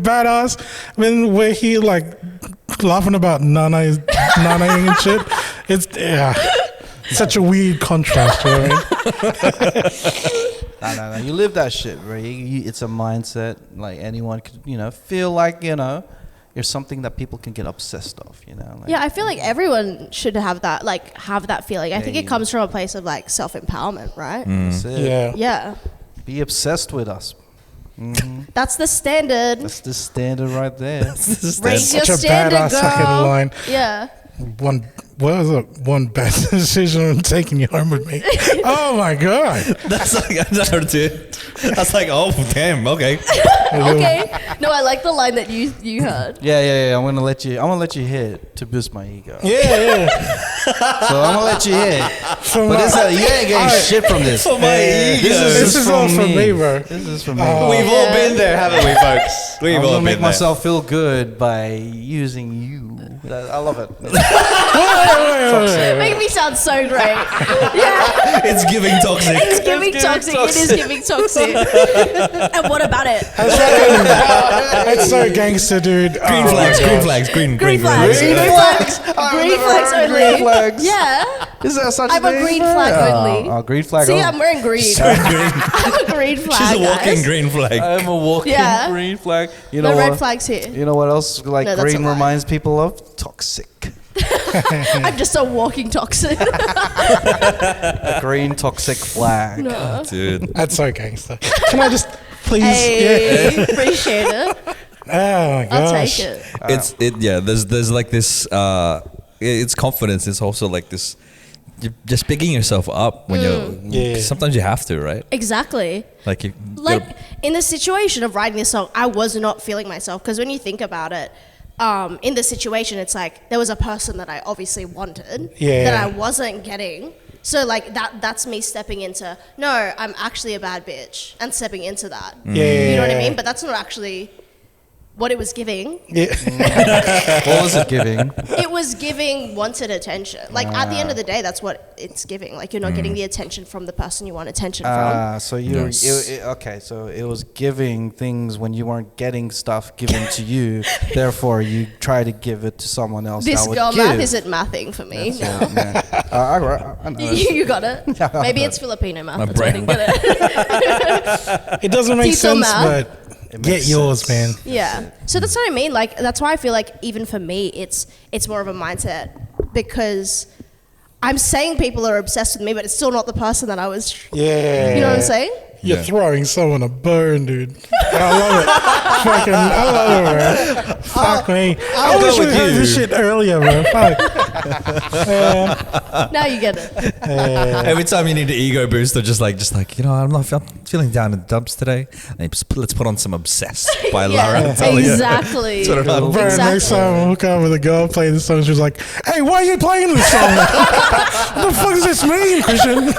badass. When we're here like laughing about nana and shit. It's such a weird contrast, you know what I mean? No. You live that shit, bro. It's a mindset. Like anyone could, feel like, it's something that people can get obsessed of, Like, Yeah, I feel like everyone should have that feeling. I think it comes from a place of like self-empowerment, right? That's it. Yeah. Yeah. Be obsessed with us. That's the standard. That's the standard right there. Raise your Such a standard, badass fucking girl. line. Yeah. One bad decision on taking you home with me. Oh my god. That's like, I heard it. That's like, oh, damn, okay. Okay. No, I like the line that you heard. Yeah. I'm gonna let you hit to boost my ego. Yeah. So I'm gonna let you hit. From But my- you ain't getting shit from this. For my ego. This is all from me, bro. This is from me. We've all been there, haven't we, folks? We've I'm all gonna been make there. myself feel good by using you. I love it. Make me sound so great. Yeah. It's giving toxic. It's giving toxic. It is giving toxic. And what about it? It's so gangster, dude. Green flags. Green flags. Green flags only. Green flags. Yeah. Is that such I'm a a thing? green flag only. Oh, green flag. See, only. I'm wearing green. I'm a green flag. She's a walking guys. green flag. I'm a walking Yeah. green flag. You No know red what? flags here. You know what else? Like No, that's green a lie. reminds people of toxic. I'm just a walking toxin. A green toxic flag. No. Dude. That's so gangster. Can I just please? Hey, appreciate it. Oh my I'll gosh. take it. There's like this. It's confidence. It's also like this. You're just picking yourself up when Yeah. Sometimes you have to, right? Exactly. Like you. Like in the situation of writing this song, I was not feeling myself because when you think about it, in the situation, it's like there was a person that I obviously wanted that I wasn't getting. So like that's me stepping into, no, I'm actually a bad bitch and stepping into that. Yeah. You know what I mean? But that's not actually what it was giving. Yeah. What was it giving? It was giving wanted attention. Like at the end of the day, that's what it's giving. Like you're not getting the attention from the person you want attention from. So okay. So it was giving things when you weren't getting stuff given to you. Therefore, you try to give it to someone else. This that would girl give. math isn't mathing for me. No. I know. You got it. Maybe it's Filipino math. My That's why I brain didn't get it. It doesn't make Tito sense, math. but get yours, man. Yeah. So that's what I mean. Like that's why I feel like even for me, it's more of a mindset because I'm saying people are obsessed with me, but it's still not the person that I was. Yeah. You know what I'm saying? You're Yeah. throwing someone a bone, dude. I love it. Fucking, I love it, man. Fuck me. I wish we heard this shit earlier, bro. Fuck. Now you get it. Every time you need an ego boost, they're just like I'm feeling down in the dumps today. And let's put on some "Obsessed" by Lara Andallo. Exactly. Sort of like- Bro, next time I hook up with a girl playing this song, she was like, "Hey, why are you playing this song? What the fuck does this mean, Christian?"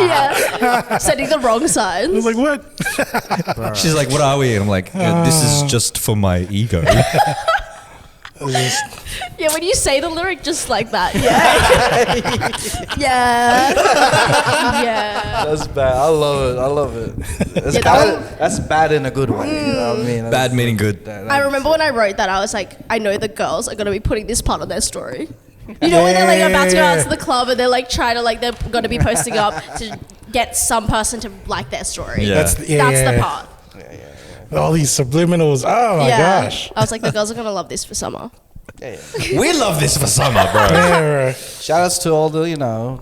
Yeah. Sending the wrong I signs. was like, "What?" She's like, "What are we?" And I'm like, "This is just for my ego." Yeah, when you say the lyric just like that. Yeah. Yeah. That's bad. I love it. That's, Yeah, that's bad in a good way. You know what I mean? Bad meaning good. I remember when I wrote that, I was like, I know the girls are going to be putting this part on their story. You know, when they're like about to go out to the club and they're like trying to like, they're going to be posting up to get some person to like their story. Yeah. That's the part. All these subliminals. Oh my gosh. I was like, the girls are going to love this for summer. We love this for summer, bro. Yeah, Shout outs to all the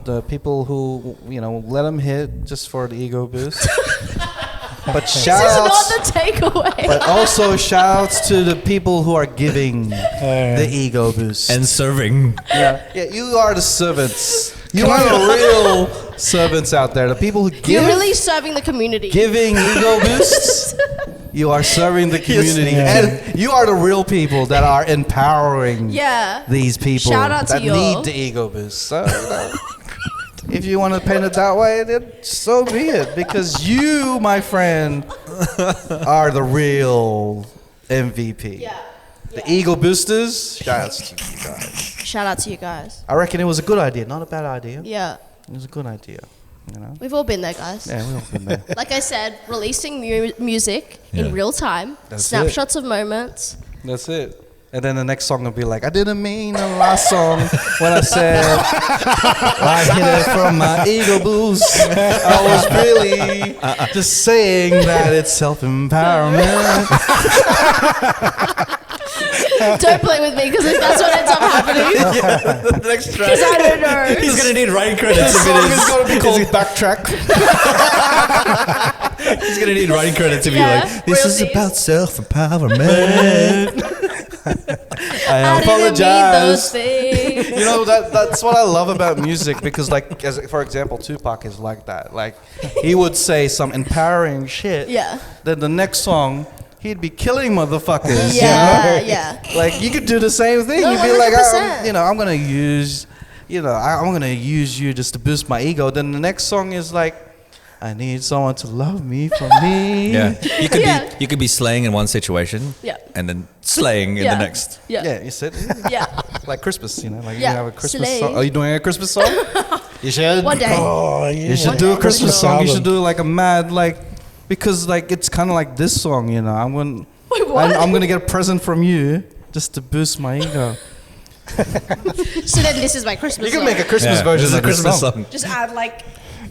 the people who let them hit just for the ego boost. But shout This is not outs. the takeaway. But also shout outs to the people who are giving the ego boost. And serving. yeah, you are the servants. You are the real servants out there. The people who give. You're really serving the community. Giving ego boosts, you are serving the community, and you are the real people that are empowering these people Shout out to that y'all. need the ego boost. So, if you want to paint it that way, then so be it. Because you, my friend, are the real MVP. Yeah. The ego boosters. Shout outs to you guys. Shout out to you guys. I reckon it was a good idea, not a bad idea. Yeah. It was a good idea. We've all been there, guys. Yeah, we've all been there. Like I said, releasing music Yeah. in real time, That's snapshots of moments. That's it. And then the next song will be like, I didn't mean the last song when I said I hit it from my ego boost. I was really just saying that it's self-empowerment. Don't play with me because that's what ends up happening. The next track. Because I don't know. He's gonna need writing credits if it It's is. going to be called Backtrack. He's gonna need writing credits if Yeah. you're like, this is Royalties. about self-empowerment. I I didn't mean those apologize. things. You know, that's what I love about music because, like, for example, Tupac is like that. Like, he would say some empowering shit. Yeah. Then the next song, he'd be killing motherfuckers. Yeah, you know? yeah. Like, you could do the same thing. No, You'd be like, 100%. I'm gonna use, I'm gonna use you just to boost my ego. Then the next song is like, I need someone to love me for me. Yeah, Yeah. you could be slaying in one situation, Yeah. and then slaying in Yeah. the next. Yeah. Yeah, you said Yeah. like Christmas, like Yeah, you have a Christmas slay. song. Are you doing a Christmas song? You should. One day. Oh, yeah. You should One do a day. Christmas Album. song. You should do like a mad because like it's kind of like this song, I'm going. Wait, what? I'm gonna get a present from you just to boost my ego. So then this is my Christmas You can song. make a Christmas Yeah, version this is of a this Christmas song. song. Just add like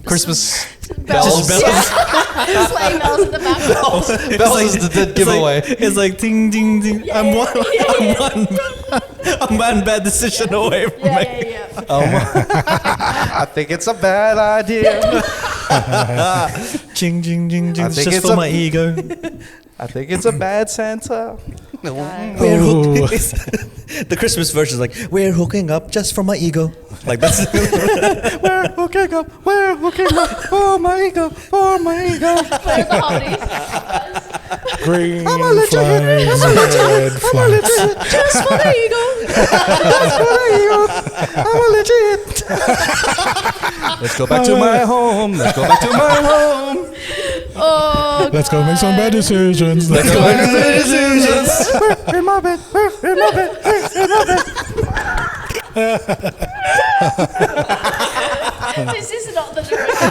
Christmas bells. bells. Yeah. Sleigh bells in the background. bells is the dead giveaway. It's like ding ding ding. Yeah, I'm yeah, one. yeah, I'm one bad decision away from Yeah, me. yeah. I think it's a bad idea. Ching ching ching ching. I It's think just it's for a- my ego. I think it's a bad Santa. We're Ooh. the Christmas version is like, we're hooking up just for my ego. Like that's We're hooking up. We're hooking up for my ego. For my ego. Where the holidays? Green I'm a legit. flags, I'm a legit. red I'm a flags. legit. Just for the ego. That's what I am. I'm a legit. Let's go back to my home. Let's go back to my home. Oh, Let's go make some bad decisions. Let's go. We're in my bed. We're in my bed. We're in my bed. this is not the direction I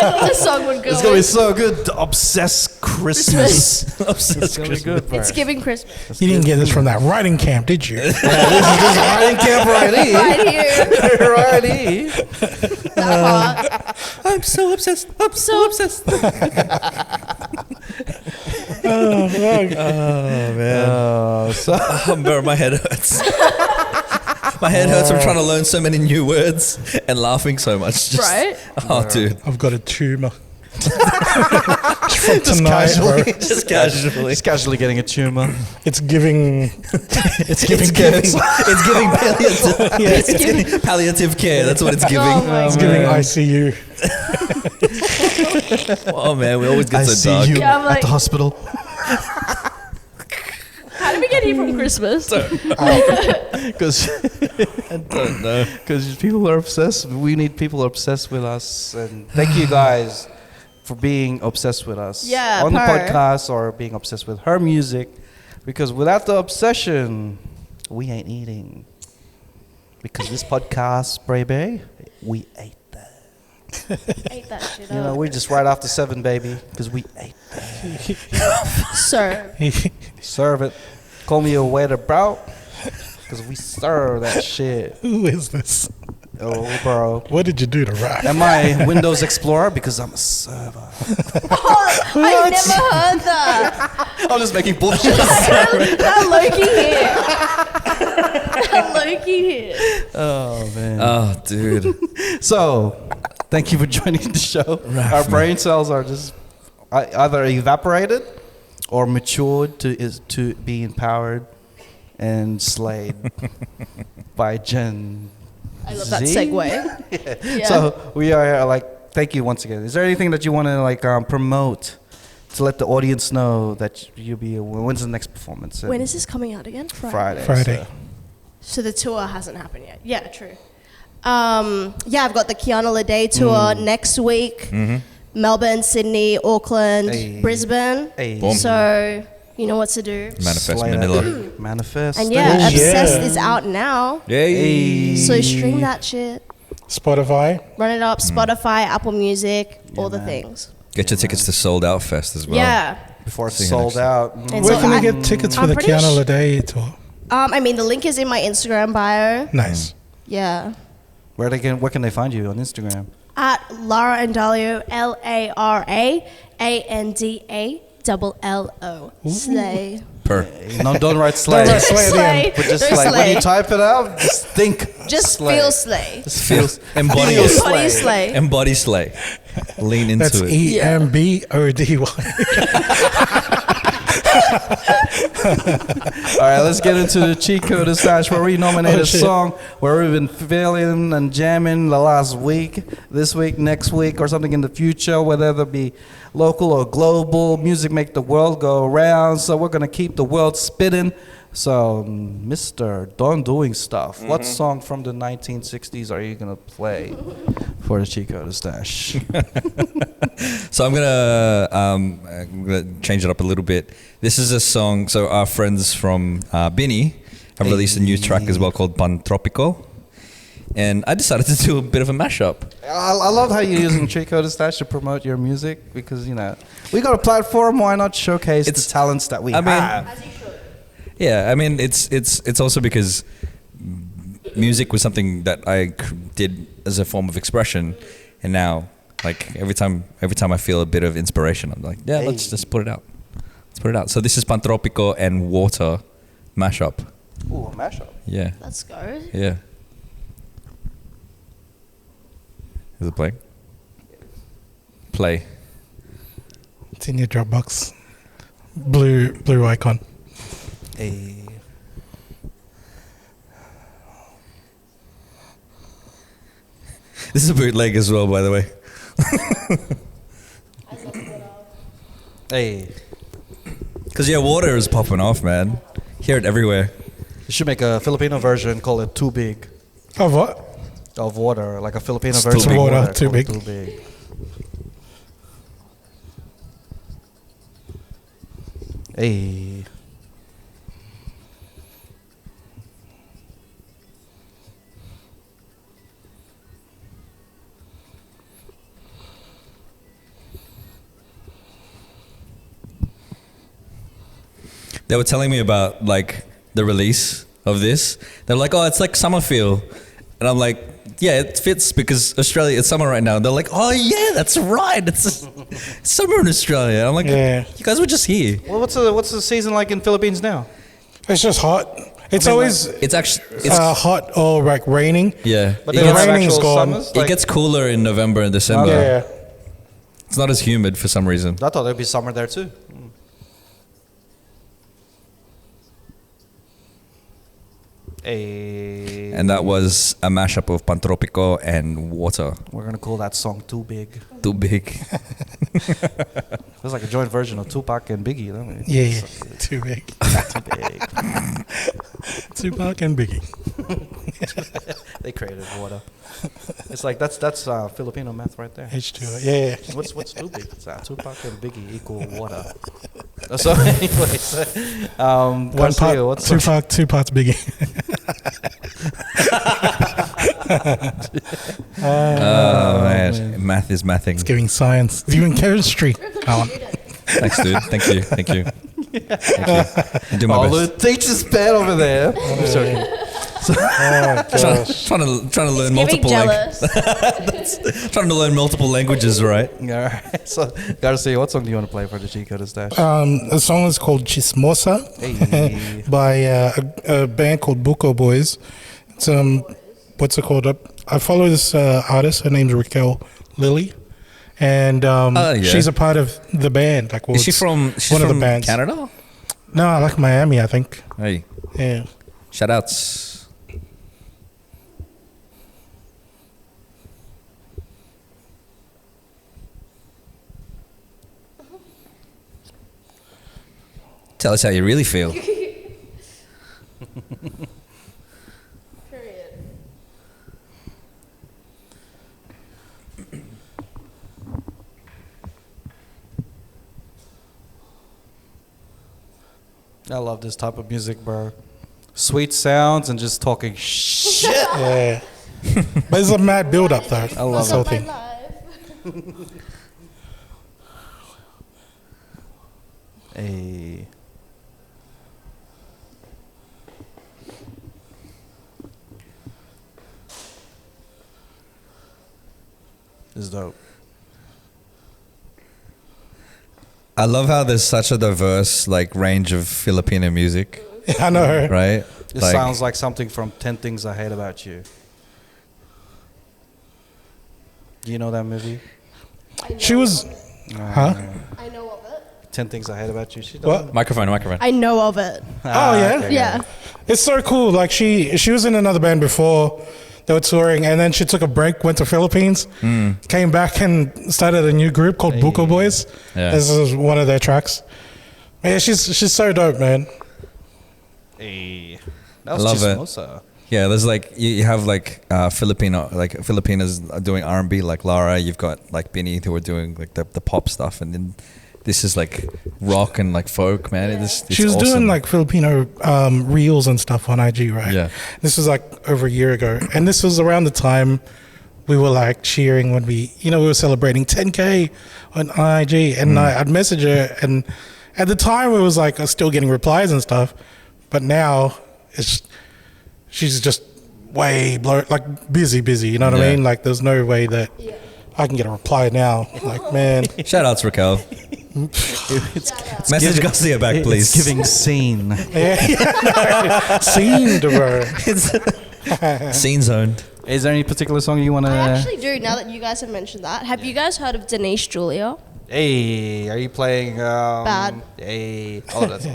thought the song would go. It's gonna be so good. The Obsessed Christmas. It's gonna be good. It's giving Christmas You didn't get this from that writing camp, did you? This is riding camp right here. right here. Right here. That part. I'm so obsessed. I'm so obsessed. Oh, fuck. Oh man. So Bro, my head hurts. My head hurts from trying to learn so many new words and laughing so much. Just, Right? Oh, dude. I've got a tumor. From tonight, bro. Just casually. just casually getting a tumor. It's giving. It's giving. It's giving, cancer. it's giving palliative, Yeah. it's giving palliative care. That's what it's giving. Oh my It's God. giving ICU. Oh man, we always get I so see dark. you Yeah, I'm at like- the hospital. How did we get here from Christmas? Because I don't know. people are obsessed. We need people obsessed with us. And thank you guys for being obsessed with us. Yeah, on the her. podcast or being obsessed with her music. Because without the obsession, we ain't eating. Because this podcast, baby, we ate that. Ate that shit You know, up. we're just right after 7, baby. Because we ate that. Sir. Serve it. Call me a waiter, bro. Because we serve that shit. Who is this? Oh, bro. What did you do to Rap? Am I Windows Explorer? Because I'm a server. I never heard that. I'm just making bullshit. That Loki hit. That Loki hit. Oh, man. Oh, dude. So, thank you for joining the show. Our brain cells are just either evaporated or matured to be empowered and slayed by Gen I love that Z? segue. Yeah. So we are like, thank you once again. Is there anything that you want to like promote to let the audience know that you'll be? When's the next performance? When is this coming out again? Friday? Friday. So the tour hasn't happened yet. Yeah, true. Yeah, I've got the Kiana Lede tour next week. Melbourne, Sydney, Auckland, Hey. Brisbane. Hey. Boom. So you know what to do. Manifest Slay that. Manila. Manifest. And yeah, Oh, Obsessed yeah. is out now. Yay. So stream that shit. Spotify. Run it up, Spotify, Apple Music, all the man. things. Get your tickets to Sold Out Fest as well. Yeah. Before it's See you sold next out. And Where so can we I- get tickets for I'm the pretty Kiana sh- Lede tour? I mean, the link is in my Instagram bio. Nice. Yeah. Where can they find you on Instagram? At Lara Andallo, LaraAndallo. Slay. Per. No, don't write slay. Don't write slay at the end. But just Don't like when slay. you type it out, just think. Just slay. feel slay. Just feels. Embody Feel it. slay. Body slay. Embody slay. Lean into That's it. EMBODY. All right, let's get into the Cheatcoders stash where we nominate Oh, a shit. song where we've been feeling and jamming the last week, this week, next week, or something in the future, whether it be local or global. Music make the world go around, so we're gonna keep the world spinning. So, Mr. Don Doing Stuff, what song from the 1960s are you gonna play for the Cheatcoders stash? So I'm gonna change it up a little bit. This is a song. So our friends from Bini have released a new track as well called Pan Tropico, and I decided to do a bit of a mashup. I love how you're using Cheatcoders stash to promote your music because we got a platform. Why not showcase the talents that we I mean, have? Yeah, I mean it's also because music was something that I did as a form of expression, and now like every time I feel a bit of inspiration, I'm like, yeah, let's just put it out. Let's put it out. So this is Pan Tropico and Water mashup. Ooh, a mashup. Yeah, Let's go. yeah. Is it playing? Play. It's in your Dropbox. blue icon. Hey. This is a bootleg as well, by the way. Hey. Because yeah, water is popping off, man. Hear it everywhere. You should make a Filipino version, call it Too Big. Of what? Of water, like a Filipino It's version too of big. water. Water, too call it big. Too Big. Hey. They were telling me about like the release of this. They're like, oh, it's like summer feel. And I'm like, yeah, it fits because Australia, it's summer right now. And they're like, oh yeah, that's right. It's summer in Australia. I'm like, Yeah. you guys were just here. Well, what's the season like in Philippines now? It's just hot. It's always It's actually, it's, hot or like raining. yeah. But It they don't gets, have raining is actual gone. summers? it gets cooler in November and December. Yeah. It's not as humid for some reason. I thought there'd be summer there too. Hey. And that was a mashup of Pantropico and Water. We're gonna call that song Too Big. Too big. It's like a joint version of Tupac and Biggie, don't we? Yeah. Too big. Too Big. Tupac and Biggie. They created water. It's like that's Filipino math right there. H2O. Yeah. What's Too Big? It's Tupac and Biggie equal water. So, anyways, One Garcia, part what's Tupac, two parts Biggie. Oh, man. Math is mathing. It's giving science. It's giving chemistry. Thanks, dude. Thank you. Thank you. Thank you. I do my Oh, best. the teacher's pet over there. I'm sorry. Oh, gosh. Trying to learn Giving multiple jealous. trying to learn multiple languages, right? All right. So, Garcia, what song do you want to play for the Cheatcoders Dash? The song is called Chismosa Hey. by a band called Buko Boys. It's what's it called? I follow this artist. Her name's Raquel Lilly, and yeah. she's a part of the band. Like, well, Is she it's from? She's one of from the bands? Canada. No, I like Miami. I think. Hey, Yeah. shout outs. Tell us how you really feel. I love this type of music, bro. Sweet sounds and just talking shit. Yeah. But it's a mad build up though. I love this whole it. thing. Hey. This is dope. I love how there's such a diverse like range of Filipino music, I know. right? It sounds like something from 10 Things I Hate About You. Do you know that movie? She was. Huh? I know of it. 10 Things I Hate About You. She What? Microphone. I know of it. Oh yeah. okay. Yeah. It's so cool. Like she was in another band before. They were touring, and then she took a break, went to Philippines, came back and started a new group called Buko Boys. Yeah. This is one of their tracks. Yeah, she's so dope, man. Hey. That was Love it. Chismosa. Yeah, there's like you have like Filipinas doing R&B like Lara. You've got like Benny who are doing like the pop stuff, and then this is like rock and like folk, man. It's She was awesome. doing like Filipino reels and stuff on IG, right? Yeah. This was like over a year ago, and this was around the time we were like cheering when we were celebrating 10K on IG, and I'd message her, and at the time it was like I was still getting replies and stuff, but now she's just way busy. You know what I Yeah. mean? Like there's no way that I can get a reply now. Like man, Shout outs, Raquel. Message Garcia back, please. It's giving scene. scene, bro. Scene zoned. Is there any particular song you want to... I actually do, now that you guys have mentioned that. Have you guys heard of Denise Julia? Hey, are you playing? Bad. Hey, oh, that's.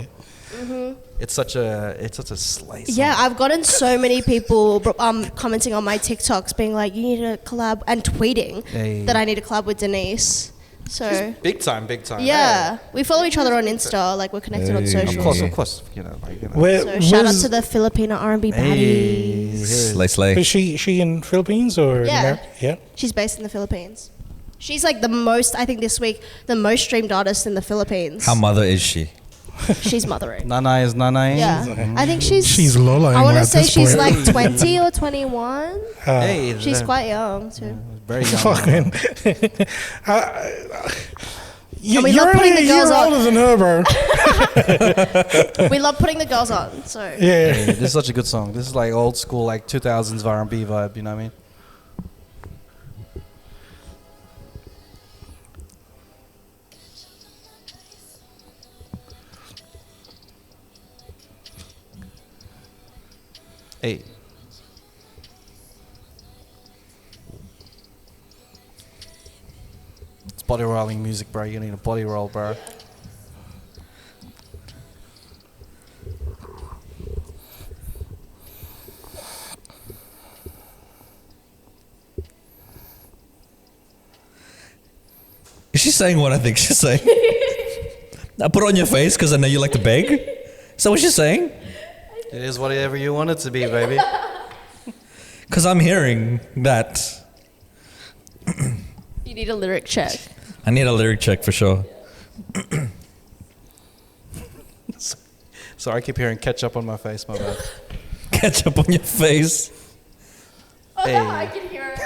It's such a slice. Yeah, I've gotten so many people commenting on my TikToks being like, you need to collab, and tweeting that I need to collab with Denise. So Big time. yeah, we follow each other on Insta, like we're connected on socials. Of course. You know. So shout out to the Filipino R&B baddies. Slay. Is she in Philippines or in Yeah. America? Yeah. She's based in the Philippines. She's like I think this week, the most streamed artist in the Philippines. How mother is she? She's mothering. Nanay is Nanay. Yeah, I think she's Lola. I want to at say this she's point. like 20 or 21. Hey, She's quite young too. very young. Fucking. And we love putting the girls you're on. older than her, bro. We love putting the girls on. So Yeah. Hey, this is such a good song. This is like old school, like 2000s R&B vibe. You know what I mean? Hey. It's body rolling music, bro. You need a body roll, bro. Is she saying what I think she's saying? Now put it on your face because I know you like to beg. Is that what she's saying? It is whatever you want it to be, baby. Because I'm hearing that. you need a lyric check. I need a lyric check for sure. Sorry, I keep hearing ketchup on my face, my bad. Ketchup on your face. Hey. I can hear it.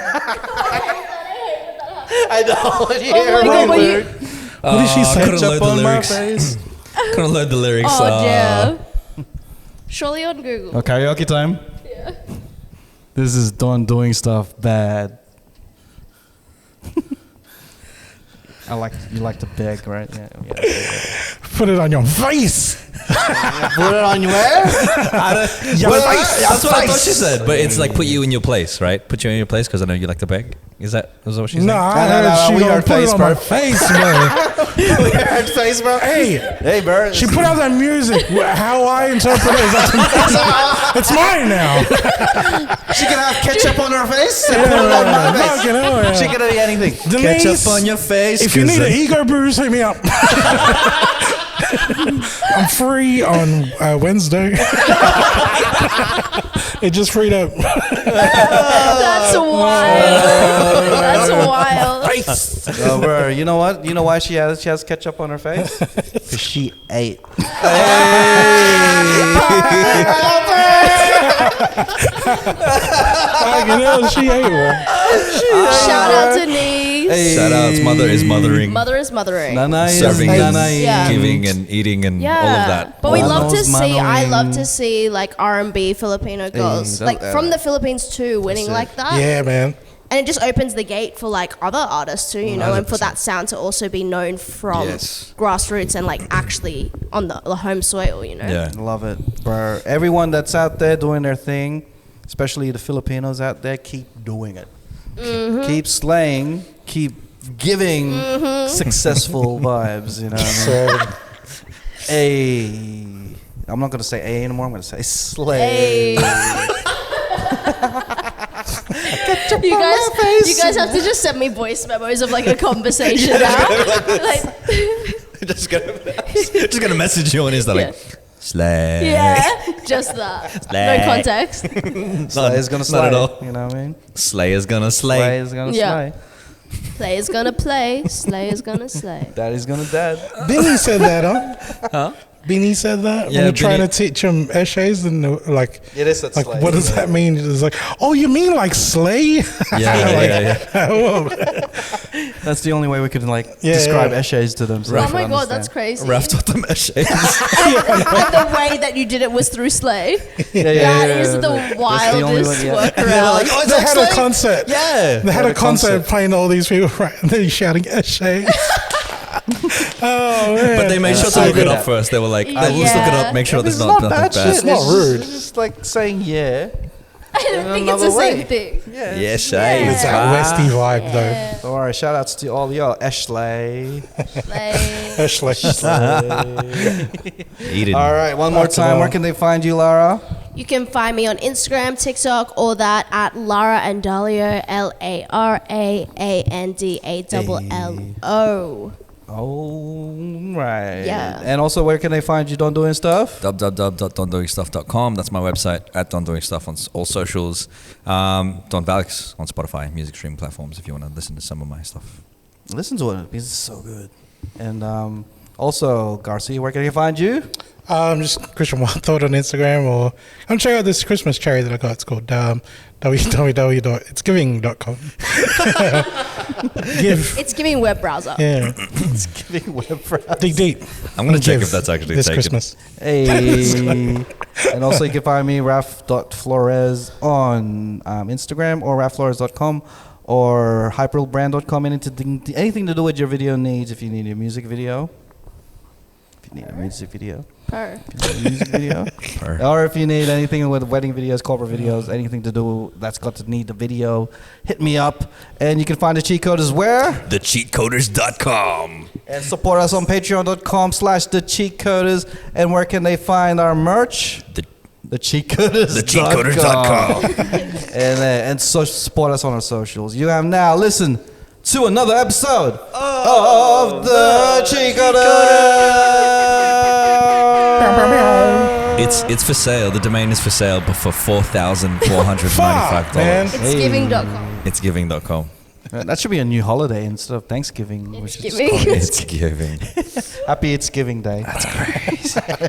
I know. Oh my God, what you- What did she say? Couldn't Ketchup load the on my lyrics. face. Couldn't load the lyrics. Oh yeah. Surely on Google. Oh, karaoke time? Yeah. This is Don doing stuff bad. You like to beg, right? Yeah. Put it on your face. Put it on your face. Your Well, face. that's what I thought she said, but it's like put you in your place, right? Put you in your place because I know you like to beg. Is that what she's No, saying? I No, heard she we gonna heard put it face, on bro. my face, bro. We heard face, bro. Hey, bro. She put out that music. How I interpret it is it's mine now. She can have ketchup on her face. And put it on my face. Fucking hell, yeah. She can do anything. Denise, Ketchup on your face. if you 'cause need an ego boost, hit me up. I'm free on Wednesday. It just freed up. That's wild. That's wild. Oh, bro. You know what? You know why she has ketchup on her face? Because she ate. Fucking hell, she ate one. Shout out to Denise. Shout outs. Mother is mothering. Mother is mothering. Nana is Serving Nana. and Yeah. giving and eating and Yeah, all of that. but we love to Manos, see. I manoing. love to see like R&B Filipino girls, that- like from the Philippines too, winning it. like that. Yeah, man. And it just opens the gate for like other artists too, you know, and for 100%. that sound to also be known from Yes. grassroots and like actually on the home soil, you know. Yeah. Love it, bro. Everyone that's out there doing their thing, especially the Filipinos out there, keep doing it. Keep slaying. Keep giving successful vibes. You know what I mean? Hey, I'm not gonna say A anymore. I'm gonna say slay. Hey. you guys have to just send me voice memos of like a conversation now. Like, just gonna message you on Insta like slay. yeah, just that. Slay. No context. Slay is gonna slay. Not at all. You know what I mean? Slay is gonna Slay slay. is gonna Yeah. slay. Play is gonna play. Slay is gonna slay. Daddy's gonna dad. Beanie said that, huh? Beanie said that when Yeah, you're trying to Beanie- teach him essays and like, It is that like slay. what does that mean? It's like, oh, you mean like slay? Yeah. Whoa. That's the only way we could like Yeah, describe yeah. essays to them. So Oh they my can god, that's understand. crazy. Raf taught them essays. And the way that you did it was through slay. That is the only wildest one, yeah. workaround. They had a concert. Yeah. They had a concert concert. playing all these people, right? And then shouting essays. Oh man! But they made sure to I look do it up that. first. They were like, Yeah. let's look it up, make sure It's there's not nothing bad bad. shit. not rude. It's just like saying yeah. I don't think it's another the same way. thing. Yeah. Yeah, shay. It's that Westy vibe though. The All right, shout outs to all y'all. Ashley. Ashley. Eden. All right, one more time. Where can they find you, Lara? You can find me on Instagram, TikTok, all that at Lara Andallo, LARAANDALLO. All right. Yeah. And also, where can they find you Dondoing Stuff? www.dondoingstuff.com. That's my website, at Don Doing Stuff on all socials. Don Valix on Spotify, music streaming platforms if you want to listen to some of my stuff. Listen to it. It's so good. And also, Garcia, where can they find you? Just Christian Wild Thought on Instagram, or come check out this Christmas cherry that I got. It's called www.itsgiving.com. It's giving web browser. Yeah. It's giving web browser. Dig deep. I'm going to check Give if that's actually this taken. Christmas. Hey. And also, you can find me, raf.flores, on Instagram, or rafflores.com, or hyperbrand.com. Anything to do with your video needs. If you need a music video. If you need a music video. Or if you need anything with wedding videos, corporate videos, anything to do that's got to need the video, hit me up. And you can find the Cheatcoders where? TheCheatcoders.com. And support us on patreon.com/TheCheatcoders. And where can they find our merch? TheCheatcoders.com. and so support us on our socials. You have now listened to another episode of the Cheatcoders. It's for sale. The domain is for sale, but for $4,495. It's giving.com. It's giving.com. That should be a new holiday instead of Thanksgiving. It's we should just giving. call it It's giving. Happy It's Giving Day. That's crazy.